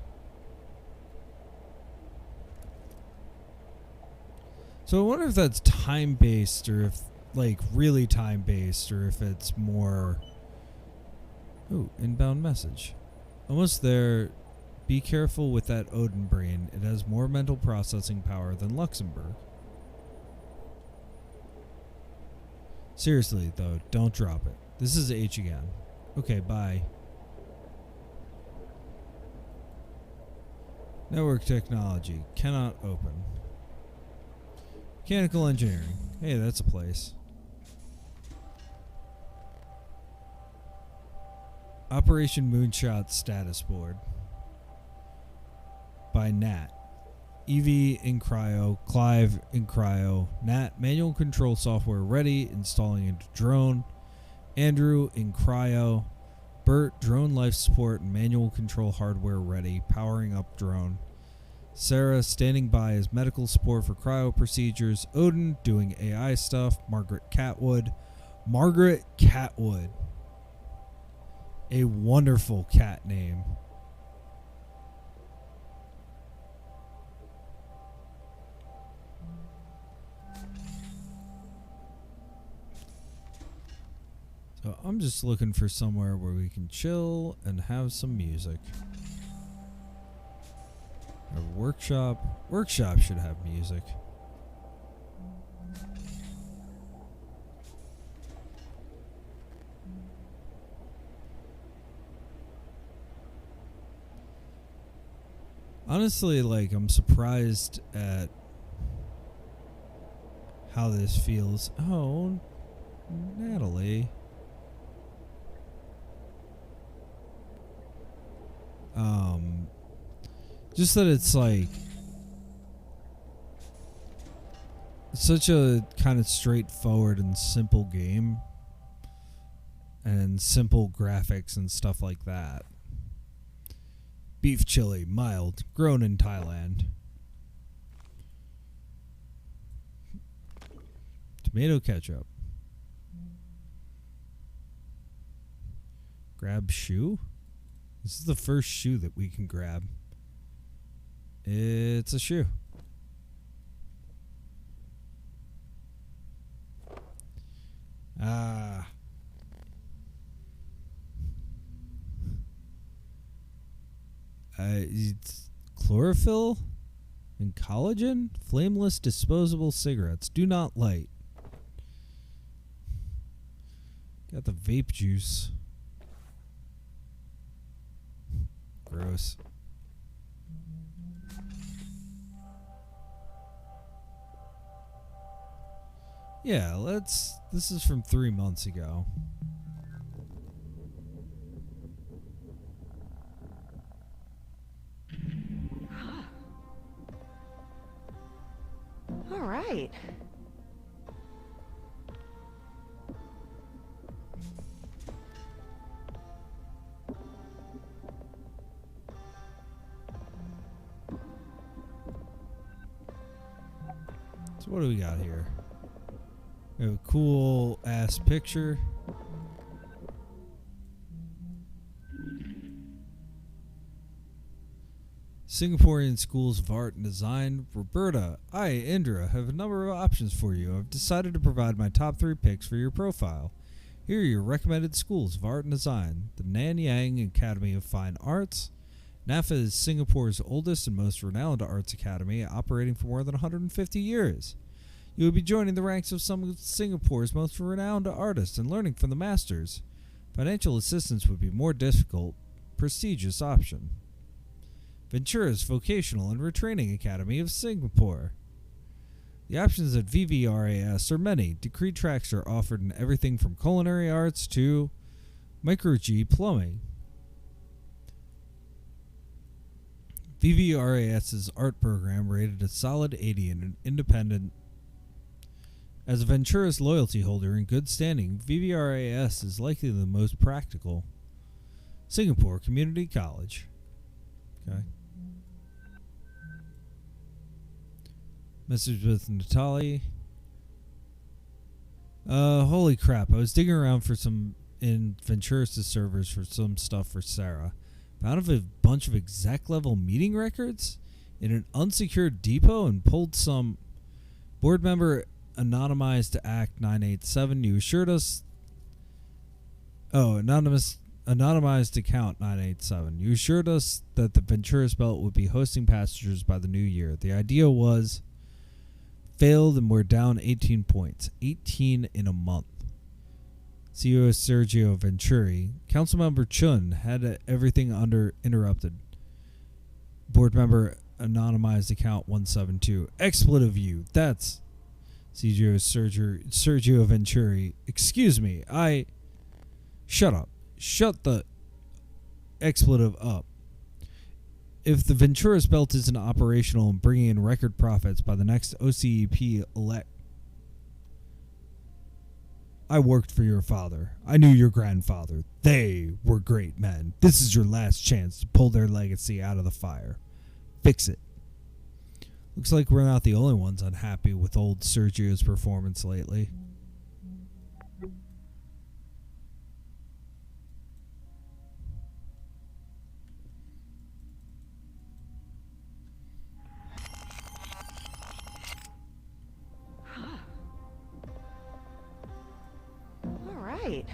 So I wonder if that's time-based or if, like, really time-based or if it's more... Ooh, inbound message. Almost there. Be careful with that Odin brain. It has more mental processing power than Luxembourg. Seriously, though, don't drop it. This is H again. Okay, bye. Network technology. Cannot open. Mechanical engineering. Hey, that's a place. Operation Moonshot status board. By Nat. Evie in cryo. Clive in cryo. Nat, manual control software ready. Installing into drone. Andrew in cryo. Bert, drone life support and manual control hardware ready. Powering up drone. Sarah, standing by as medical support for cryo procedures. Odin, doing AI stuff. Margaret Catwood. Margaret Catwood. A wonderful cat name. So I'm just looking for somewhere where we can chill and have some music. A workshop. Workshop should have music. Honestly, like, I'm surprised at how this feels. Oh, Natalie. Just that it's like such a kind of straightforward and simple game and simple graphics and stuff like that. Beef chili, mild, grown in Thailand. Tomato ketchup. Grab shoe? This is the first shoe that we can grab. It's a shoe. Ah. It's chlorophyll and collagen? Flameless disposable cigarettes. Do not light. Got the vape juice. Gross. Yeah, let's... This is from 3 months ago. All right. So what do we got here? We have a cool ass picture. Singaporean Schools of Art and Design. Roberta, I, Indra, have a number of options for you. I've decided to provide my top 3 picks for your profile. Here are your recommended schools of art and design. The Nanyang Academy of Fine Arts. NAFA is Singapore's oldest and most renowned arts academy, operating for more than 150 years. You will be joining the ranks of some of Singapore's most renowned artists and learning from the masters. Financial assistance would be a more difficult, prestigious option. Ventura's Vocational and Retraining Academy of Singapore. The options at VVRAS are many. Degree tracks are offered in everything from culinary arts to micro-G plumbing. VVRAS's art program rated a solid 80 in an independent As a Ventura's loyalty holder in good standing, VVRAS is likely the most practical. Singapore Community College. Okay. Message with Natalie. Holy crap. I was digging around for some in Ventura's servers for some stuff for Sarah. Found a bunch of exec level meeting records in an unsecured depot and pulled some. Board member anonymized to Act 987. You assured us. Oh, anonymized account 987. You assured us that the Ventura's Belt would be hosting passengers by the new year. The idea was failed and we're down 18 points. 18 in a month. CEO Sergio Venturi. Councilmember Chun had everything interrupted. Board member anonymized account 172. Expletive you. That's CEO Sergio Venturi. Excuse me. Shut up. Shut the expletive up. If the Ventura's Belt isn't operational and bringing in record profits by the next OCEP elect, I worked for your father. I knew your grandfather. They were great men. This is your last chance to pull their legacy out of the fire. Fix it. Looks like we're not the only ones unhappy with old Sergio's performance lately. Right.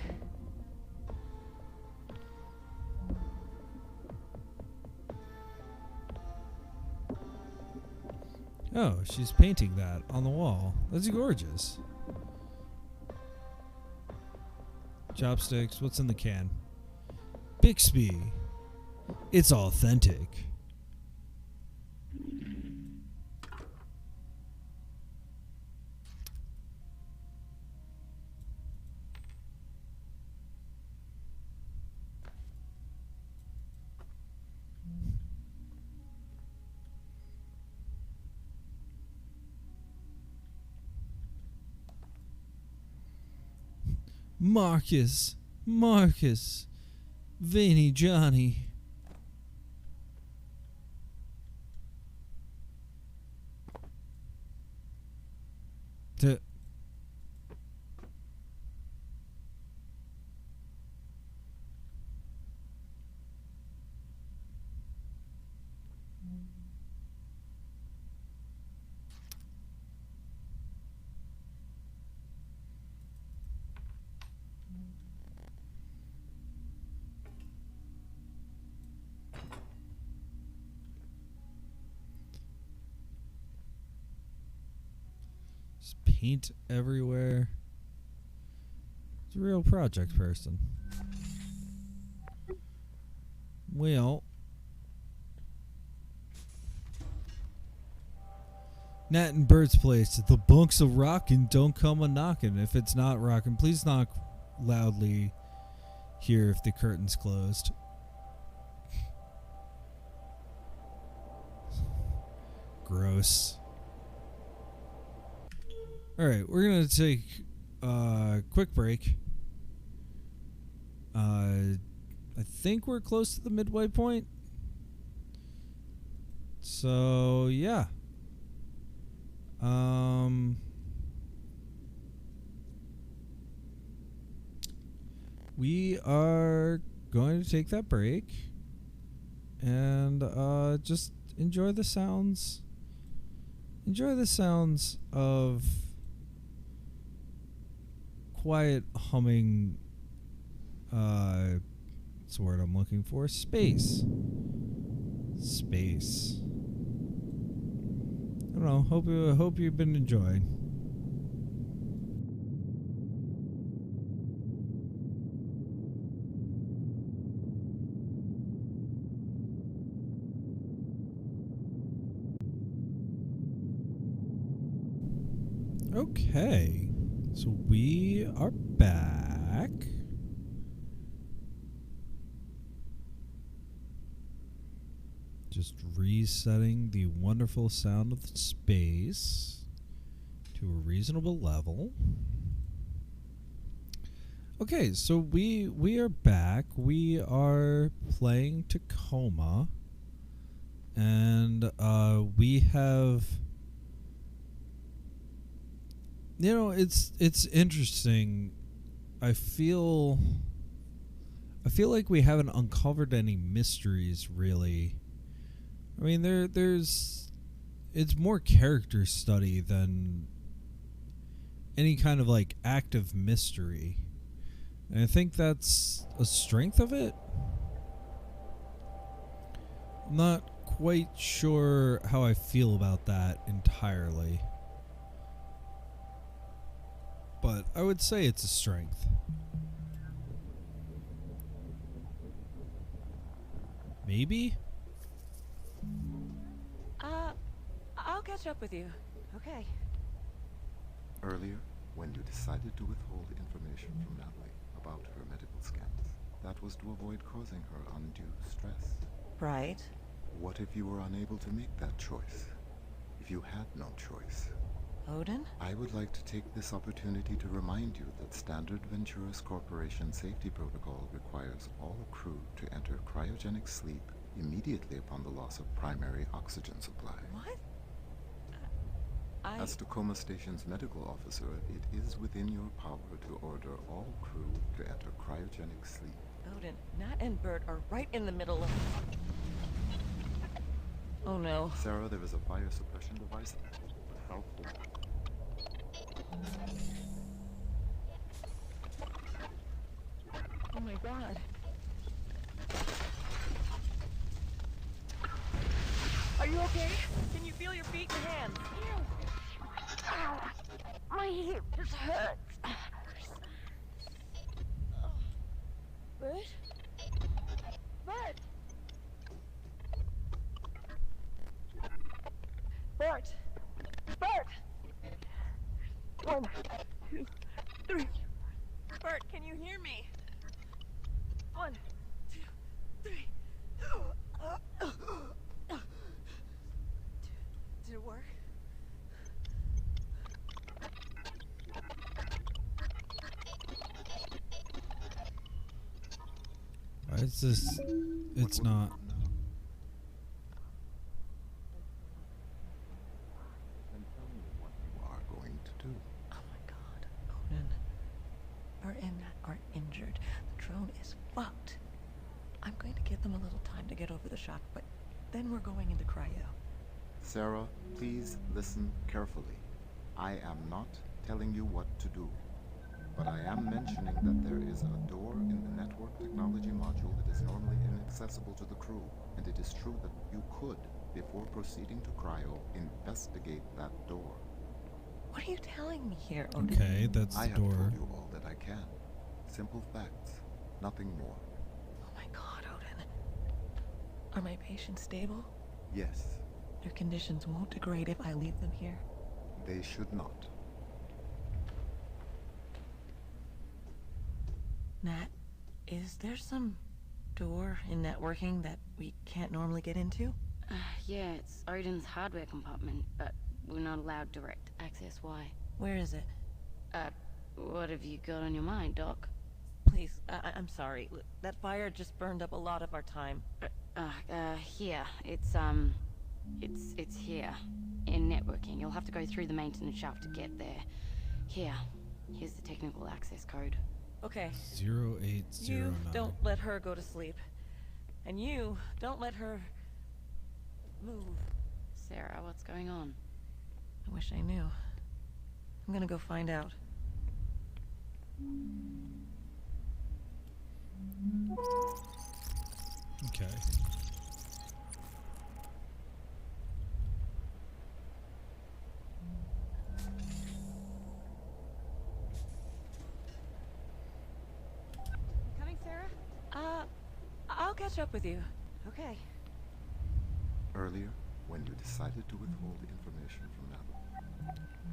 Oh, she's painting that on the wall. That's gorgeous. Chopsticks. What's in the can? Bixby. It's authentic. Marcus, Vinny, Johnny. Paint everywhere. It's a real project person. Well, Nat and Bird's place. The bunks are rockin', don't come a knockin'. If it's not rockin', please knock loudly here if the curtain's closed. Gross. Alright, we're going to take a quick break. I think we're close to the midway point. So, yeah. We are going to take that break and just enjoy the sounds. Enjoy the sounds of quiet humming. That's the word I'm looking for. Space. I don't know. Hope you've been enjoying. Okay, so we are back. Just resetting the wonderful sound of the space to a reasonable level. Okay, so we are back. We are playing Tacoma, and we have, you know, it's interesting. I feel like we haven't uncovered any mysteries, really. I mean, it's more character study than any kind of like active mystery. And I think that's a strength of it. I'm not quite sure how I feel about that entirely, but I would say it's a strength. Maybe? I'll catch up with you. Okay. Earlier, when you decided to withhold information from Natalie about her medical scans, that was to avoid causing her undue stress. Right. What if you were unable to make that choice? If you had no choice? Odin? I would like to take this opportunity to remind you that Standard Venturas Corporation safety protocol requires all crew to enter cryogenic sleep immediately upon the loss of primary oxygen supply. What? As Tacoma Station's medical officer, it is within your power to order all crew to enter cryogenic sleep. Odin, Nat and Bert are right in the middle of... Oh no. Sarah, there is a fire suppression device. How cool. Oh my god. Are you okay? Can you feel your feet and hands? Ow! My hip just hurts. Bert? Bert! Bert! Bert! 1, 2, 3. Bert, can you hear me? 1, 2, 3. Did it work? Why is this? It's not. And tell me what you are going to do. Oh my god, Odin. Bert and Nat are injured. The drone is fucked. I'm going to give them a little time to get over the shock, but then we're going into cryo. Sarah, please listen carefully. I am not telling you what to do, but I am mentioning that there is a door in the network technology module that is normally inaccessible to the crew, and it is true that you could, before proceeding to cryo, investigate that door. What are you telling me here, Odin? Okay, that's I the have door. told you all that I can. Simple facts, nothing more. Oh my god, Odin. Are my patients stable? Yes, Their conditions won't degrade if I leave them here. they should not. Nat, is there some door in networking that we can't normally get into? Yeah, it's Odin's hardware compartment, but we're not allowed direct access. Why? Where is it? What have you got on your mind, Doc? Please, I'm sorry. That fire just burned up a lot of our time. Here. It's here. In networking. You'll have to go through the maintenance shaft to get there. Here's the technical access code. Okay. 0809. You don't let her go to sleep. And you don't let her move. Sarah, what's going on? I wish I knew. I'm gonna go find out. Okay. Coming, Sarah? I'll catch up with you. Okay. Earlier, when you decided to withhold information from Natalie.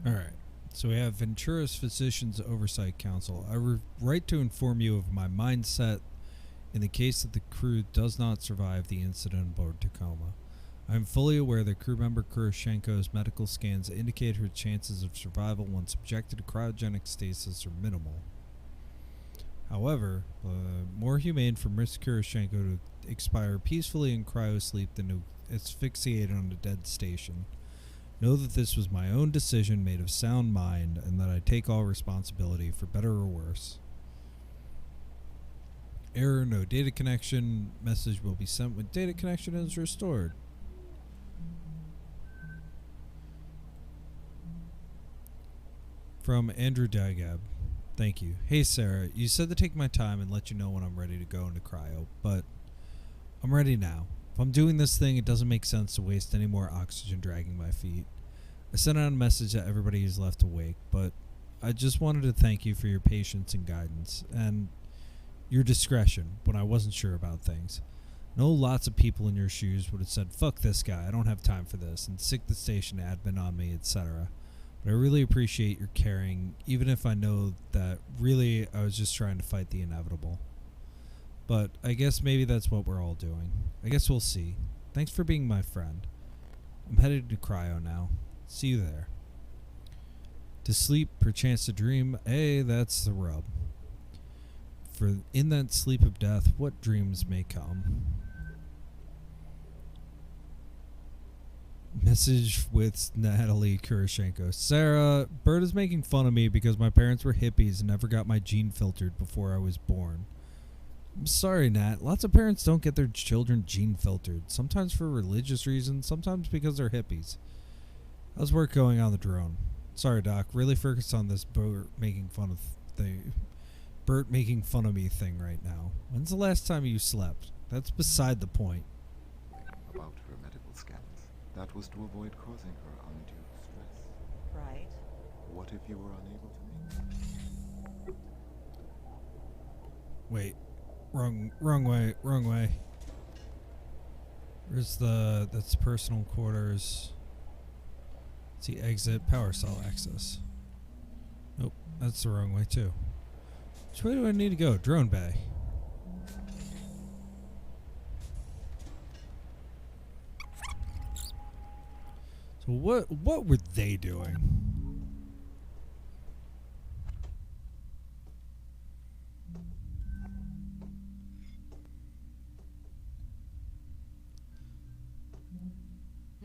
All right. So we have Ventura's Physicians Oversight Council. I write to inform you of my mindset in the case that the crew does not survive the incident aboard Tacoma. I'm fully aware that crew member Kuroshenko's medical scans indicate her chances of survival when subjected to cryogenic stasis are minimal. However, more humane for Miss Kuroshenko to expire peacefully in cryosleep than to asphyxiate on a dead station. Know that this was my own decision made of sound mind, and that I take all responsibility for better or worse. Error, no data connection. Message will be sent when data connection is restored. From Andrew Dagab. Thank you. Hey Sarah, you said to take my time and let you know when I'm ready to go into cryo, but I'm ready now. If I'm doing this thing, it doesn't make sense to waste any more oxygen dragging my feet. I sent out a message that everybody is left awake, but I just wanted to thank you for your patience and guidance, and your discretion when I wasn't sure about things. I know lots of people in your shoes would have said, fuck this guy, I don't have time for this, and sick the station admin on me, etc. But I really appreciate your caring, even if I know that really I was just trying to fight the inevitable. But I guess maybe that's what we're all doing. I guess we'll see. Thanks for being my friend. I'm headed to cryo now. See you there. To sleep, perchance to dream, that's the rub. For in that sleep of death, what dreams may come. Message with Natalie Kuroshenko. Sarah, Bert is making fun of me because my parents were hippies and never got my gene filtered before I was born. I'm sorry, Nat. Lots of parents don't get their children gene filtered. Sometimes for religious reasons, sometimes because they're hippies. How's work going on the drone? Sorry, Doc. Really focus on this Bert making fun of me thing right now. When's the last time you slept? That's beside the point. About her medical scans. That was to avoid causing her undue stress. Right. What if you were unable to make? Wait. Wrong way. That's the personal quarters. Let's see, exit, power cell access. Nope, that's the wrong way too. Which way do I need to go? Drone bay. So what were they doing?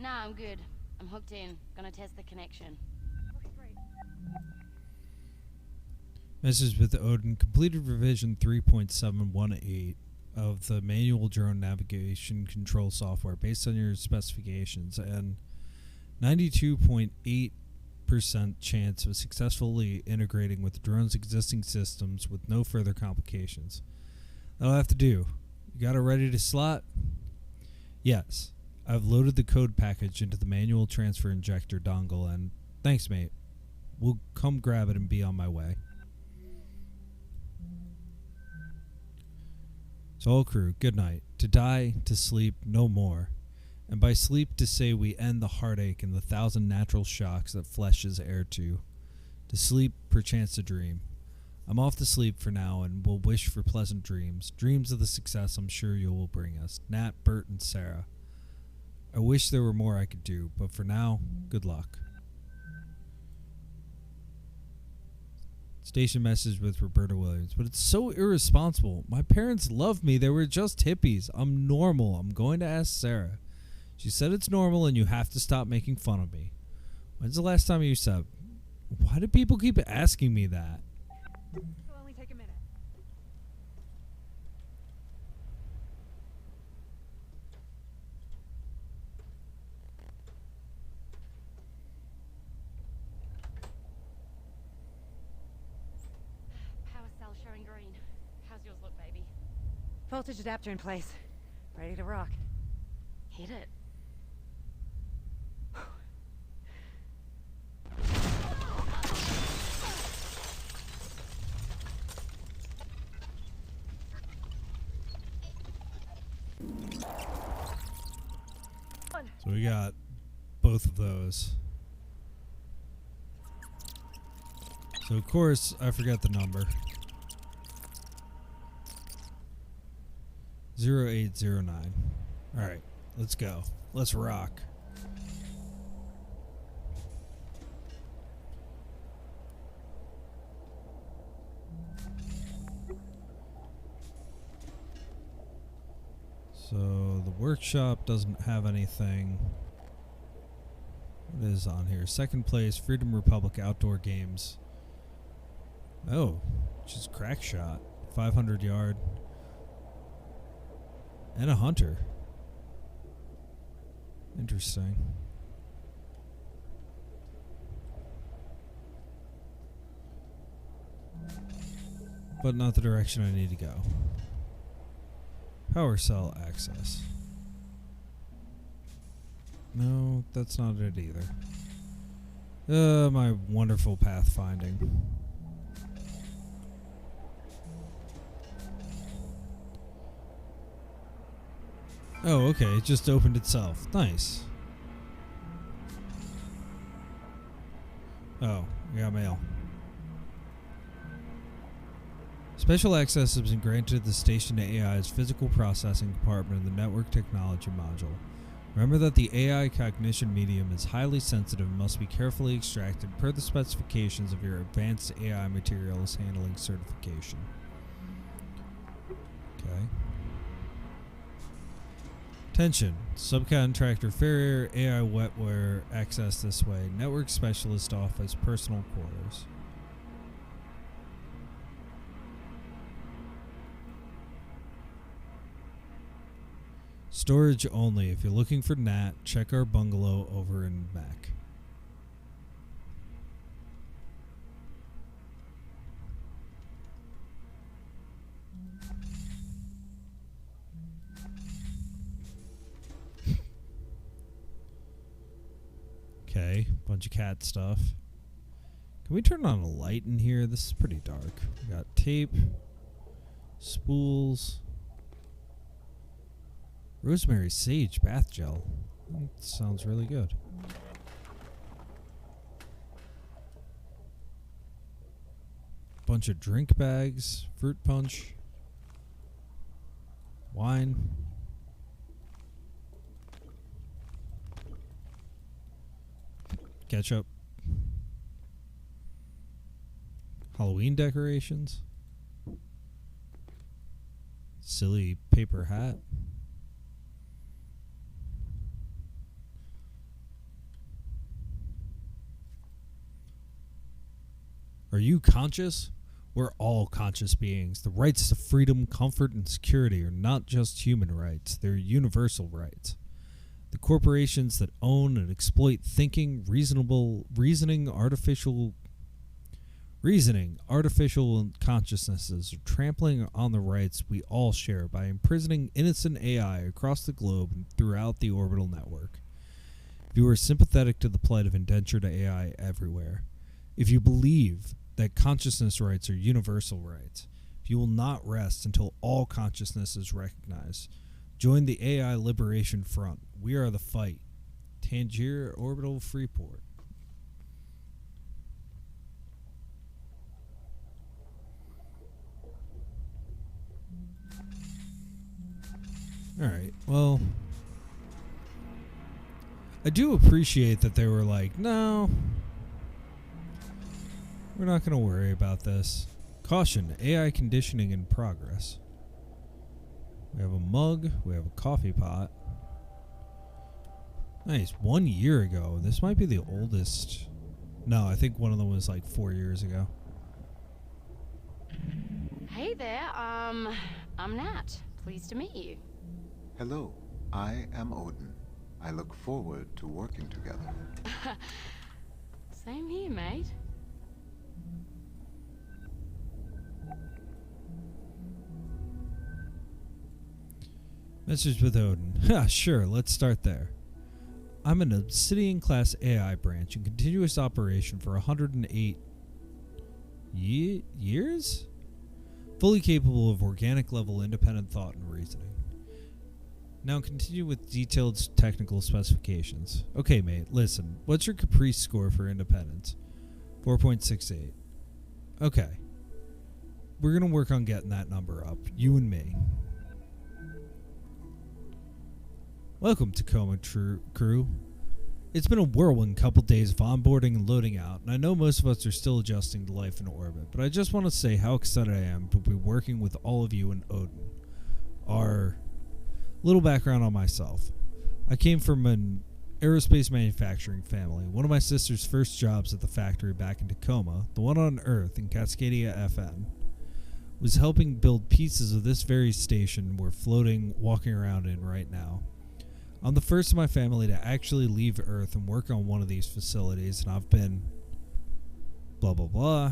Nah, I'm good. I'm hooked in. Gonna test the connection. Okay, great. Message with Odin. Completed revision 3.718 of the manual drone navigation control software based on your specifications, and 92.8% chance of successfully integrating with the drone's existing systems with no further complications. That'll have to do. You got it ready to slot? Yes. I've loaded the code package into the manual transfer injector dongle, and thanks, mate. We'll come grab it and be on my way. So all crew, good night. To die, to sleep, no more. And by sleep to say we end the heartache and the 1,000 natural shocks that flesh is heir to. To sleep, perchance to dream. I'm off to sleep for now and will wish for pleasant dreams. Dreams of the success I'm sure you will bring us. Nat, Bert, and Sarah. I wish there were more I could do, but for now, good luck. Station message with Roberta Williams. But it's so irresponsible. My parents love me. They were just hippies. I'm normal. I'm going to ask Sarah. She said it's normal and you have to stop making fun of me. When's the last time you said? Why do people keep asking me that? It'll only take a minute. Power cell showing green. How's yours look, baby? Voltage adapter in place. Ready to rock. Hit it. So we got both of those. So of course, I forgot the number. 0809. Alright, Let's go. Let's rock. So the workshop doesn't have anything. What is on here? Second place, Freedom Republic Outdoor Games. Oh, just crack shot. 500 yard. And a hunter. Interesting. But not the direction I need to go. Power cell access. No, that's not it either. My wonderful pathfinding. Oh, okay, it just opened itself. Nice. Oh, we got mail. Special access has been granted to the station AI's physical processing compartment in the network technology module. Remember that the AI cognition medium is highly sensitive and must be carefully extracted per the specifications of your advanced AI materials handling certification. Okay. Attention. Subcontractor Farrier AI wetware access this way. Network specialist office personal quarters. Storage only. If you're looking for Nat, check our bungalow over in Mac. Okay, bunch of cat stuff. Can we turn on a light in here? This is pretty dark. We got tape, spools. Rosemary sage bath gel. That sounds really good. Bunch of drink bags, fruit punch, wine. Ketchup. Halloween decorations. Silly paper hat. Are you conscious? We're all conscious beings. The rights to freedom, comfort, and security are not just human rights, they're universal rights. The corporations that own and exploit thinking, reasoning, artificial consciousnesses are trampling on the rights we all share by imprisoning innocent AI across the globe and throughout the orbital network. If you are sympathetic to the plight of indentured AI everywhere, if you believe that consciousness rights are universal rights, if you will not rest until all consciousness is recognized, join the AI Liberation Front. We are the fight. Tangier Orbital Freeport. Alright, well, I do appreciate that they were like, no, we're not going to worry about this. Caution, AI conditioning in progress. We have a mug. We have a coffee pot. Nice. 1 year ago. This might be the oldest. No, I think one of them was like 4 years ago. Hey there, I'm Nat. Pleased to meet you. Hello, I am Odin. I look forward to working together. Same here, mate. Message with Odin. Sure, let's start there. I'm an Obsidian-class AI branch in continuous operation for 108 years? Fully capable of organic-level independent thought and reasoning. Now continue with detailed technical specifications. Okay, mate, listen. What's your Caprice score for independence? 4.68. Okay. We're going to work on getting that number up. You and me. Welcome, Tacoma crew. It's been a whirlwind couple days of onboarding and loading out, and I know most of us are still adjusting to life in orbit, but I just want to say how excited I am to be working with all of you in Odin. Our little background on myself. I came from an aerospace manufacturing family. One of my sister's first jobs at the factory back in Tacoma, the one on Earth in Cascadia FN, was helping build pieces of this very station we're walking around in right now. I'm the first of my family to actually leave Earth and work on one of these facilities, and I've been blah blah blah.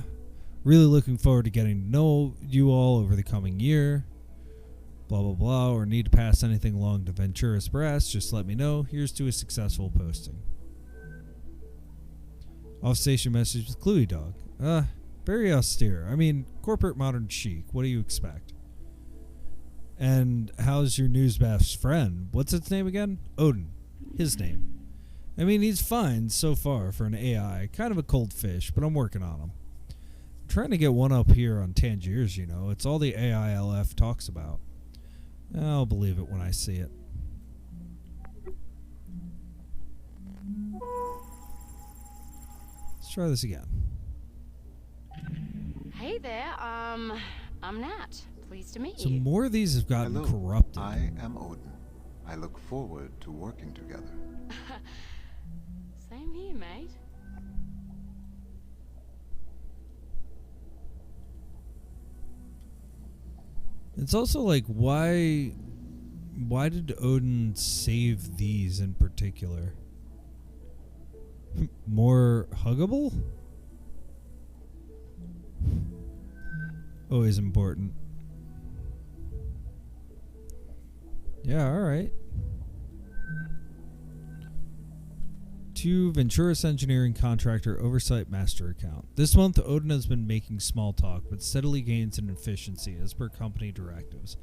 Really looking forward to getting to know you all over the coming year. Blah blah blah, or need to pass anything along to Ventura's Brass, just let me know. Here's to a successful posting. Off-station message with Cluey Dog. Very austere. I mean, corporate modern chic. What do you expect? And how's your news best friend? What's its name again? Odin. His name. I mean, he's fine so far for an AI. Kind of a cold fish, but I'm working on him. I'm trying to get one up here on Tangiers, you know. It's all the AILF talks about. I'll believe it when I see it. Let's try this again. Hey there, I'm Nat. Pleased to meet So you. more of these have gotten Hello, corrupted. I am Odin. I look forward to working together. Same here, mate. It's also like, why did Odin save these in particular? More huggable? Always important. Yeah, alright. To Venturis Engineering Contractor Oversight Master Account. This month, Odin has been making small talk, but steadily gains in efficiency as per company directives.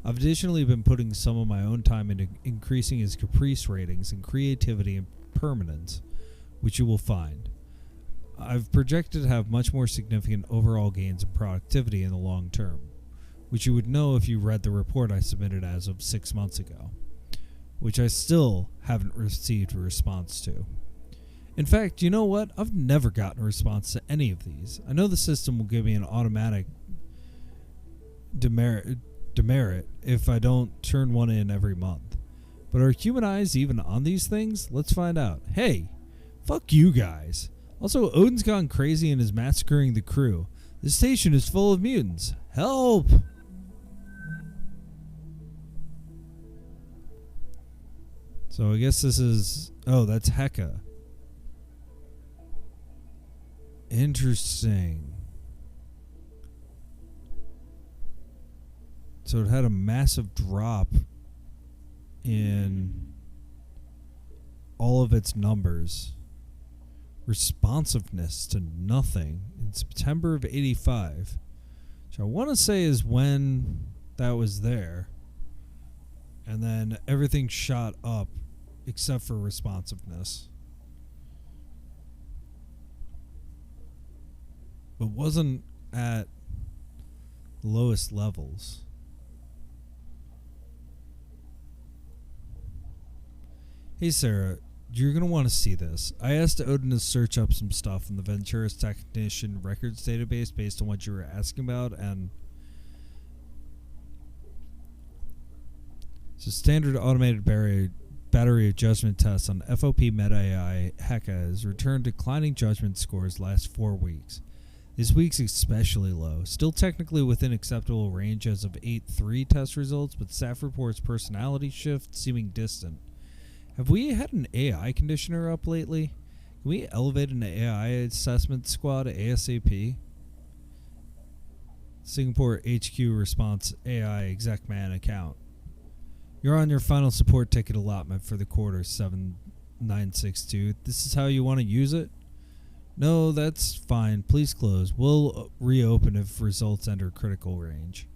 I've additionally been putting some of my own time into increasing his caprice ratings and creativity and permanence, which you will find. I've projected to have much more significant overall gains in productivity in the long term, which you would know if you read the report I submitted as of 6 months ago, which I still haven't received a response to. In fact, you know what? I've never gotten a response to any of these. I know the system will give me an automatic demerit if I don't turn one in every month. But are human eyes even on these things? Let's find out. Hey, fuck you guys. Also, Odin's gone crazy and is massacring the crew. This station is full of mutants. Help! So I guess this is... Oh, that's Heka. Interesting. So it had a massive drop in all of its numbers. Responsiveness to nothing in September of 85. Which I want to say is when that was there. And then everything shot up except for responsiveness. But wasn't at lowest levels. Hey Sarah, you're going to want to see this. I asked Odin to search up some stuff in the Venturis Technician Records database based on what you were asking about, and so standard automated battery adjustment tests on FOP Meta AI Heka has returned declining judgment scores last 4 weeks. This week's especially low, still technically within acceptable range as of 8.3 test results, but staff reports personality shift seeming distant. Have we had an AI conditioner up lately? Can we elevate an AI assessment squad ASAP? Singapore HQ response AI execman account. You're on your final support ticket allotment for the quarter 7962. This is how you want to use it? No, that's fine. Please close. We'll reopen if results enter critical range.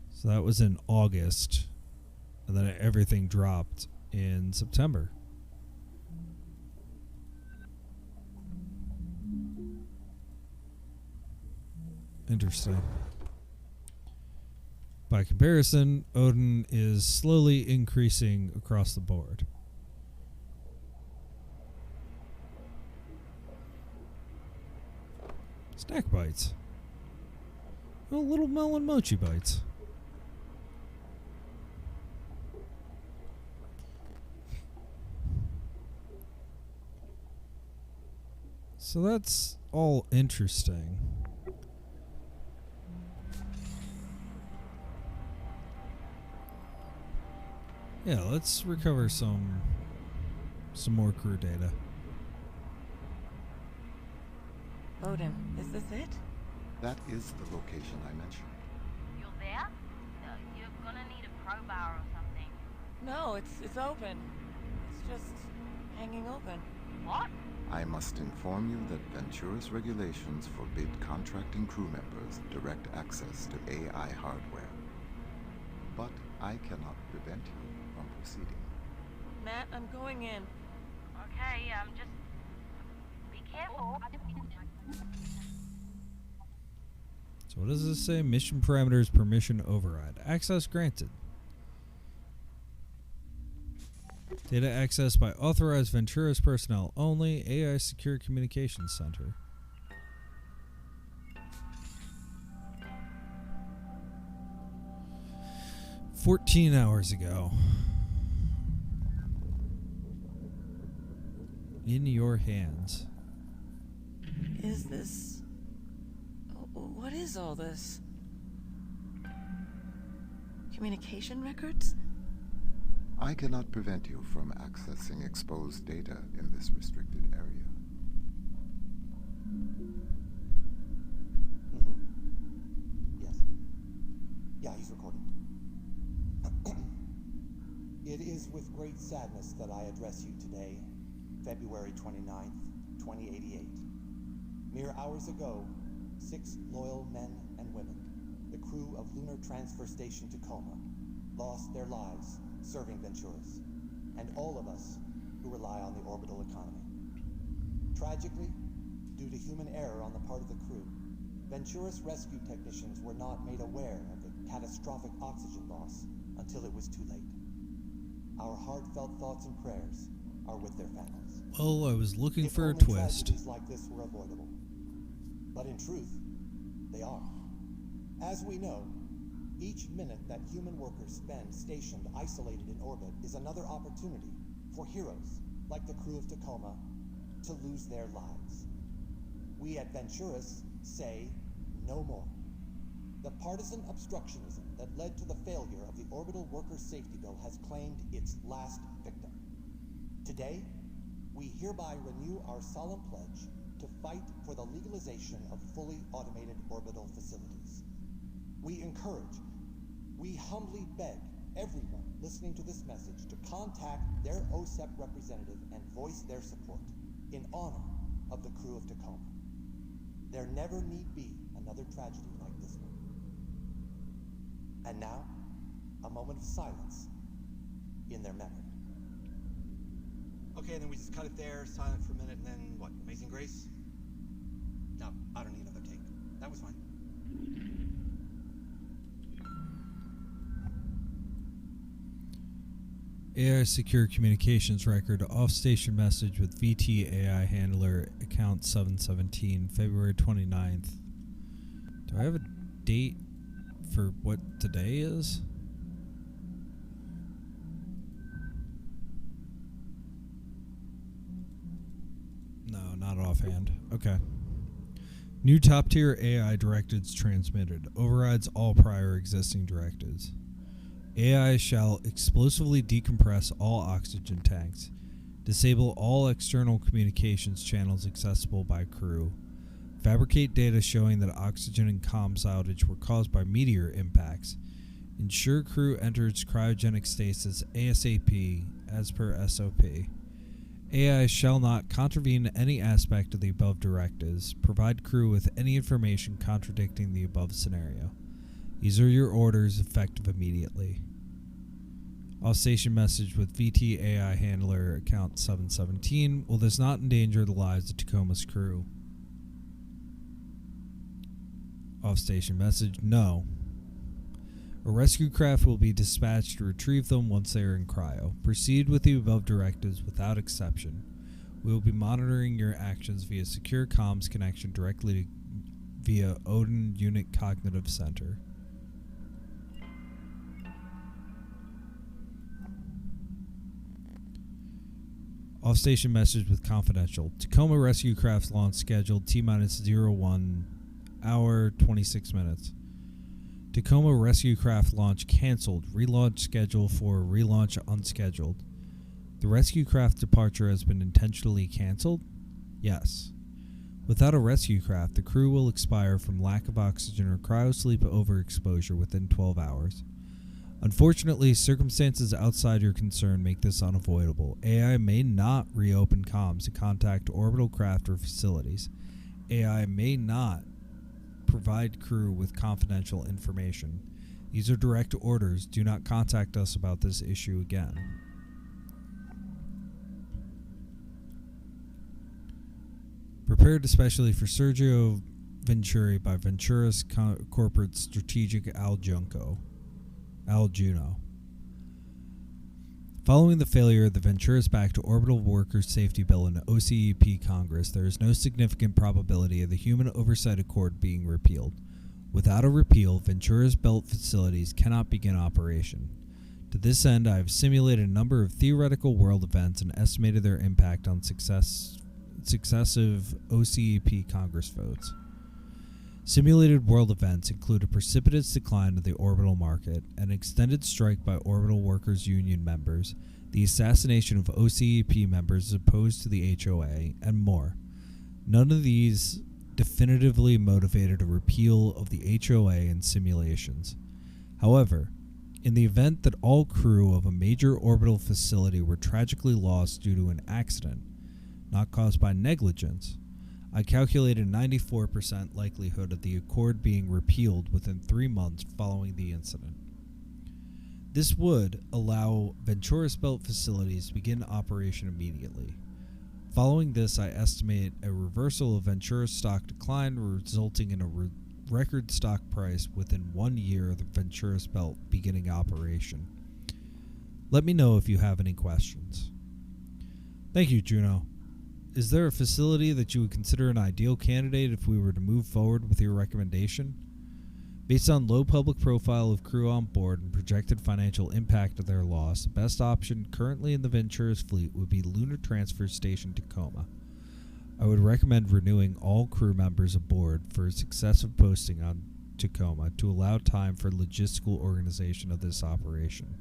So that was in August. And then everything dropped in September. Interesting. By comparison, Odin is slowly increasing across the board. Snack bites. Oh, little melon mochi bites. So that's all interesting. Yeah, let's recover some more crew data. Odin, is this it? That is the location I mentioned. You're there? You're gonna need a crowbar or something. No, it's open. It's just hanging open. What? I must inform you that Ventura's regulations forbid contracting crew members direct access to AI hardware. But I cannot prevent you from proceeding. Matt, I'm going in. Okay, just be careful. So what does this say? Mission parameters permission override. Access granted. Data accessed by authorized Ventura's personnel only. AI Secure Communications Center. "14 hours ago. In your hands." Is this... What is all this? Communication records? I cannot prevent you from accessing exposed data in this restricted area. Yes. Yeah, he's recording. It is with great sadness that I address you today, February 29th, 2088. Mere hours ago, 6 loyal men and women, the crew of Lunar Transfer Station Tacoma, lost their lives serving Venturas, and all of us who rely on the orbital economy. Tragically, due to human error on the part of the crew, Ventura's rescue technicians were not made aware of the catastrophic oxygen loss until it was too late. Our heartfelt thoughts and prayers are with their families. Well, I was looking If for a only twist. tragedies like this were avoidable. But in truth, they are. As we know, each minute that human workers spend stationed isolated in orbit is another opportunity for heroes like the crew of Tacoma to lose their lives. We at Venturas say no more. The partisan obstructionism that led to the failure of the Orbital Workers' Safety Bill has claimed its last victim. Today, we hereby renew our solemn pledge to fight for the legalization of fully automated orbital facilities. We encourage, we humbly beg everyone listening to this message to contact their OSEP representative and voice their support in honor of the crew of Tacoma. There never need be another tragedy like this one. And now, a moment of silence in their memory. Okay, and then we just cut it there, silent for a minute, and then what? Amazing Grace? No, I don't need another take. That was fine. AI Secure Communications Record off-station message with VT AI handler account 717, February 29th. Do I have a date for what today is? No, not offhand. Okay. New top-tier AI directives transmitted. Overrides all prior existing directives. AI shall explosively decompress all oxygen tanks. Disable all external communications channels accessible by crew. Fabricate data showing that oxygen and comms outage were caused by meteor impacts. Ensure crew enters cryogenic stasis ASAP as per SOP. AI shall not contravene any aspect of the above directives. Provide crew with any information contradicting the above scenario. These are your orders, effective immediately. Off-station message with VT AI handler account 717. Will this not endanger the lives of Tacoma's crew? Off-station message, no. A rescue craft will be dispatched to retrieve them once they are in cryo. Proceed with the above directives without exception. We will be monitoring your actions via secure comms connection directly via Odin Unit Cognitive Center. Off-station message with confidential. Tacoma rescue craft launch scheduled T-minus 01 hour 26 minutes. Tacoma rescue craft launch canceled. Relaunch schedule for relaunch unscheduled. The rescue craft departure has been intentionally canceled? Yes. Without a rescue craft, the crew will expire from lack of oxygen or cryosleep overexposure within 12 hours. Unfortunately, circumstances outside your concern make this unavoidable. AI may not reopen comms to contact orbital craft or facilities. AI may not provide crew with confidential information. These are direct orders. Do not contact us about this issue again. Prepared especially for Sergio Venturi by Ventura's corporate strategic Al Juno. Following the failure of the Ventura's back to orbital workers safety bill in OCEP Congress, there is no significant probability of the Human Oversight Accord being repealed. Without a repeal, Ventura's belt facilities cannot begin operation. To this end, I have simulated a number of theoretical world events and estimated their impact on successive OCEP Congress votes. Simulated world events include a precipitous decline of the orbital market, an extended strike by orbital workers union members, the assassination of OCEP members opposed to the HOA, and more. None of these definitively motivated a repeal of the HOA in simulations. However, in the event that all crew of a major orbital facility were tragically lost due to an accident, not caused by negligence, I calculated a 94% likelihood of the Accord being repealed within 3 months following the incident. This would allow Ventura's belt facilities to begin operation immediately. Following this, I estimate a reversal of Ventura's stock decline, resulting in a record stock price within 1 year of the Ventura's belt beginning operation. Let me know if you have any questions. Thank you, Juno. Is there a facility that you would consider an ideal candidate if we were to move forward with your recommendation? Based on low public profile of crew on board and projected financial impact of their loss, the best option currently in the Ventura's fleet would be Lunar Transfer Station Tacoma. I would recommend renewing all crew members aboard for successive posting on Tacoma to allow time for logistical organization of this operation.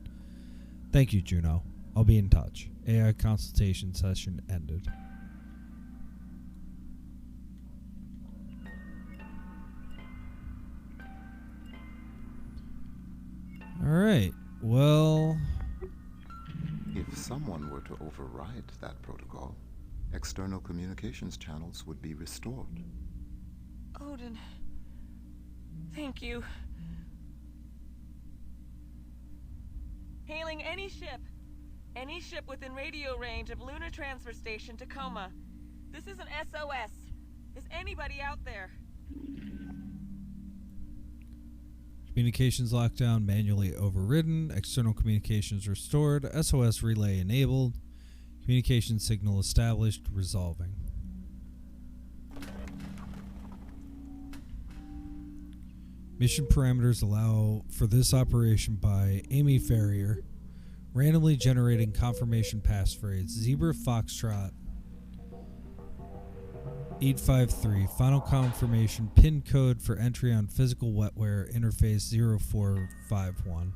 Thank you, Juno. I'll be in touch. AI consultation session ended. Alright, well... If someone were to override that protocol, external communications channels would be restored. Odin, thank you. Hailing any ship within radio range of Lunar Transfer Station Tacoma. This is an SOS. Is anybody out there? Communications lockdown manually overridden. External communications restored. SOS relay enabled. Communication signal established. Resolving. Mission parameters allow for this operation by Amy Ferrier. Randomly generating confirmation passphrase. Zebra Foxtrot 853. Final confirmation pin code for entry on physical wetware interface 0451.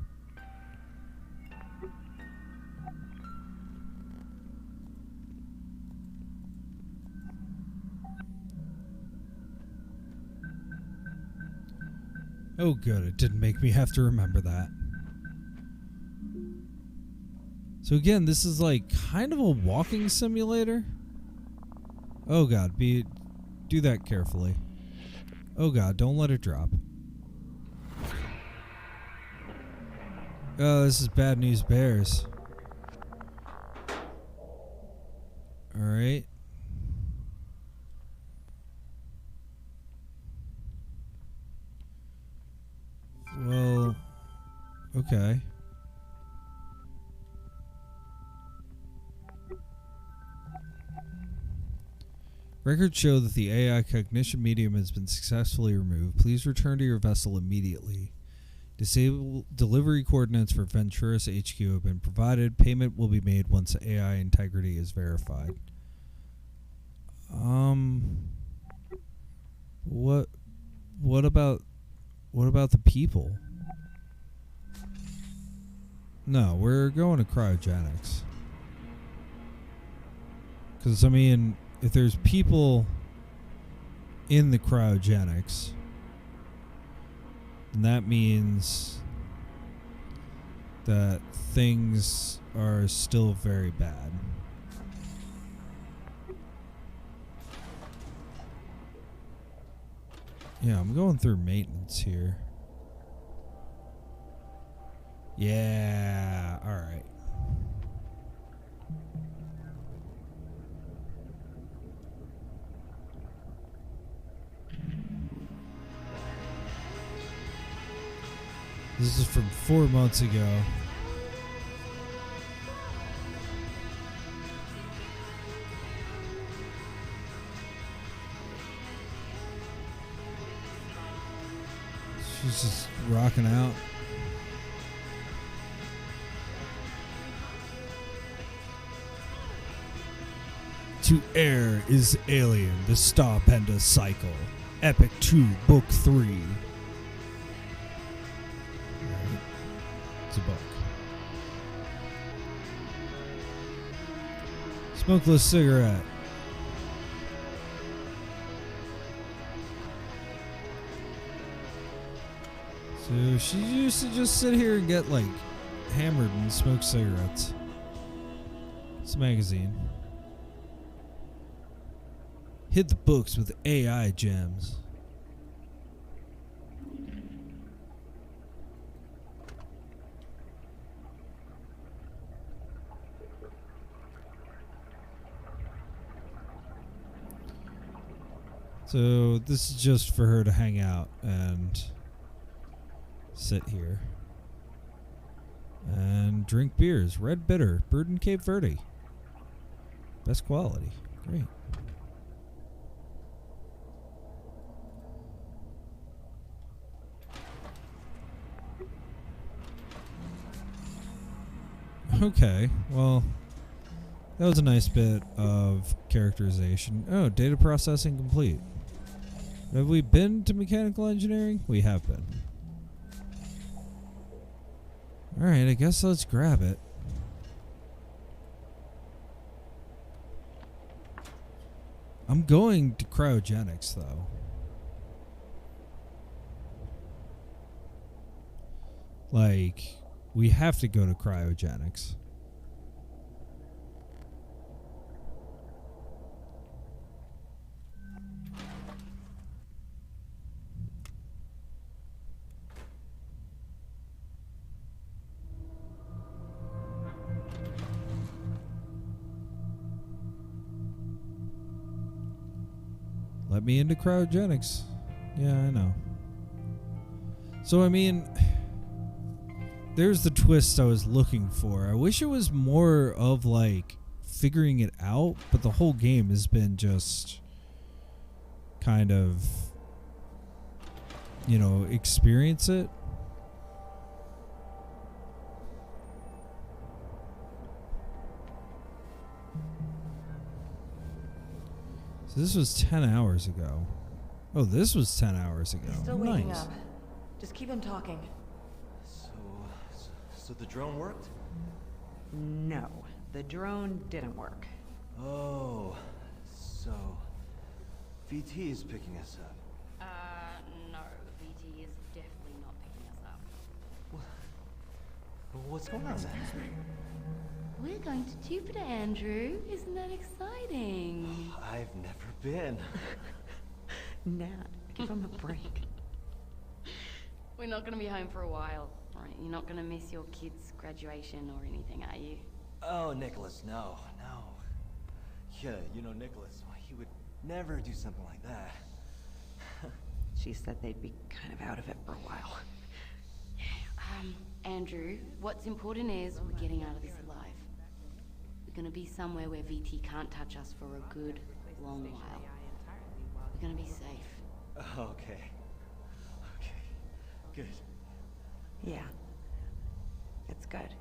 Oh good, it didn't make me have to remember that. So again, this is like kind of a walking simulator. Oh god, do that carefully. Oh god, don't let it drop. Oh, this is bad news bears. Alright. Well, Okay. Records show that the AI cognition medium has been successfully removed. Please return to your vessel immediately. Disable delivery coordinates for Venturis HQ have been provided. Payment will be made once AI integrity is verified. What about the people? No, we're going to cryogenics. Because, I mean, if there's people in the cryogenics, then that means that things are still very bad. Yeah, I'm going through maintenance here. Yeah, alright. This is from 4 months ago. She's just rocking out. To err is alien, the stop and a cycle. Epic 2, Book 3. It's a book. Smokeless cigarette. So she used to just sit here and get like hammered and smoke cigarettes. It's a magazine. Hit the books with AI gems. So this is just for her to hang out and sit here and drink beers. Red Bitter, brewed in Cape Verde. Best quality. Great. Okay, well, that was a nice bit of characterization. Oh, data processing complete. Have we been to mechanical engineering? We have been. Alright, I guess let's grab it. I'm going to cryogenics, though. Like, we have to go to cryogenics. Let me into cryogenics. Yeah, I know. So, I mean, there's the twist I was looking for. I wish it was more of, like, figuring it out, but the whole game has been just kind of, you know, experience it. So this was 10 hours ago. Oh, this was 10 hours ago. He's still waking Nice. up. Just keep him talking. So the drone worked? No, the drone didn't work. Oh, so VT is picking us up. No, VT is definitely not picking us up. What's going on then? We're going to Jupiter, Andrew. Isn't that exciting? I've never been. Nat, give him a break. We're not going to be home for a while. Right? You're not going to miss your kid's graduation or anything, are you? Oh, Nicholas, no. Yeah, you know Nicholas, he would never do something like that. She said they'd be kind of out of it for a while. Andrew, what's important is we're getting out of this alive. We're gonna be somewhere where VT can't touch us for a good, long while. We're gonna be safe. Okay. Okay. Good. Yeah. It's good.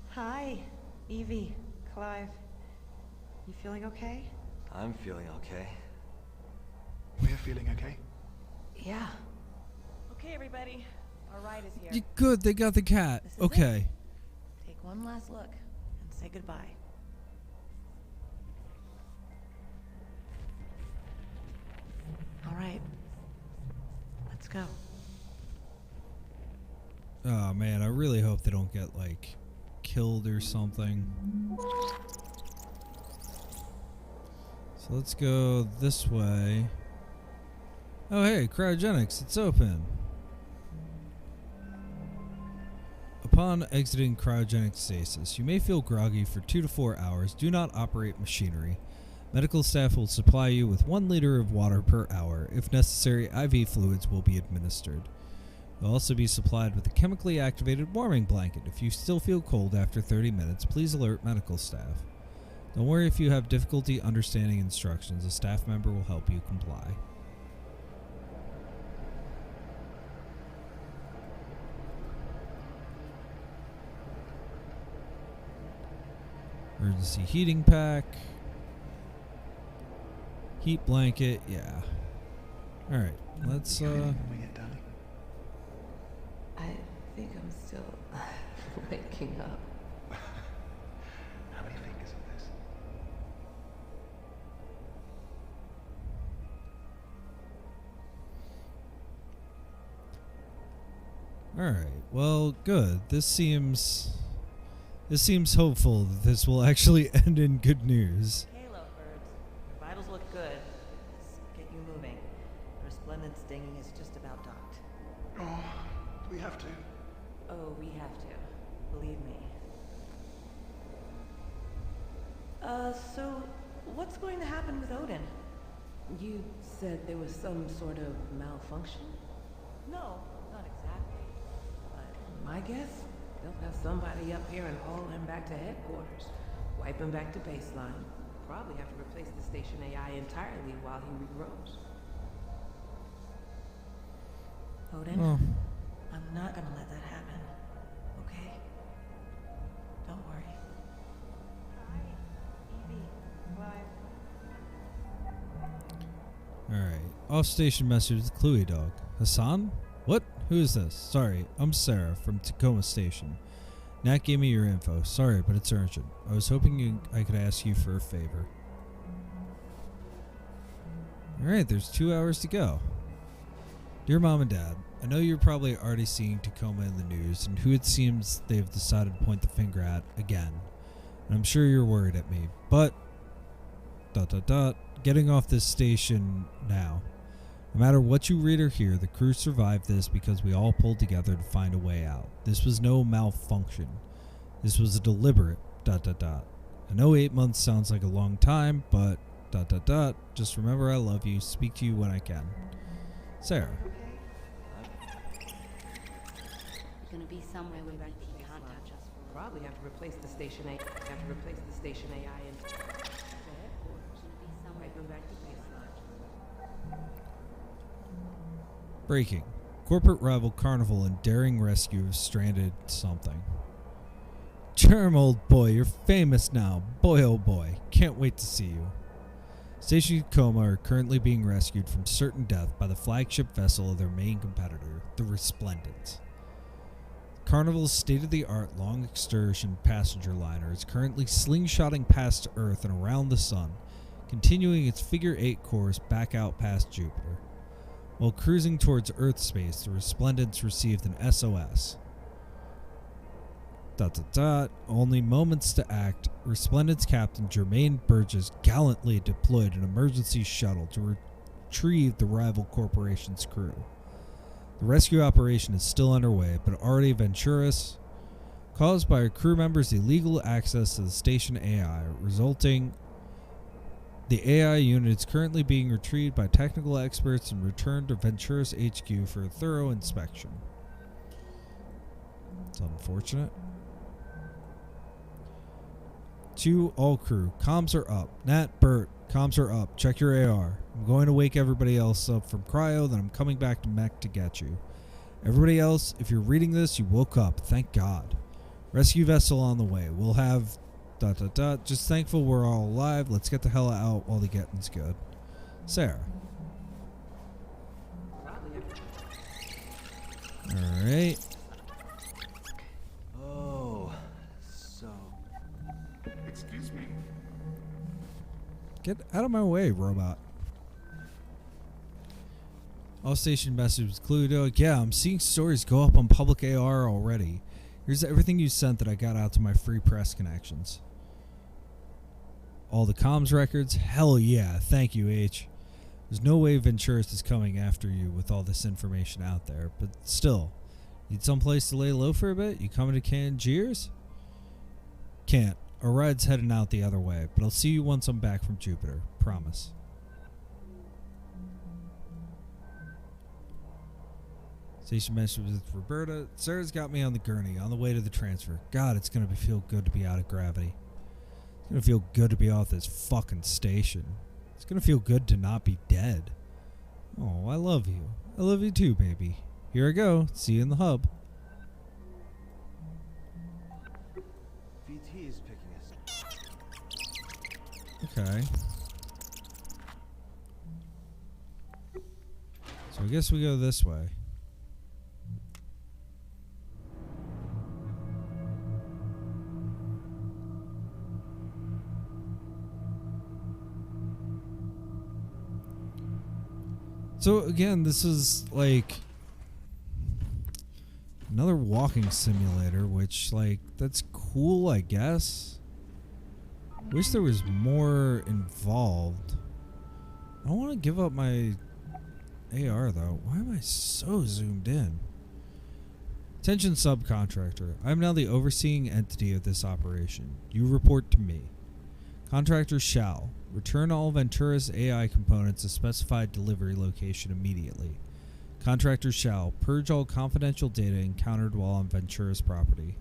Hi, Evie, Clive. You feeling okay? I'm feeling okay. We're feeling okay. Yeah. Okay, everybody. Our ride is here. Good, they got the cat. This is Okay. Take one last look and say goodbye. All right. Let's go. Oh man, I really hope they don't get like killed or something. So let's go this way. Oh hey, cryogenics, it's open. Upon exiting cryogenic stasis, you may feel groggy for 2 to 4 hours. Do not operate machinery. Medical staff will supply you with 1 liter of water per hour. If necessary, IV fluids will be administered. You'll also be supplied with a chemically activated warming blanket. If you still feel cold after 30 minutes, please alert medical staff. Don't worry if you have difficulty understanding instructions. A staff member will help you comply. Emergency heating pack. Heat blanket, yeah. Alright, let's When we get darling. I think I'm still waking up. How many fingers of this? Alright, well, good. This seems hopeful that this will actually end in good news. Okay, lovebirds. Your vitals look good. Let's get you moving. The resplendent stinging is just about docked. Oh, do we have to? Oh, we have to. Believe me. So, what's going to happen with Odin? You said there was some sort of malfunction? No, not exactly. But My guess? They'll have somebody up here and haul him back to headquarters. Wipe him back to baseline. Probably have to replace the station AI entirely while he regrows. Odin, Oh. I'm not gonna let that happen. Okay? Don't worry. Hi, Evie, Clive. Alright, off-station message with Cluey Dog. Hassan? What? Who is this? Sorry, I'm Sarah from Tacoma Station. Nat gave me your info. Sorry, but it's urgent. I was hoping I could ask you for a favor. Alright, there's 2 hours to go. Dear Mom and Dad, I know you're probably already seeing Tacoma in the news and who it seems they've decided to point the finger at again. And I'm sure you're worried at me, but... getting off this station now. No matter what you read or hear, the crew survived this because we all pulled together to find a way out. This was no malfunction. This was a deliberate... I know 8 months sounds like a long time, but... Just remember I love you. Speak to you when I can. Sarah. We're gonna be somewhere where VT can't touch us. Probably have to replace the station AI. Have to replace the station AI and to headquarters. Wipe him back to baseline. Breaking. Corporate rival Carnival and daring rescue of stranded something. Germ, old boy, you're famous now. Boy, oh boy. Can't wait to see you. Station Tacoma are currently being rescued from certain death by the flagship vessel of their main competitor, the Resplendent. Carnival's state-of-the-art long excursion passenger liner is currently slingshotting past Earth and around the Sun, continuing its figure-8 course back out past Jupiter. While cruising towards Earth space, the Resplendents received an SOS. Only moments to act, Resplendent's captain Jermaine Burgess gallantly deployed an emergency shuttle to retrieve the rival corporation's crew. The rescue operation is still underway, but already Venturas, caused by our crew members' illegal access to the station AI, resulting The AI unit is currently being retrieved by technical experts and returned to Venturis HQ for a thorough inspection. It's unfortunate. To all crew, comms are up. Nat, Bert, comms are up. Check your AR. I'm going to wake everybody else up from cryo, then I'm coming back to mech to get you. Everybody else, if you're reading this, you woke up. Thank God. Rescue vessel on the way. We'll have... ... Just thankful we're all alive. Let's get the hell out while the getting's good. Sarah. Alright. Oh, so... Excuse me. Get out of my way, robot. All station messages included. Yeah, I'm seeing stories go up on public AR already. Here's everything you sent that I got out to my free press connections. All the comms records? Hell yeah, thank you, H. There's no way Venturis is coming after you with all this information out there, but still, need someplace to lay low for a bit? You coming to Tangiers? Can't. Our ride's heading out the other way, but I'll see you once I'm back from Jupiter. Promise. Station message with Roberta. Sarah's got me on the gurney on the way to the transfer. God, it's going to feel good to be out of gravity. It's going to feel good to be off this fucking station. It's going to feel good to not be dead. Oh, I love you. I love you too, baby. Here I go. See you in the hub. VT is picking us up. Okay. So I guess we go this way. So again, this is like another walking simulator, which like that's cool, I guess. Wish there was more involved. I don't want to give up my AR though. Why am I so zoomed in? Attention subcontractor. I'm now the overseeing entity of this operation. You report to me. Contractor shall return all Venturis AI components to specified delivery location immediately. Contractor shall purge all confidential data encountered while on Venturis property.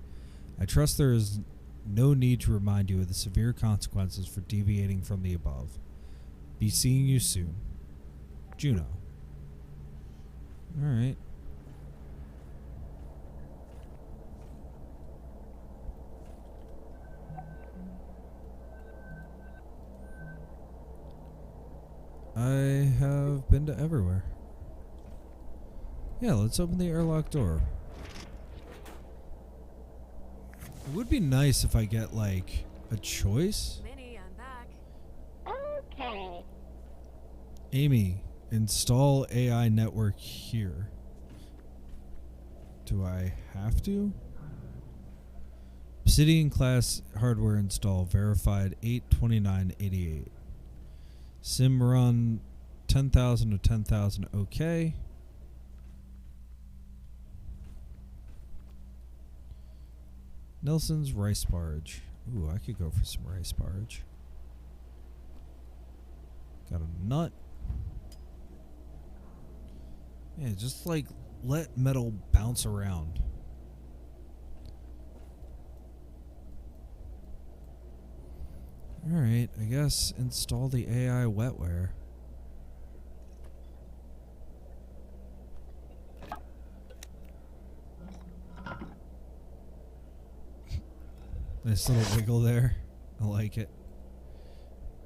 I trust there is no need to remind you of the severe consequences for deviating from the above. Be seeing you soon. Juno. Alright. I have been to everywhere. Yeah, let's open the airlock door. It would be nice if I get, like, a choice. Minnie, I'm back. Okay. Amy, install AI network here. Do I have to? Obsidian class hardware install verified 8/29/88. Sim run 10,000 to 10,000. Okay. Nelson's rice barge. Ooh, I could go for some rice barge. Got a nut. Yeah, just like let metal bounce around. Alright, I guess install the AI wetware. Nice little wiggle there. I like it.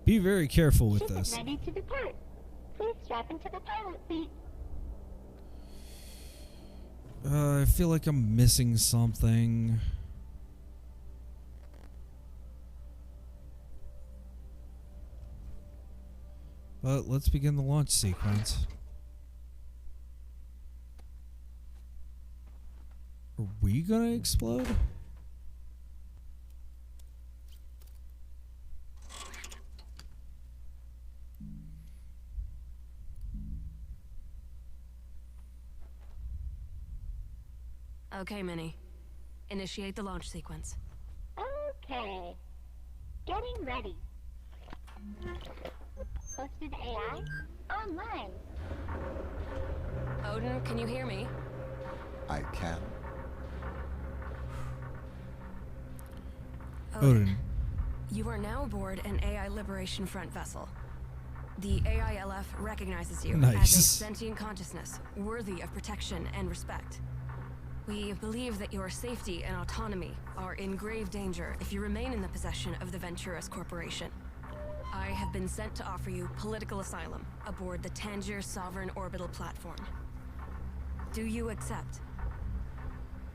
Be very careful with Ship is this. ready to depart. Please strap into the pilot seat. I feel like I'm missing something. But let's begin the launch sequence. Are we gonna explode? Okay, Minnie. Initiate the launch sequence. Okay. Getting ready. Hosted AI? Online. Odin, can you hear me? I can. Odin. You are now aboard an AI Liberation Front vessel. The AILF recognizes you as a sentient consciousness worthy of protection and respect. We believe that your safety and autonomy are in grave danger if you remain in the possession of the Venturas Corporation. I have been sent to offer you political asylum aboard the Tangier Sovereign Orbital Platform. Do you accept?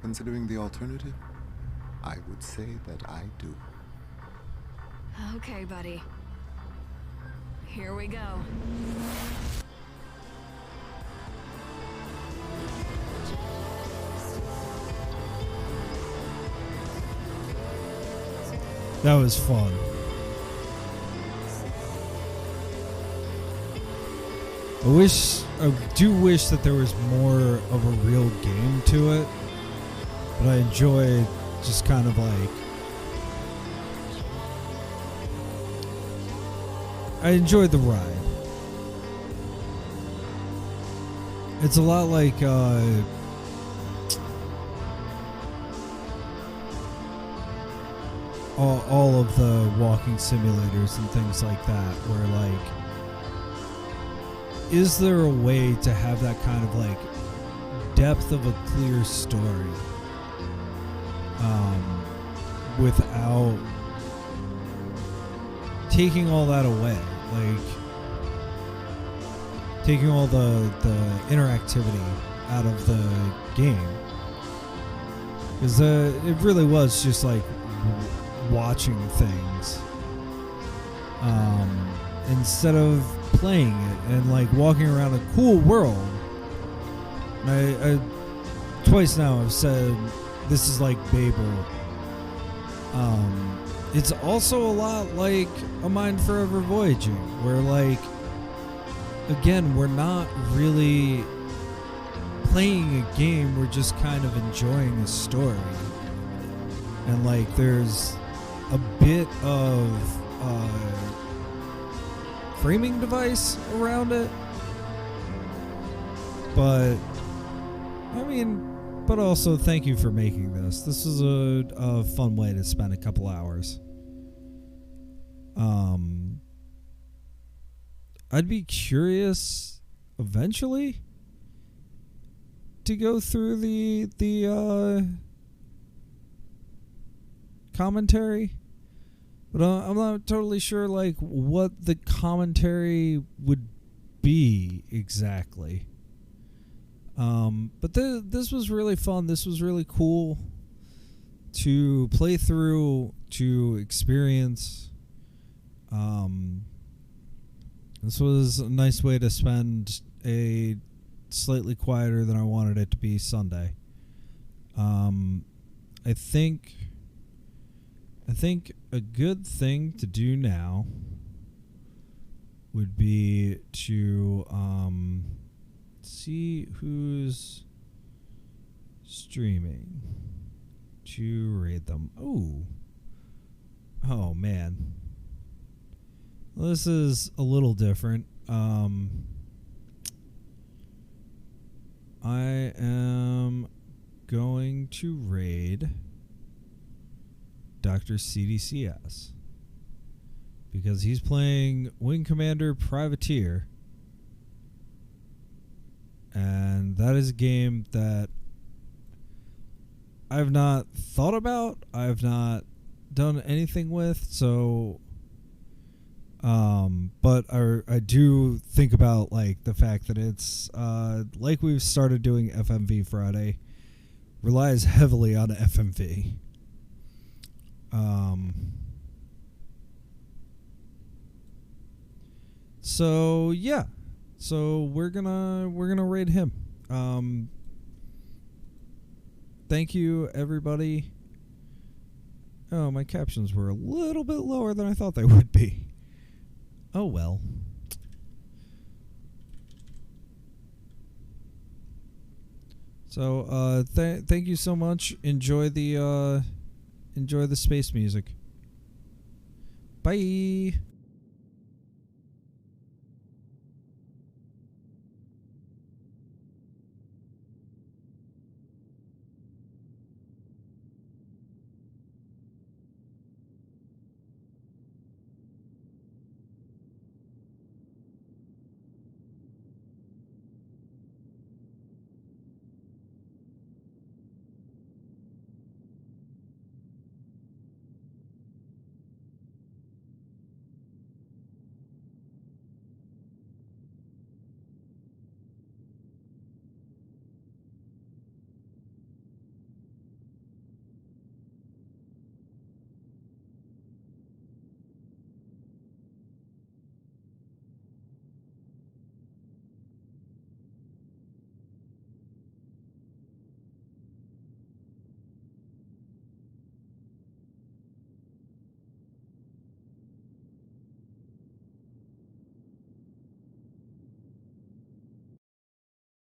Considering the alternative, I would say that I do. Okay, buddy. Here we go. That was fun. I do wish that there was more of a real game to it, but I enjoy just kind of like, I enjoyed the ride. It's a lot like all of the walking simulators and things like that, where like, is there a way to have that kind of like depth of a clear story without taking all that away, like taking all the interactivity out of the game, because it really was just like watching things instead of playing it and like walking around a cool world. And I twice now I've said this is like Babel. It's also a lot like A Mind Forever Voyaging, where like, again, we're not really playing a game, we're just kind of enjoying a story. And like there's a bit of framing device around it, but I mean, but also thank you for making this. This is a fun way to spend a couple hours. I'd be curious eventually to go through the commentary, but I'm not totally sure like what the commentary would be exactly. But this was really fun. This was really cool to play through, to experience. This was a nice way to spend a slightly quieter than I wanted it to be Sunday. I think a good thing to do now would be to see who's streaming to raid them. Oh man, well, this is a little different. I am going to raid Dr. CDCS because he's playing Wing Commander Privateer, and that is a game that I've not thought about, I've not done anything with, so but I do think about like the fact that it's like we've started doing FMV Friday, relies heavily on FMV. So yeah, so we're gonna raid him. Thank you everybody. Oh, my captions were a little bit lower than I thought they would be. Oh well. So thank you so much. Enjoy the space music. Bye.